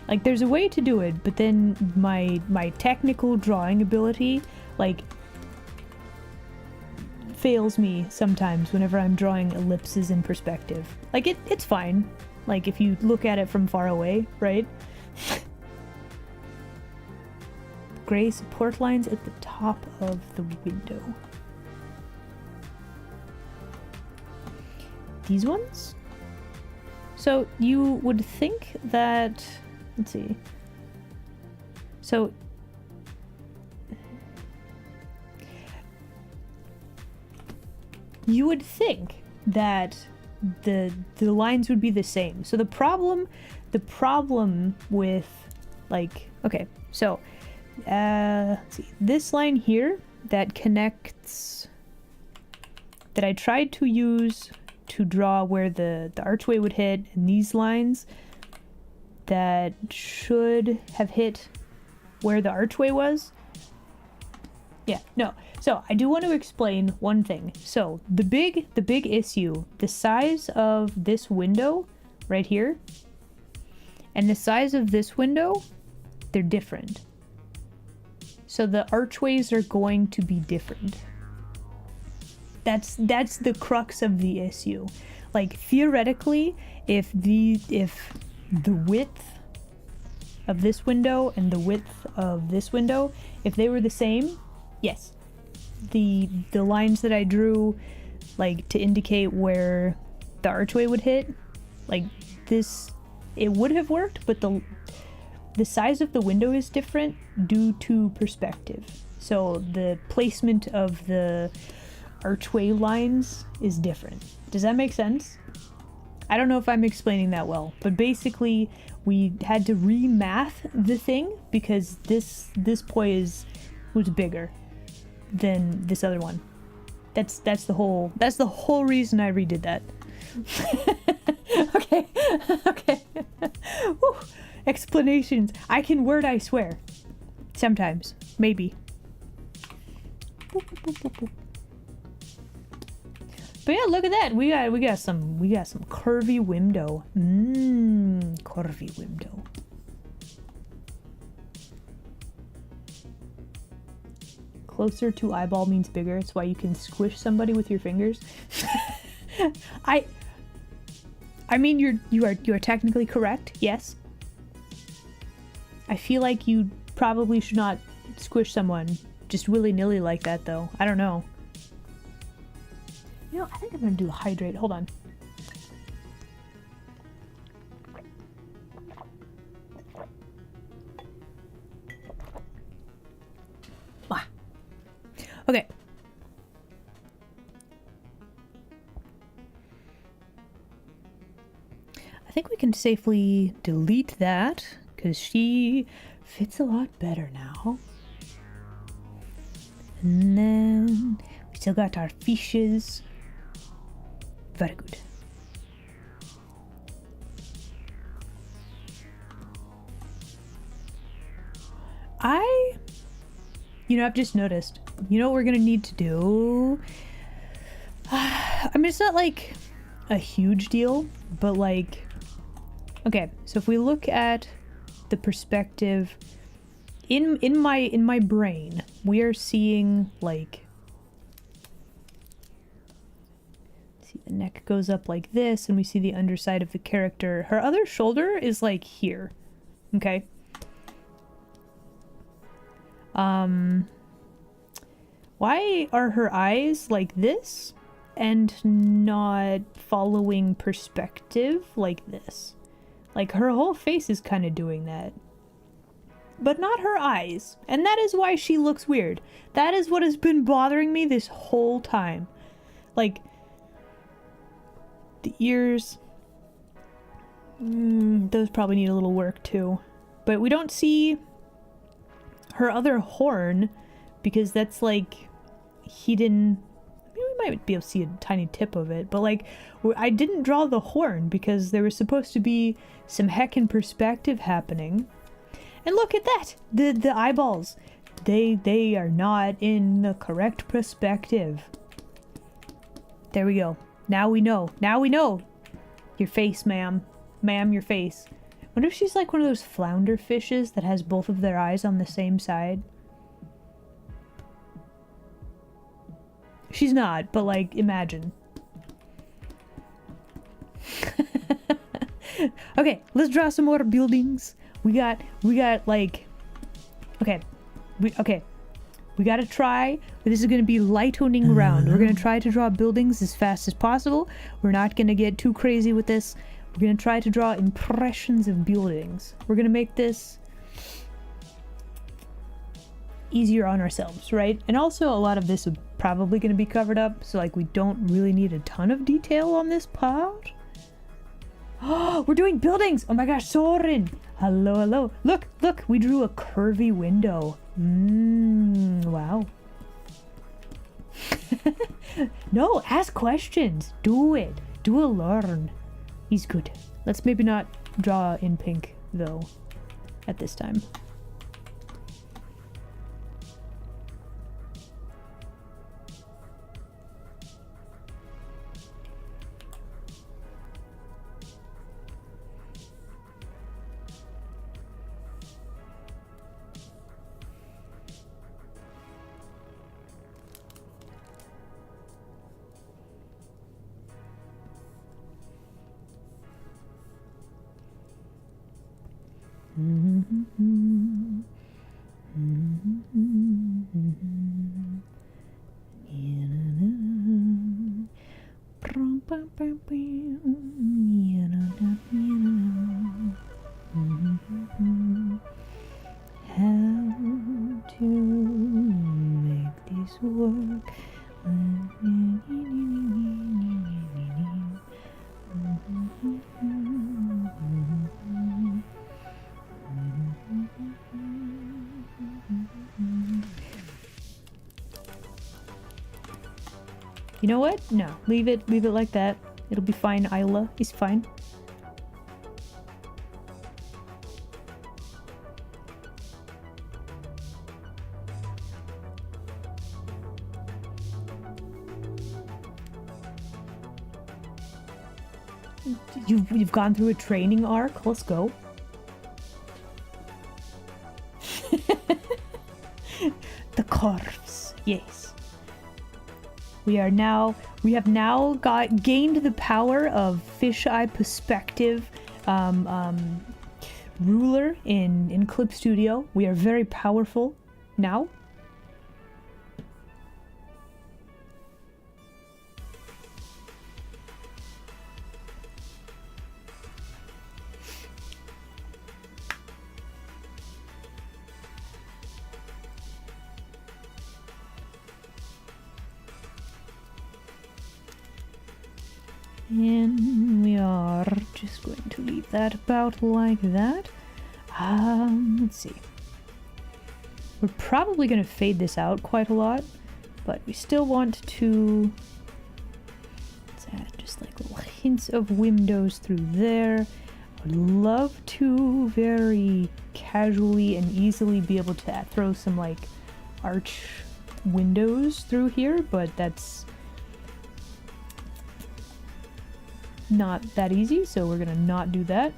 Like, there's a way to do it, but then my technical drawing ability, like, fails me sometimes whenever I'm drawing ellipses in perspective. Like, it's fine. Like, if you look at it from far away, right? gray support lines at the top of the window. These ones? So you would think that, let's see. So you would think that the lines would be the same. So the problem with, like, okay, so let's see, this line here that connects, that I tried to use to draw where the archway would hit, and these lines that should have hit where the archway was. Yeah, no. So I do want to explain one thing. So the big issue, the size of this window right here and the size of this window, they're different. So the archways are going to be different. That's the crux of the issue. Like, theoretically, if the width of this window and the width of this window, if they were the same, yes. The lines that I drew, like, to indicate where the archway would hit, like this, it would have worked, but the size of the window is different due to perspective. So the placement of the archway lines is different. Does that make sense? I don't know if I'm explaining that well, but basically we had to remath the thing because this poi was bigger than this other one. That's the whole reason I redid that. Okay. Whew. Explanations. I can word, I swear. Sometimes. Maybe. But yeah, look at that. We got some curvy window. Curvy window. Closer to eyeball means bigger. It's why you can squish somebody with your fingers. I mean, you are technically correct. Yes. I feel like you probably should not squish someone just willy-nilly like that, though. I don't know. You know, I think I'm gonna do hydrate. Hold on. Okay. I think we can safely delete that because she fits a lot better now. And then we still got our fishes. Very good. I've just noticed. You know what we're gonna need to do? I mean, it's not like a huge deal, but like, okay, so if we look at the perspective in my brain, we are seeing, like, see, the neck goes up like this, and we see the underside of the character. Her other shoulder is like here. Okay. Why are her eyes like this and not following perspective like this? Like, her whole face is kind of doing that. But not her eyes. And that is why she looks weird. That is what has been bothering me this whole time. Like, the ears, those probably need a little work too. But we don't see her other horn because that's like hidden. I mean, we might be able to see a tiny tip of it, but like, I didn't draw the horn because there was supposed to be some heckin' perspective happening. And look at that! The eyeballs. They are not in the correct perspective. There we go. Now we know. Now we know. Your face, ma'am. Ma'am, your face. Wonder if she's like one of those flounder fishes that has both of their eyes on the same side. She's not, but like, imagine. Okay, let's draw some more buildings. We got like, okay, Okay. We gotta try. This is gonna be light-honing round. We're gonna try to draw buildings as fast as possible. We're not gonna get too crazy with this. We're gonna try to draw impressions of buildings. We're gonna make this easier on ourselves, right? And also a lot of this is probably gonna be covered up, so like we don't really need a ton of detail on this part. Oh, we're doing buildings! Oh my gosh, Soren! Hello, hello. Look, look, we drew a curvy window. Wow. No, ask questions. Do it. Do a learn. He's good. Let's maybe not draw in pink, though, at this time. How to make this work? You know what? No, leave it like that. It'll be fine. Isla is fine. You've gone through a training arc. Let's go. The curves, yes. We have now gained the power of FeeshEye perspective ruler in Clip Studio. We are very powerful now. And we are just going to leave that about like that. Let's see. We're probably going to fade this out quite a lot, but we still want to, let's add just like little hints of windows through there. I'd love to very casually and easily be able to throw some like arch windows through here, but that's not that easy, so we're gonna not do that.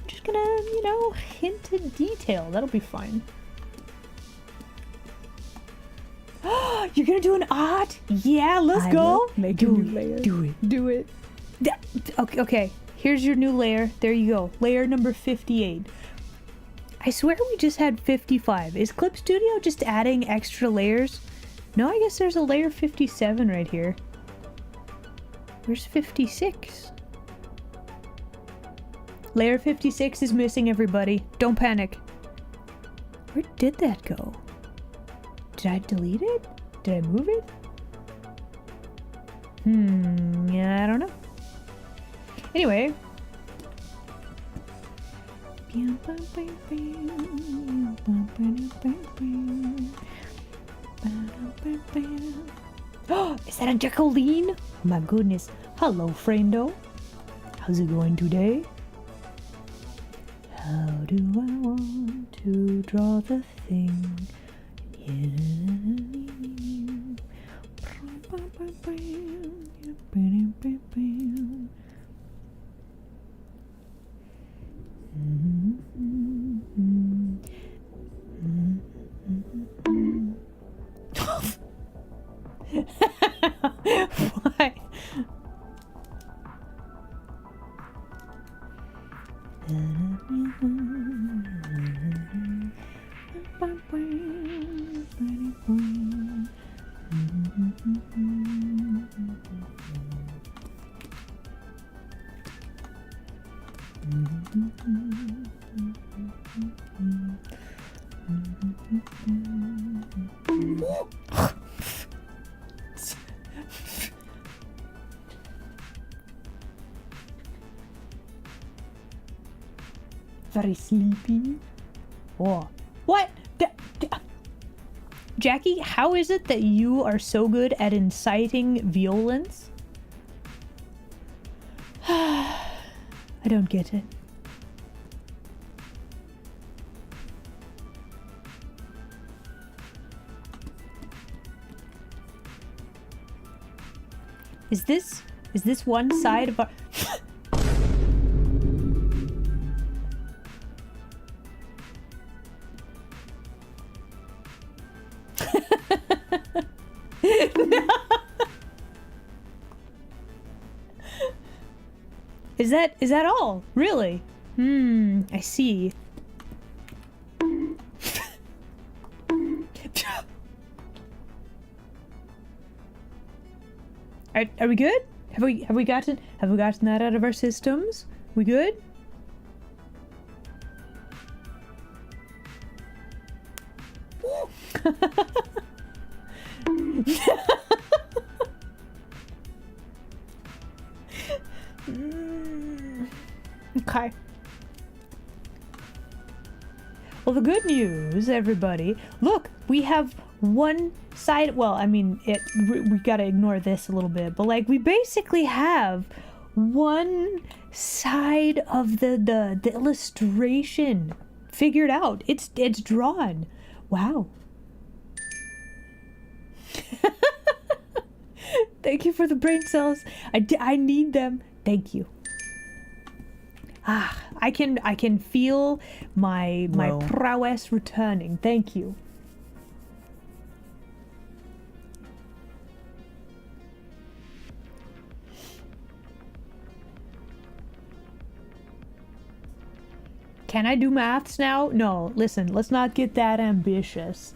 Just gonna, you know, hint at detail. That'll be fine. You're gonna do an art? Yeah, let's go. Make a new layer. Do it. Do it. Okay. Here's your new layer. There you go. Layer number 58. I swear we just had 55. Is Clip Studio just adding extra layers? No, I guess there's a layer 57 right here. Where's 56? Layer 56 is missing, everybody. Don't panic. Where did that go? Did I delete it? Did I move it? Yeah, I don't know. Anyway. Oh, is that a Jacqueline? Oh my goodness. Hello, friendo. How's it going today? How do I want to draw the thing? Why? Very sleepy. Oh, what? Jackie, how is it that you are so good at inciting violence? I don't get it. Is this one side of our... Is that all? Really? I see. Are we good? Have we gotten that out of our systems? We good? Okay. Well, the good news, everybody. Look, we have one side. Well, I mean, we gotta ignore this a little bit, but like, we basically have one side of the illustration figured out. It's drawn. Wow. Thank you for the brain cells. I need them. Thank you. Ah, I can feel my prowess returning. Thank you. Can I do maths now? No, listen, let's not get that ambitious.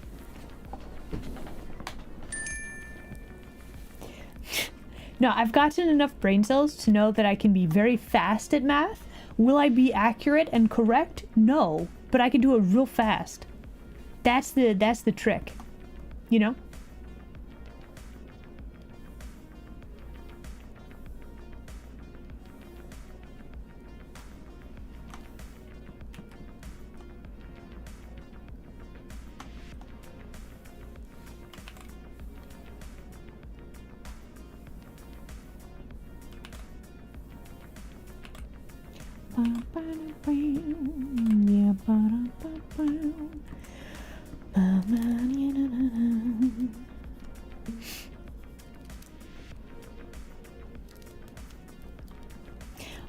No, I've gotten enough brain cells to know that I can be very fast at math. Will I be accurate and correct? No, but I can do it real fast. That's the trick, you know?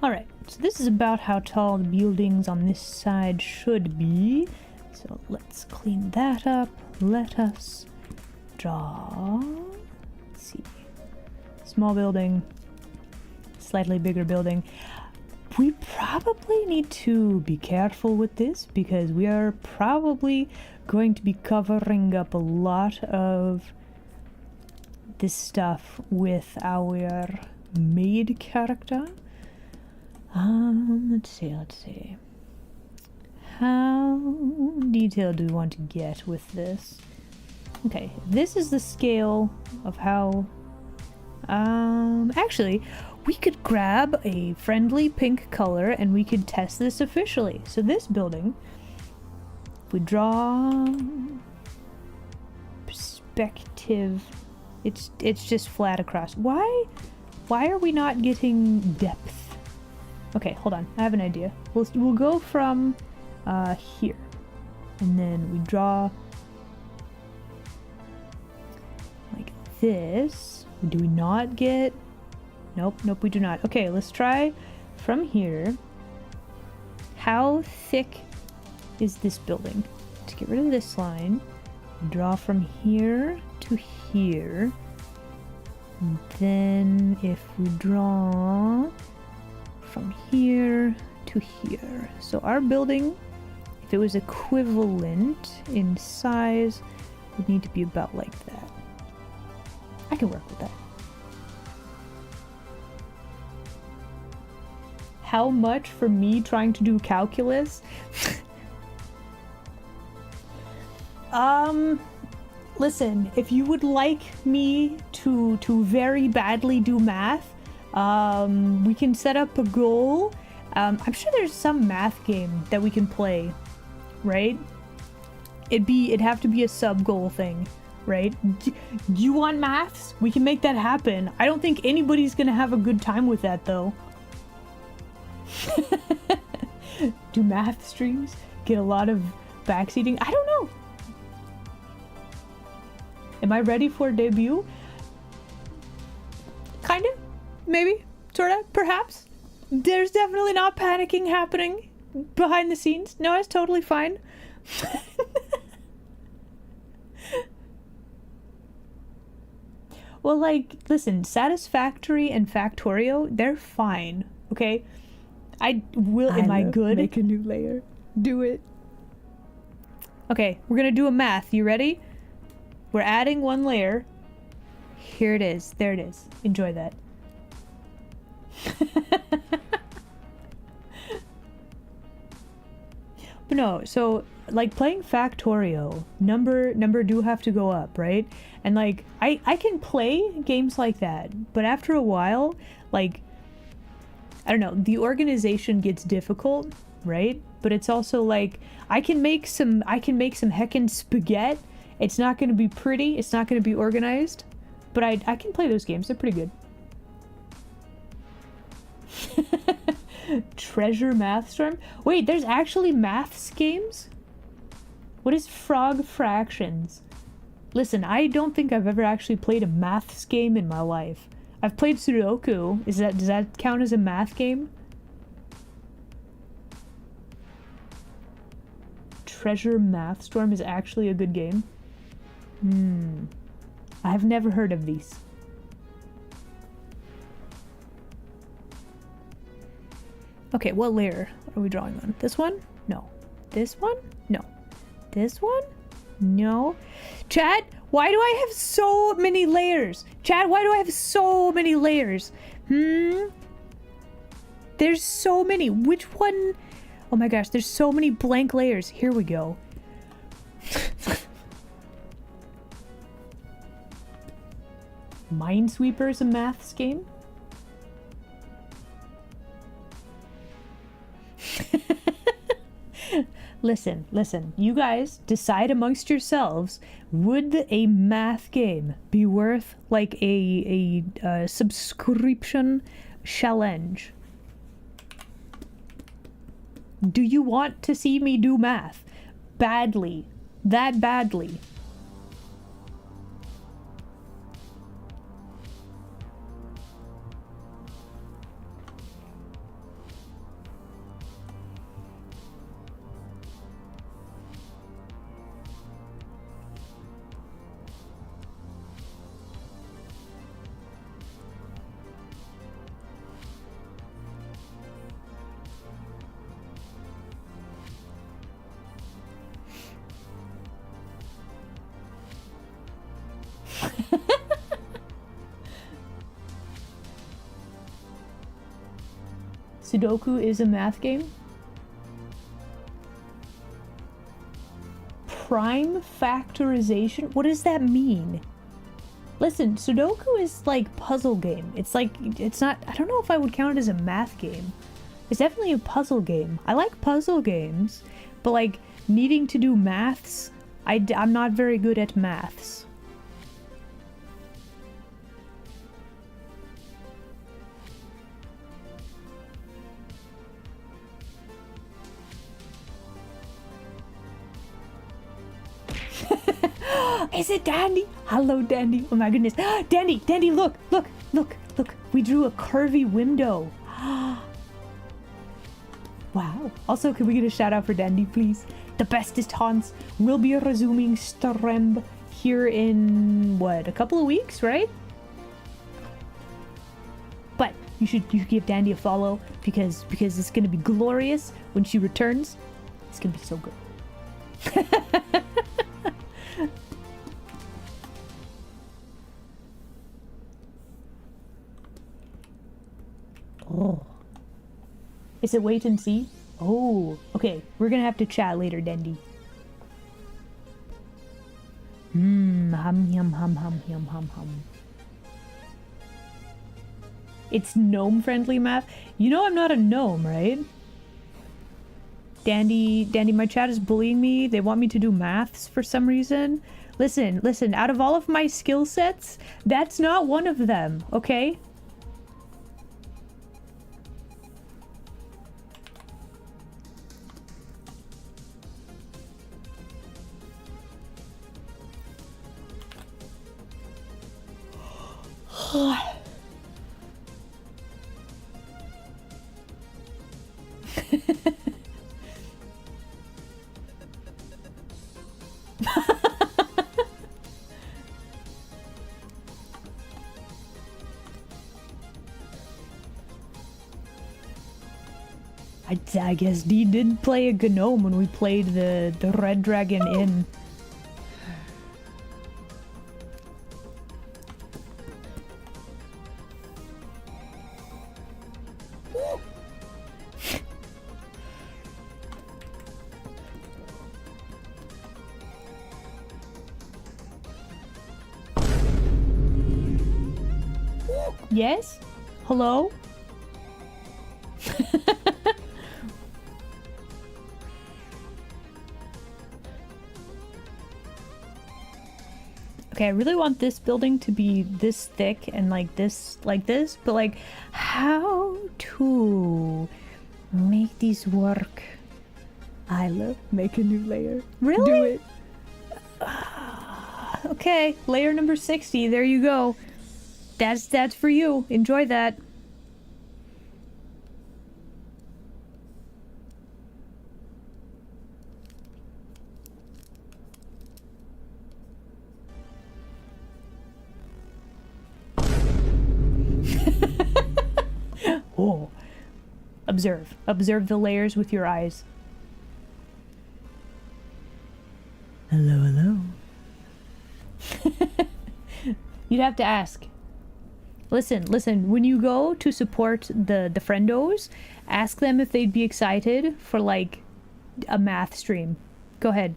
Alright, so this is about how tall the buildings on this side should be. So let's clean that up. Let us draw. Let's see. Small building. Slightly bigger building. We probably need to be careful with this because we are probably going to be covering up a lot of this stuff with our maid character. Let's see. How detailed do we want to get with this? Okay, this is the scale of how... actually, we could grab a friendly pink color and we could test this officially. So this building, if we draw perspective, it's just flat across. Why are we not getting depth? Okay, hold on. I have an idea. We'll go from here, and then we draw like this. Do we not get? Nope, we do not. Okay, let's try from here. How thick is this building? To get rid of this line, draw from here to here. And then if we draw from here to here. So our building, if it was equivalent in size, would need to be about like that. can work with that. How much for me trying to do calculus? Listen, if you would like me to very badly do math, we can set up a goal. I'm sure there's some math game that we can play, right? It'd have to be a sub goal thing, right? Do you want maths? We can make that happen. I don't think anybody's gonna have a good time with that though. Do math streams get a lot of backseating? I don't know. Am I ready for a debut? Kind of, maybe, sorta, perhaps. There's definitely not panicking happening behind the scenes. No, it's totally fine. Well, like, listen, Satisfactory and Factorio, they're fine, okay? Am I good? Make a new layer. Do it. Okay, we're gonna do a math. You ready? We're adding one layer. Here it is. There it is. Enjoy that. But no, so like playing Factorio, number do have to go up, right? And like I can play games like that, but after a while, like I don't know, the organization gets difficult, right? But it's also like I can make some heckin' spaghetti. It's not going to be pretty, it's not going to be organized, but I can play those games. They're pretty good. Treasure Math Storm? Wait, there's actually maths games? What is Frog Fractions? Listen, I don't think I've ever actually played a maths game in my life. I've played Sudoku. Does that count as a math game? Treasure Math Storm is actually a good game. I've never heard of these. Okay, what layer are we drawing on? This one? No. This one? No. This one? No. Chat, why do I have so many layers? Chat, why do I have so many layers? There's so many. Which one? Oh my gosh, there's so many blank layers. Here we go. Minesweeper's a maths game? Listen. You guys decide amongst yourselves, would a math game be worth like a subscription challenge? Do you want to see me do math? Badly. That badly. Sudoku is a math game? Prime factorization? What does that mean? Listen, Sudoku is like puzzle game. It's like, it's not, I don't know if I would count it as a math game. It's definitely a puzzle game. I like puzzle games, but like needing to do maths, I'm not very good at maths. Is it Dandy? Hello, Dandy. Oh my goodness. Dandy, look. We drew a curvy window. Wow. Also, can we get a shout out for Dandy, please? The bestest haunts will be resuming stream here in, what, a couple of weeks, right? But you should give Dandy a follow because it's gonna be glorious when she returns. It's gonna be so good. Oh. Is it wait and see? Oh, okay. We're gonna have to chat later, Dendy. Hum, yum, hum, hum, yum, hum, hum. It's gnome-friendly math? You know I'm not a gnome, right? Dandy, my chat is bullying me. They want me to do maths for some reason. Listen, out of all of my skill sets, that's not one of them, okay? I guess Dee did play a gnome when we played the Red Dragon Inn. Yes? Hello? Okay, I really want this building to be this thick and like this, but like, how to make these work? Isla, make a new layer. Really? Do it. Okay, layer number 60, there you go. That's for you. Enjoy that. Oh. Observe. Observe the layers with your eyes. Hello. You'd have to ask. Listen, when you go to support the friendos, ask them if they'd be excited for like a math stream. Go ahead.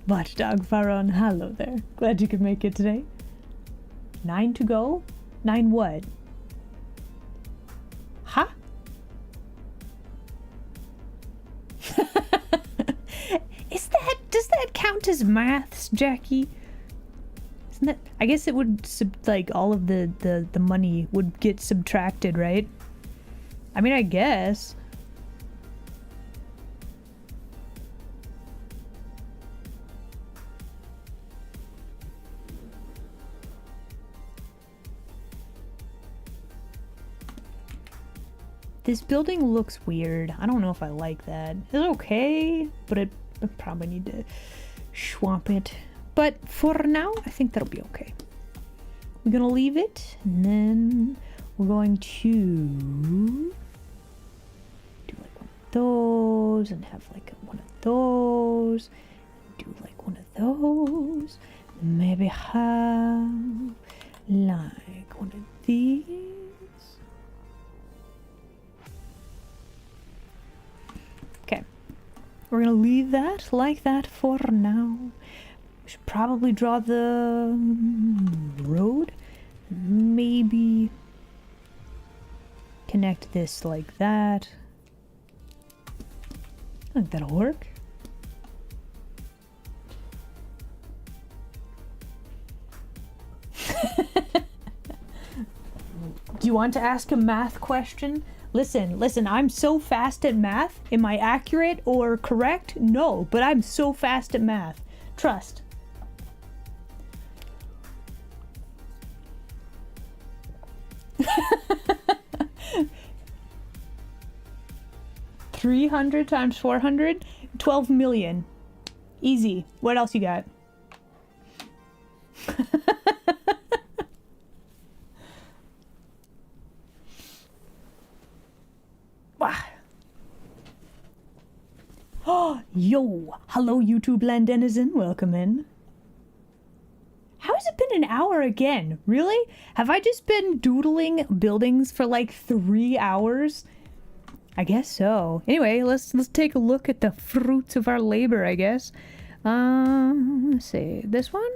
Watchdog Faron, hello there. Glad you could make it today. 9 to go? 9 what? Huh? Does that count as maths, Jackie? Isn't that, I guess it would like all of the money would get subtracted, right? I mean, I guess. This building looks weird. I don't know if I like that. It's okay, but I probably need to swamp it. But for now, I think that'll be okay. We're gonna leave it, and then we're going to do like one of those, and have like one of those, do like one of those, and maybe have like one of these. Okay, we're gonna leave that like that for now. We should probably draw the road. Maybe connect this like that. I think that'll work. Do you want to ask a math question? Listen, I'm so fast at math. Am I accurate or correct? No, but I'm so fast at math. Trust. $300 times 400? 12 million. Easy. What else you got? Oh, yo! Hello, YouTube land denizen. Welcome in. How has it been an hour again? Really? Have I just been doodling buildings for like 3 hours? I guess so. Anyway, let's take a look at the fruits of our labor, I guess. Let's see. This one?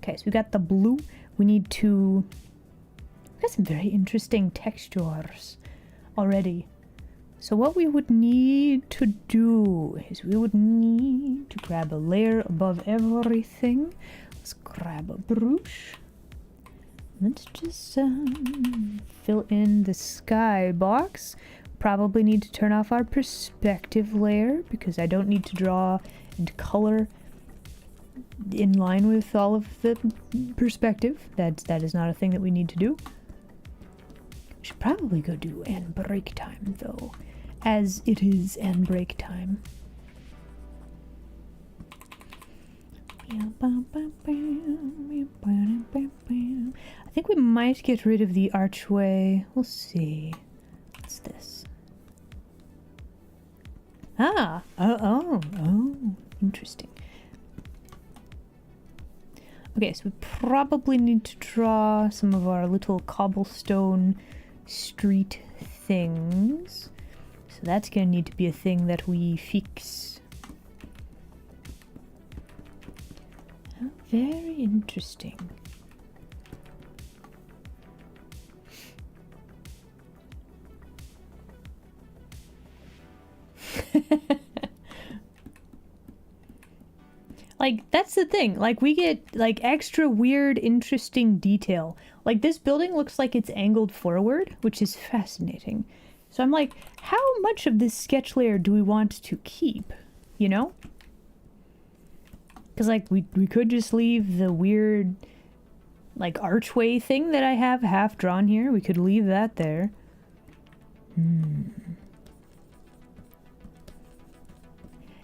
Okay, so we got the blue. We need to... We got some very interesting textures already. So what we would need to do is we would need to grab a layer above everything. Let's grab a brush. Let's just fill in the sky box. Probably need to turn off our perspective layer because I don't need to draw and color in line with all of the perspective. That is not a thing that we need to do. We should probably go do and break time though, as it is and break time. I think we might get rid of the archway. We'll see. What's this? Ah! Oh, interesting. Okay, so we probably need to draw some of our little cobblestone street things. So that's gonna need to be a thing that we fix. Oh, very interesting. Like, that's the thing. Like, we get, like, extra weird, interesting detail. Like, this building looks like it's angled forward, which is fascinating. So I'm like, how much of this sketch layer do we want to keep? You know? Because, like, we could just leave the weird, like, archway thing that I have half drawn here. We could leave that there.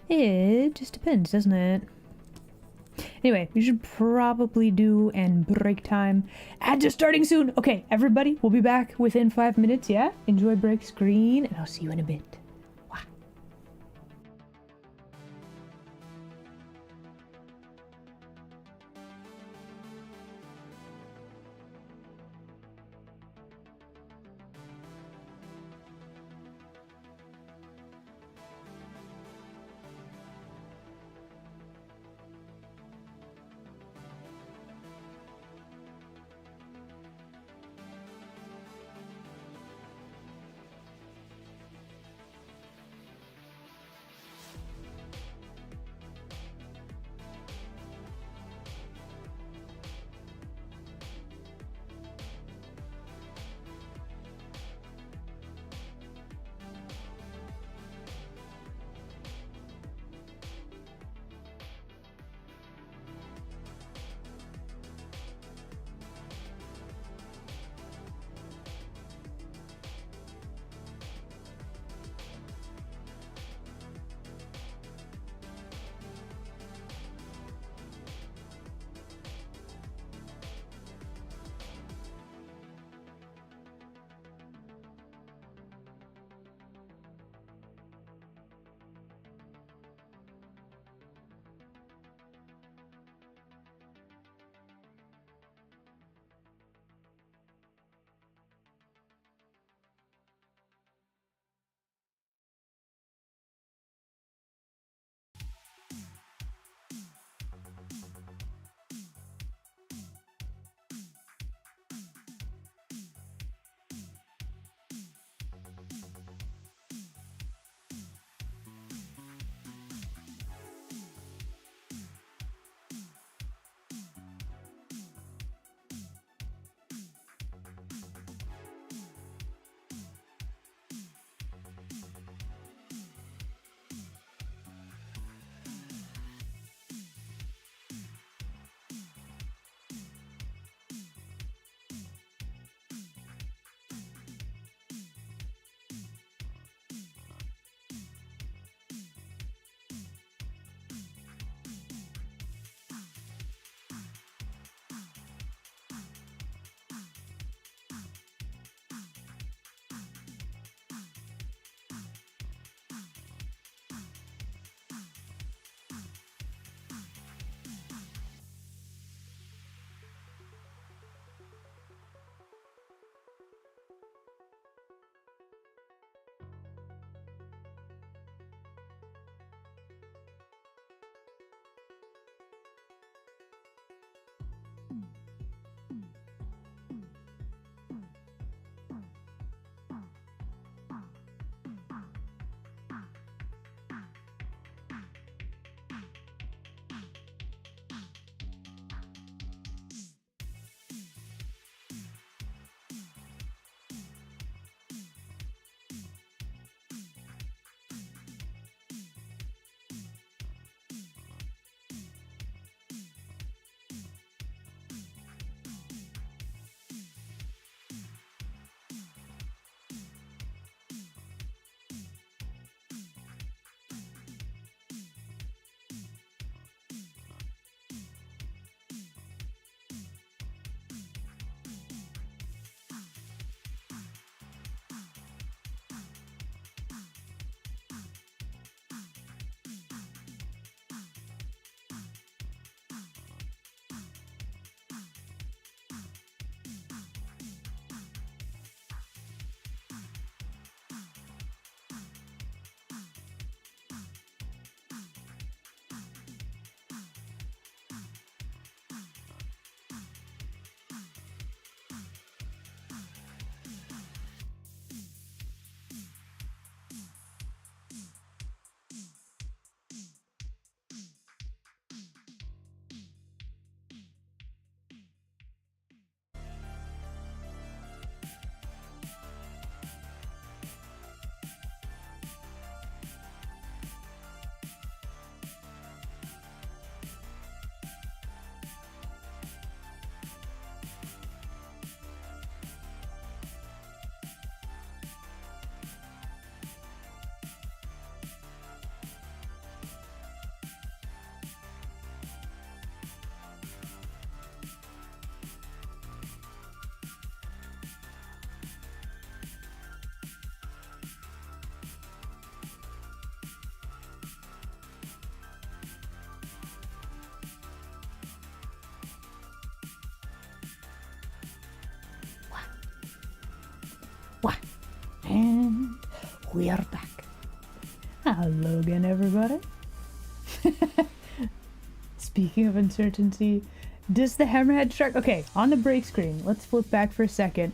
It just depends, doesn't it? Anyway, we should probably do and break time. Ads are starting soon. Okay, everybody, we'll be back within 5 minutes, yeah? Enjoy break screen, and I'll see you in a bit. Wow. And we are back. Hello again, everybody. Speaking of uncertainty, does the hammerhead shark... Okay, on the break screen, let's flip back for a second.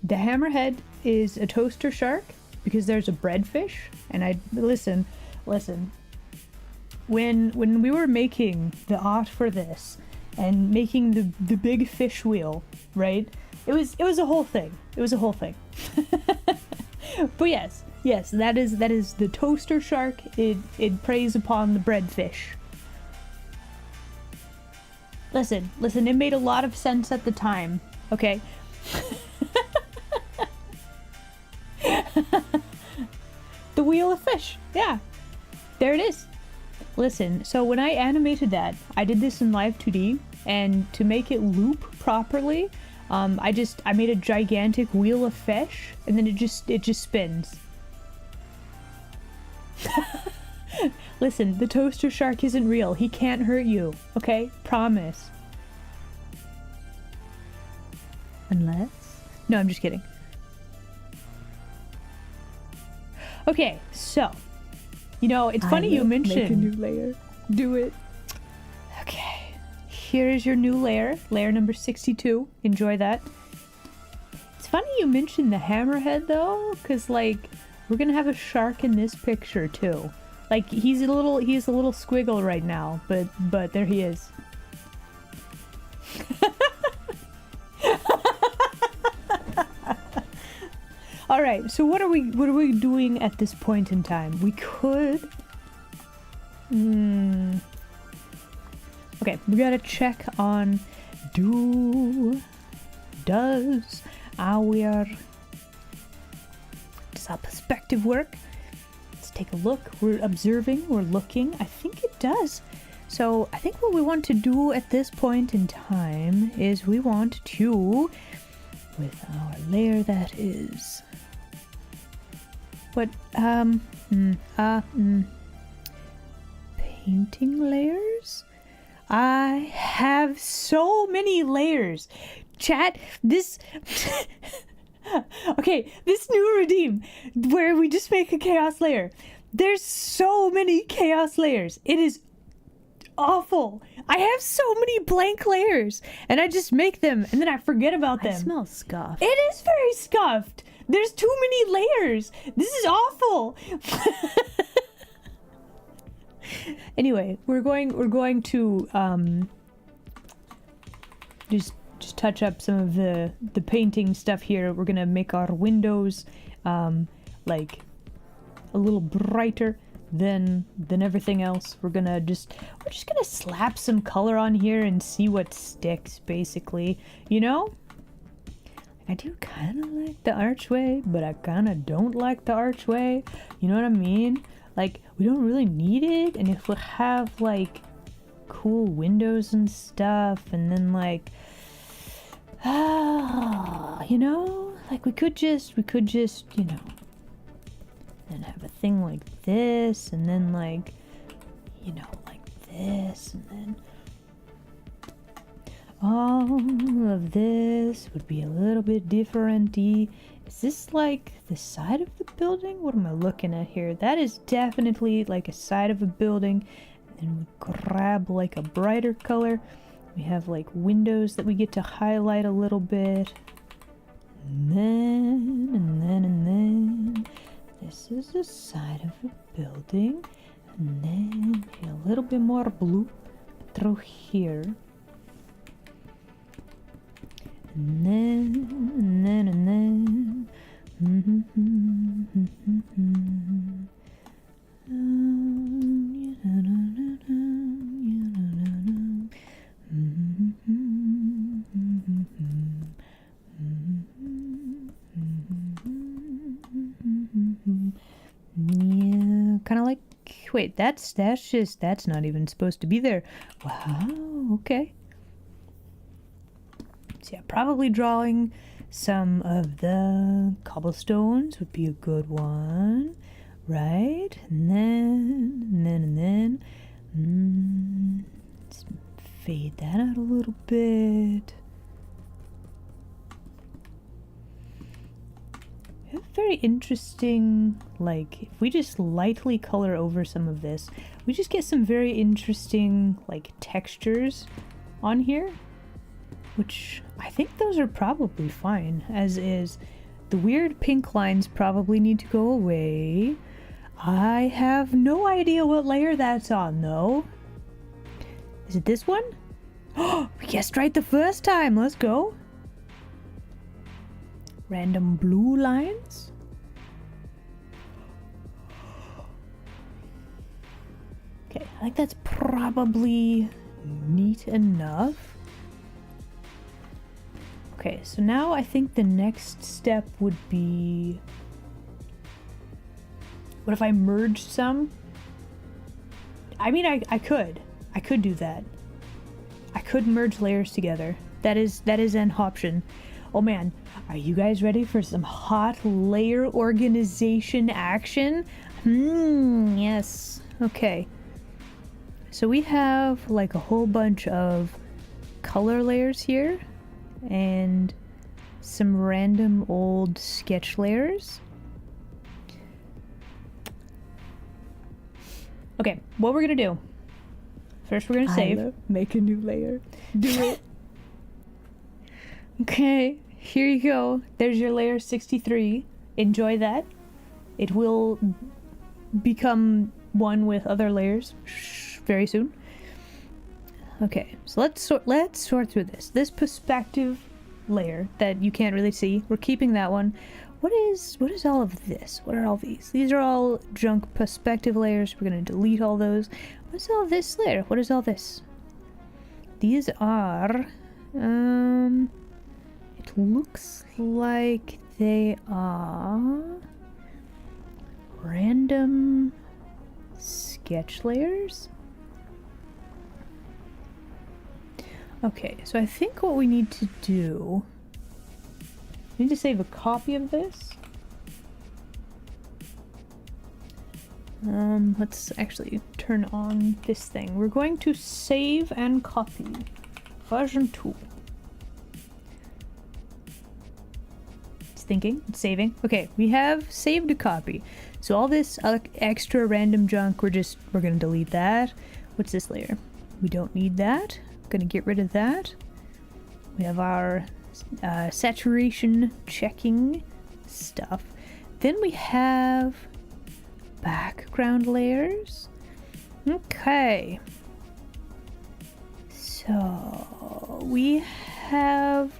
The hammerhead is a toaster shark because there's a breadfish. And I... Listen. When we were making the art for this and making the big fish wheel, right? It was a whole thing. It was a whole thing. But yes, that is the toaster shark. It preys upon the breadfish. Listen, it made a lot of sense at the time, okay? The wheel of fish, yeah. There it is. Listen, so when I animated that, I did this in Live 2D, and to make it loop properly, I made a gigantic wheel of fish, and then it just spins. Listen, the toaster shark isn't real. He can't hurt you, okay? Promise. Unless... No, I'm just kidding. Okay, so... You know, it's funny you mentioned... Make a new layer. Do it. Okay. Here is your new layer. Layer number 62. Enjoy that. It's funny you mentioned the hammerhead, though, because, like, we're gonna have a shark in this picture, too. Like, he's a little squiggle right now, but there he is. All right, so what are we doing at this point in time? We could... Okay, we gotta check on... Does our perspective work? Let's take a look. We're observing, we're looking. I think it does. So I think what we want to do at this point in time is we want to, with our layer that is... What, painting layers? I have so many layers. Chat, this... Okay, this new redeem, where we just make a chaos layer. There's so many chaos layers. It is awful. I have so many blank layers, and I just make them, and then I forget about them. I smell scuff. It is very scuffed. There's too many layers. This is awful. Anyway, we're going to just touch up some of the painting stuff here. We're gonna make our windows like a little brighter than everything else. We're just gonna slap some color on here and see what sticks, basically, you know? I do kind of like the archway, but I kind of don't like the archway. You know what I mean? Like, we don't really need it, and if we have like cool windows and stuff, and then like you know, like we could just, you know, then have a thing like this, and then like, you know, like this, and then all of this would be a little bit different-y. Is this like the side of the building? What am I looking at here? That is definitely like a side of a building. And we grab like a brighter color. We have like windows that we get to highlight a little bit. And then. This is the side of a building. And then a little bit more blue through here. And then. Yeah, kind of like, wait, that's not even supposed to be there. Wow, okay. So yeah, probably drawing some of the cobblestones would be a good one, right? And then, let's fade that out a little bit. We have very interesting, like, if we just lightly color over some of this, we just get some very interesting, like, textures on here. Which, I think those are probably fine, as is. The weird pink lines probably need to go away. I have no idea what layer that's on, though. Is it this one? Oh, we guessed right the first time. Let's go. Random blue lines. Okay, I think that's probably neat enough. Okay, so now I think the next step would be... What if I merged some? I mean, I could. I could do that. I could merge layers together. That is an option. Oh man, are you guys ready for some hot layer organization action? Yes. Okay. So we have like a whole bunch of color layers here. And some random old sketch layers. Okay, what we're gonna do. First we're gonna save. Make a new layer. Do it. Okay, here you go. There's your layer 63. Enjoy that. It will become one with other layers very soon. Okay, so let's sort through this. This perspective layer that you can't really see, we're keeping that one. What is all of this? What are all these? These are all junk perspective layers. We're gonna delete all those. What's all this layer? What is all this? These are it looks like they are random sketch layers. Okay, so I think what we need to do... We need to save a copy of this. Let's actually turn on this thing. We're going to save and copy. Version 2. It's thinking, it's saving. Okay, we have saved a copy. So all this extra random junk, we're gonna delete that. What's this layer? We don't need that. Gonna get rid of that. We have our saturation checking stuff. Then we have background layers. Okay. So we have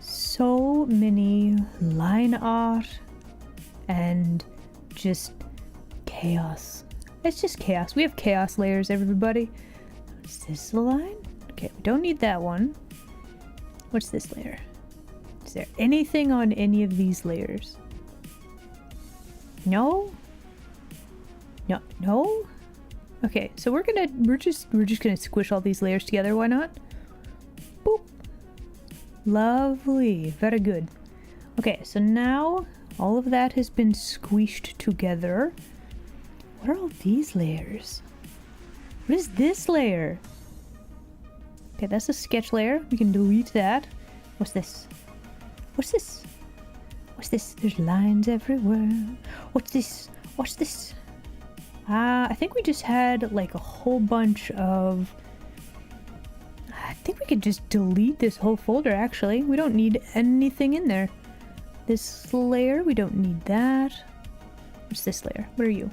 so many line art and just chaos. It's just chaos. We have chaos layers, everybody. Is this the line? Okay, we don't need that one. What's this layer? Is there anything on any of these layers? No? No? Okay, so we're just gonna squish all these layers together, why not? Boop. Lovely, very good. Okay, so now all of that has been squished together. What are all these layers? What is this layer? Okay, that's a sketch layer. We can delete that. What's this? What's this? What's this? There's lines everywhere. What's this? What's this? I think we just had like a whole bunch of... I think we could just delete this whole folder, actually. We don't need anything in there. This layer, we don't need that. What's this layer? What are you?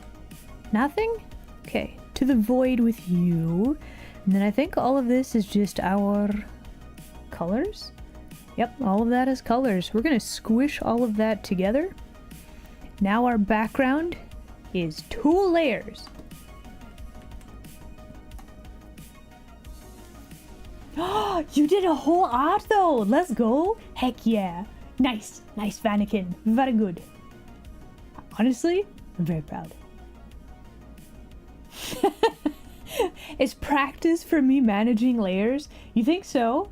Nothing? Okay, to the void with you. And then I think all of this is just our colors. Yep, all of that is colors. We're gonna squish all of that together. Now our background is 2 layers. Oh, you did a whole art though. Let's go. Heck yeah. Nice. Nice, Vanakin. Very good. Honestly, I'm very proud. It's practice for me managing layers. You think so?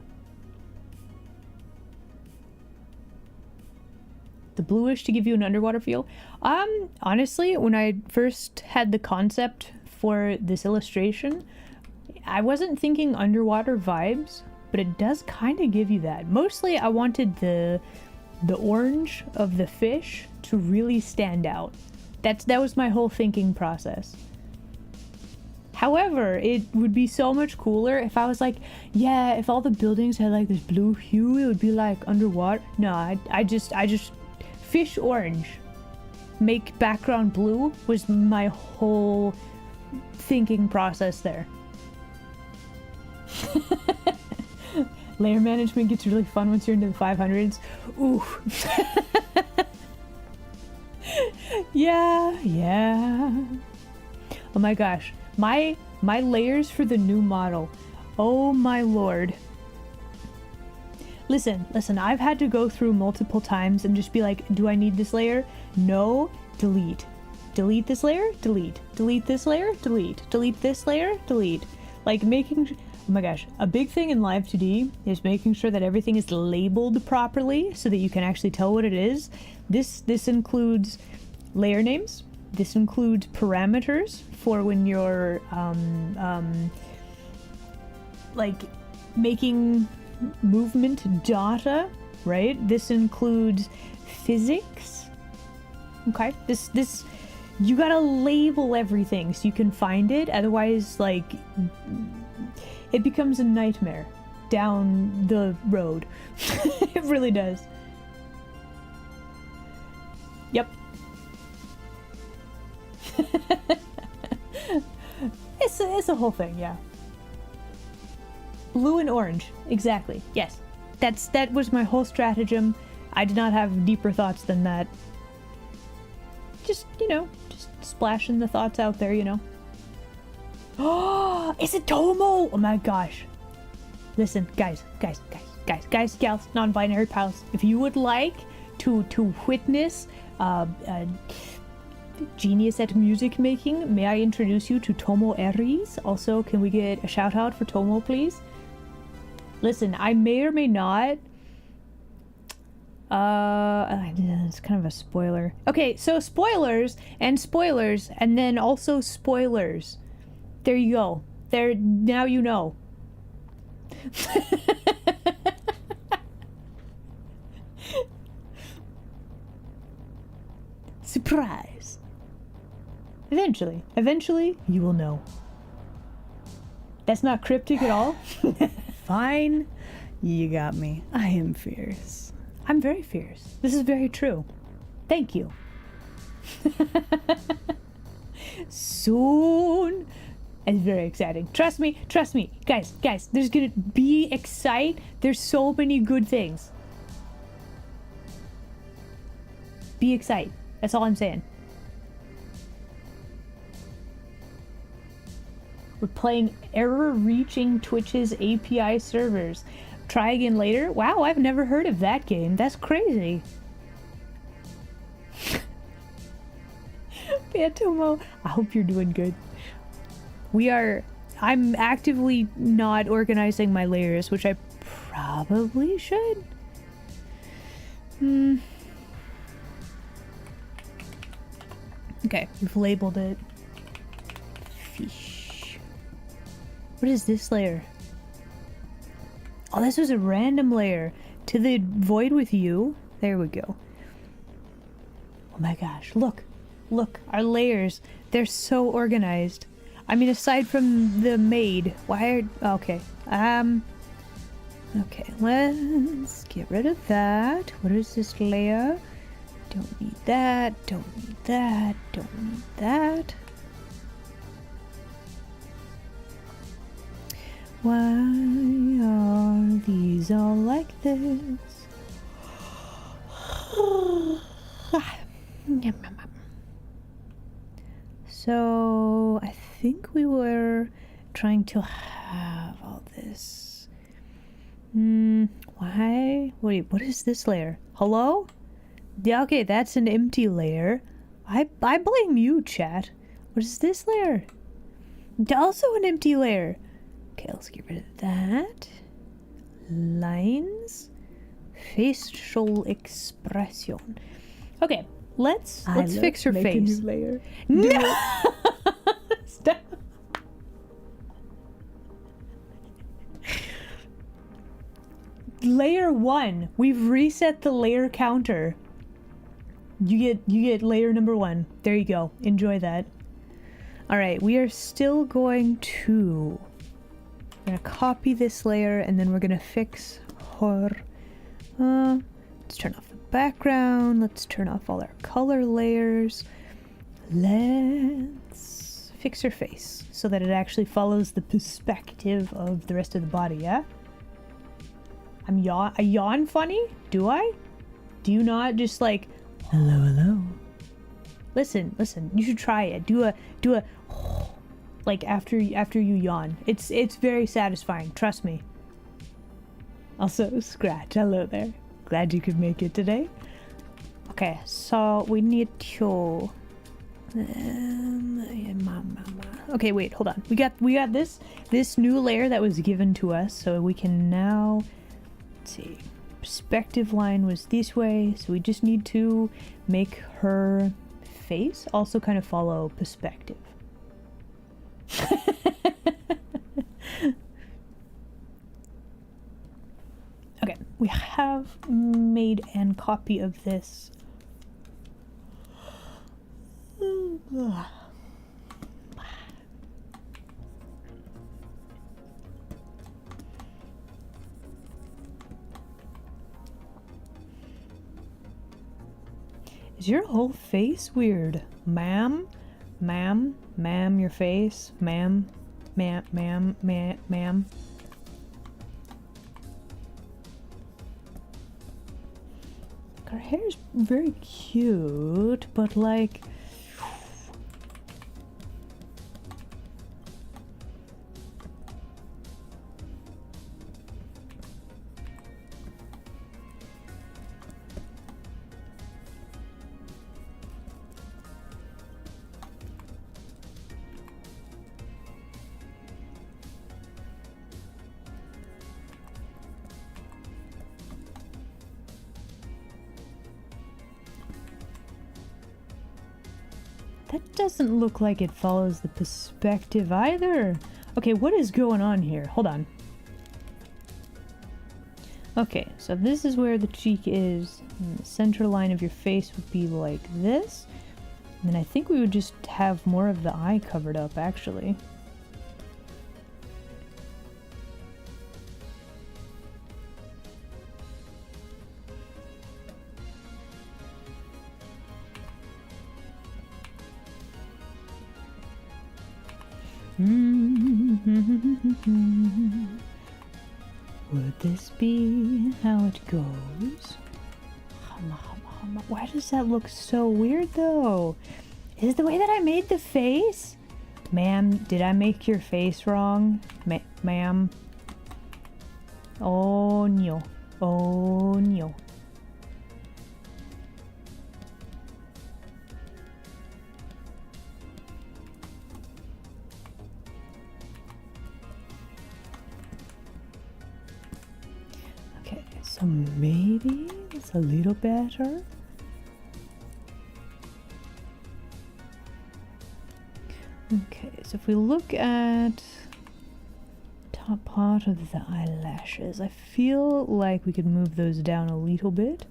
The bluish to give you an underwater feel. Honestly, when I first had the concept for this illustration, I wasn't thinking underwater vibes, but it does kind of give you that. Mostly I wanted the orange of the fish to really stand out. That was my whole thinking process. However, it would be so much cooler if I was like, yeah, if all the buildings had like this blue hue, it would be like underwater. No, I just fish orange, make background blue was my whole thinking process there. Layer management gets really fun once you're into the 500s. Ooh. Yeah. Oh my gosh. My layers for the new model. Oh my lord. Listen, I've had to go through multiple times and just be like, do I need this layer? No, delete. Delete this layer, delete. Delete this layer, delete. Delete this layer, delete. Like making, oh my gosh, a big thing in Live 2D is making sure that everything is labeled properly so that you can actually tell what it is. This includes layer names. This includes parameters for when you're like making movement data, right? This includes physics. Okay, this you gotta label everything so you can find it, otherwise like it becomes a nightmare down the road. It really does. Yep. It's a whole thing, yeah. Blue and orange, exactly. Yes, that was my whole stratagem. I did not have deeper thoughts than that. Just just splashing the thoughts out there, Oh, is it Tomo? Oh my gosh! Listen, guys, gals, non-binary pals. If you would like to witness genius at music making, may I introduce you to Tomo Aries? Also, can we get a shout out for Tomo, please? Listen, I may or may not. It's kind of a spoiler. Okay, so spoilers, and then also spoilers. There you go. There, now you know. Surprise. Eventually, you will know. That's not cryptic at all? Fine. You got me. I am fierce. I'm very fierce. This is very true. Thank you. Soon. It's very exciting. Trust me. Guys, there's gonna be excite. There's so many good things. Be excited. That's all I'm saying. We're playing error-reaching Twitch's API servers. Try again later? Wow, I've never heard of that game. That's crazy. Phantomo, I hope you're doing good. I'm actively not organizing my layers, which I probably should. Okay, we've labeled it. Fish. What is this layer? Oh, this was a random layer. To the void with you. There we go. Oh my gosh, look. Look, our layers. They're so organized. I mean, aside from the maid. Why are... Okay. Okay, let's get rid of that. What is this layer? Don't need that. Don't need that. Don't need that. Why are these all like this? So I think we were trying to have all this. Why? Wait, what is this layer? Hello? Yeah, okay, that's an empty layer. I blame you, chat. What is this layer? Also an empty layer. Okay, let's get rid of that. Lines. Facial expression. Okay, let's fix her face. A new layer. No! Stop. Layer 1. We've reset the layer counter. You get layer number 1. There you go. Enjoy that. Alright, we are still going to... We're gonna copy this layer and then we're gonna fix her. Let's turn off the background. Let's turn off all our color layers. Let's fix her face so that it actually follows the perspective of the rest of the body, yeah? I yawn funny? Do I? Do you not just like, hello? Listen, you should try it. Do a like after you yawn. It's very satisfying, trust me. Also, Scratch, hello there. Glad you could make it today. Okay, so we need to okay, wait, hold on. We got this new layer that was given to us, so we can now, let's see, perspective line was this way, so we just need to make her face also kind of follow perspective. Okay, we have made an copy of this. Is your whole face weird? Ma'am, your face, ma'am. Her hair's very cute, but like... That doesn't look like it follows the perspective either. Okay, what is going on here? Hold on. Okay, so this is where the cheek is. And the center line of your face would be like this. And then I think we would just have more of the eye covered up, actually. Would this be how it goes? Why does that look so weird though? Is it the way that I made the face? Ma'am, did I make your face wrong? Ma'am? Oh no. Oh no. Okay, so maybe it's a little better. Okay, so if we look at top part of the eyelashes, I feel like we could move those down a little bit.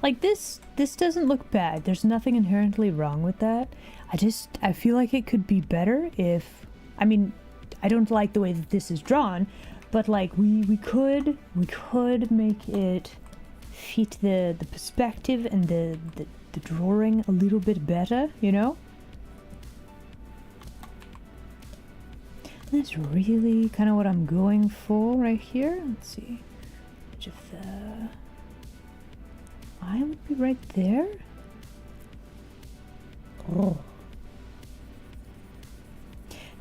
Like this doesn't look bad. There's nothing inherently wrong with that. I feel like it could be better if, I mean, I don't like the way that this is drawn, but like we could make it fit the perspective and the drawing a little bit better, you know? That's really kind of what I'm going for right here. Let's see. Which of the eye would be right there? Oh.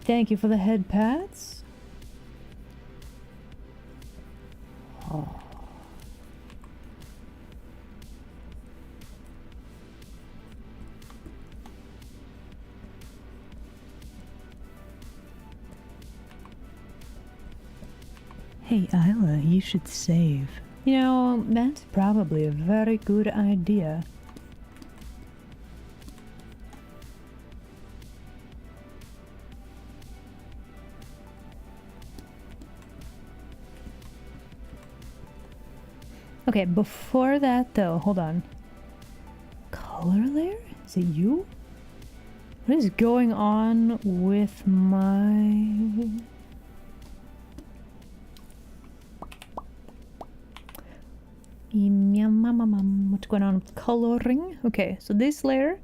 Thank you for the head pats. Oh. Hey Isla, you should save. You know, that's probably a very good idea. Okay, before that though, hold on. Color layer? Is it you? What is going on with my... What's going on with coloring? Okay, so this layer.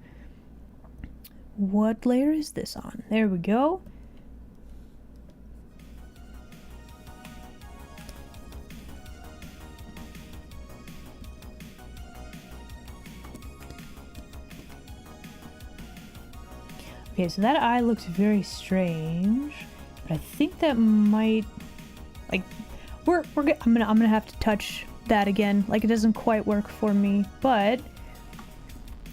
What layer is this on? There we go. Okay, so that eye looks very strange, but I think that might, like, I'm gonna have to touch that again. Like, it doesn't quite work for me, but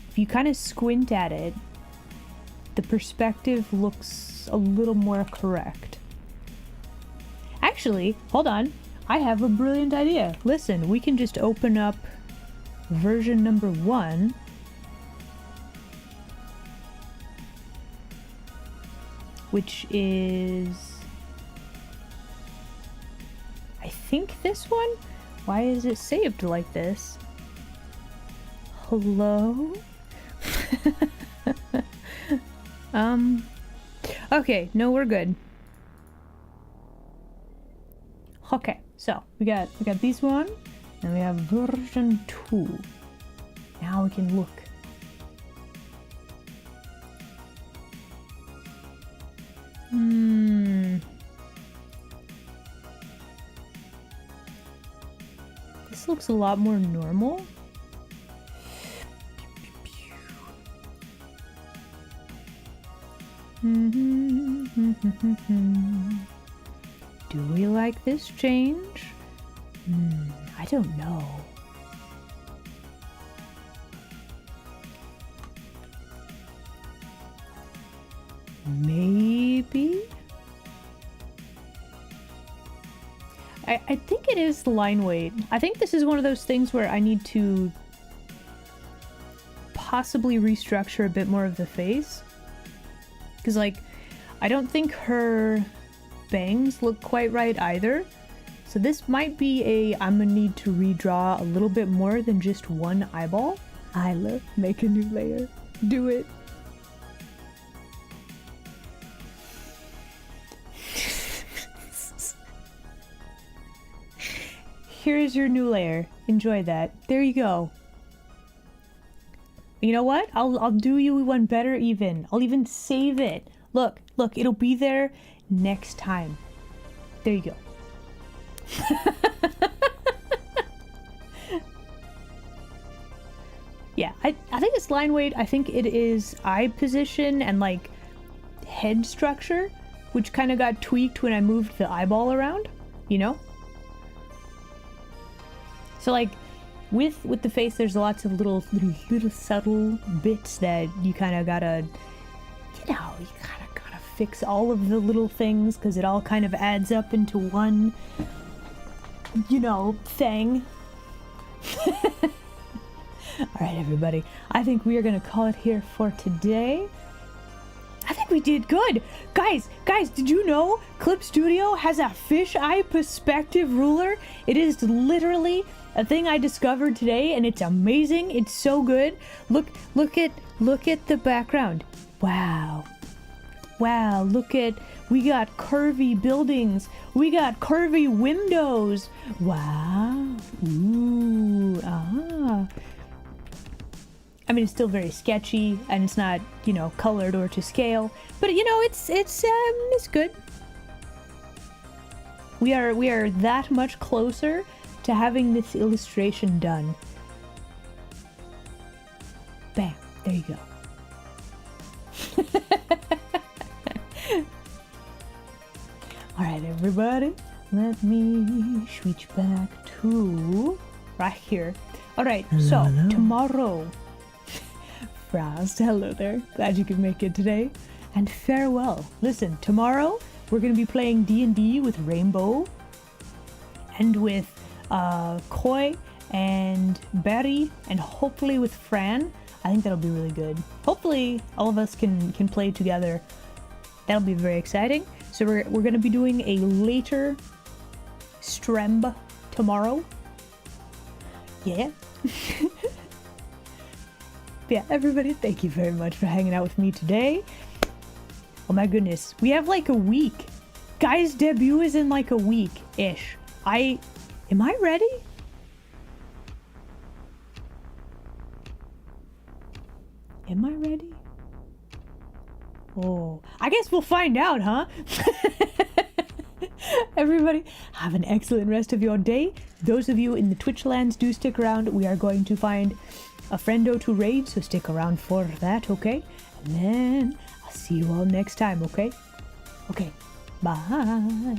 if you kind of squint at it, the perspective looks a little more correct. Actually, hold on. I have a brilliant idea. Listen, we can just open up version number 1. Which is, I think this one? Why is it saved like this? Hello? Okay, no, we're good. Okay, so we got this one, and we have version 2. Now we can look. This looks a lot more normal. Do we like this change? I don't know. Maybe? I think it is the line weight. I think this is one of those things where I need to possibly restructure a bit more of the face. Because, like, I don't think her bangs look quite right either. So this might be I'm gonna need to redraw a little bit more than just one eyeball. Isla, make a new layer. Do it. here's your new layer. Enjoy that. There you go. You know what? I'll do you one better even. I'll even save it. Look, it'll be there next time. There you go. Yeah, I think it's line weight. I think it is eye position and like head structure, which kind of got tweaked when I moved the eyeball around, you know? So like with the face, there's lots of little subtle bits that you kind of gotta, you know, you kind of gotta fix all of the little things because it all kind of adds up into one, you know, thing. All right, everybody. I think we are going to call it here for today. I think we did good. Guys, did you know Clip Studio has a fisheye perspective ruler? It is literally a thing I discovered today, and it's amazing. It's so good. Look at the background. Wow, look at, we got curvy buildings. We got curvy windows. Wow. Ooh, ah. I mean, it's still very sketchy, and it's not, you know, colored or to scale, but you know, it's good. We are that much closer to having this illustration done. Bam, there you go. All right, everybody, let me switch back to right here. All right, so tomorrow. Frost, hello there. Glad you could make it today. And farewell. Listen, tomorrow we're going to be playing D&D with Rainbow and with Koi and Barry and hopefully with Fran. I think that'll be really good. Hopefully all of us can play together. That'll be very exciting. So we're going to be doing a later stream tomorrow. Yeah. Yeah, everybody, thank you very much for hanging out with me today. Oh my goodness, we have like a week. Guy's debut is in like a week-ish. Am I ready? Am I ready? Oh, I guess we'll find out, huh? Everybody, have an excellent rest of your day. Those of you in the Twitch lands, do stick around. We are going to find a friendo to raid, so stick around for that, okay? And then I'll see you all next time, okay? Okay, bye.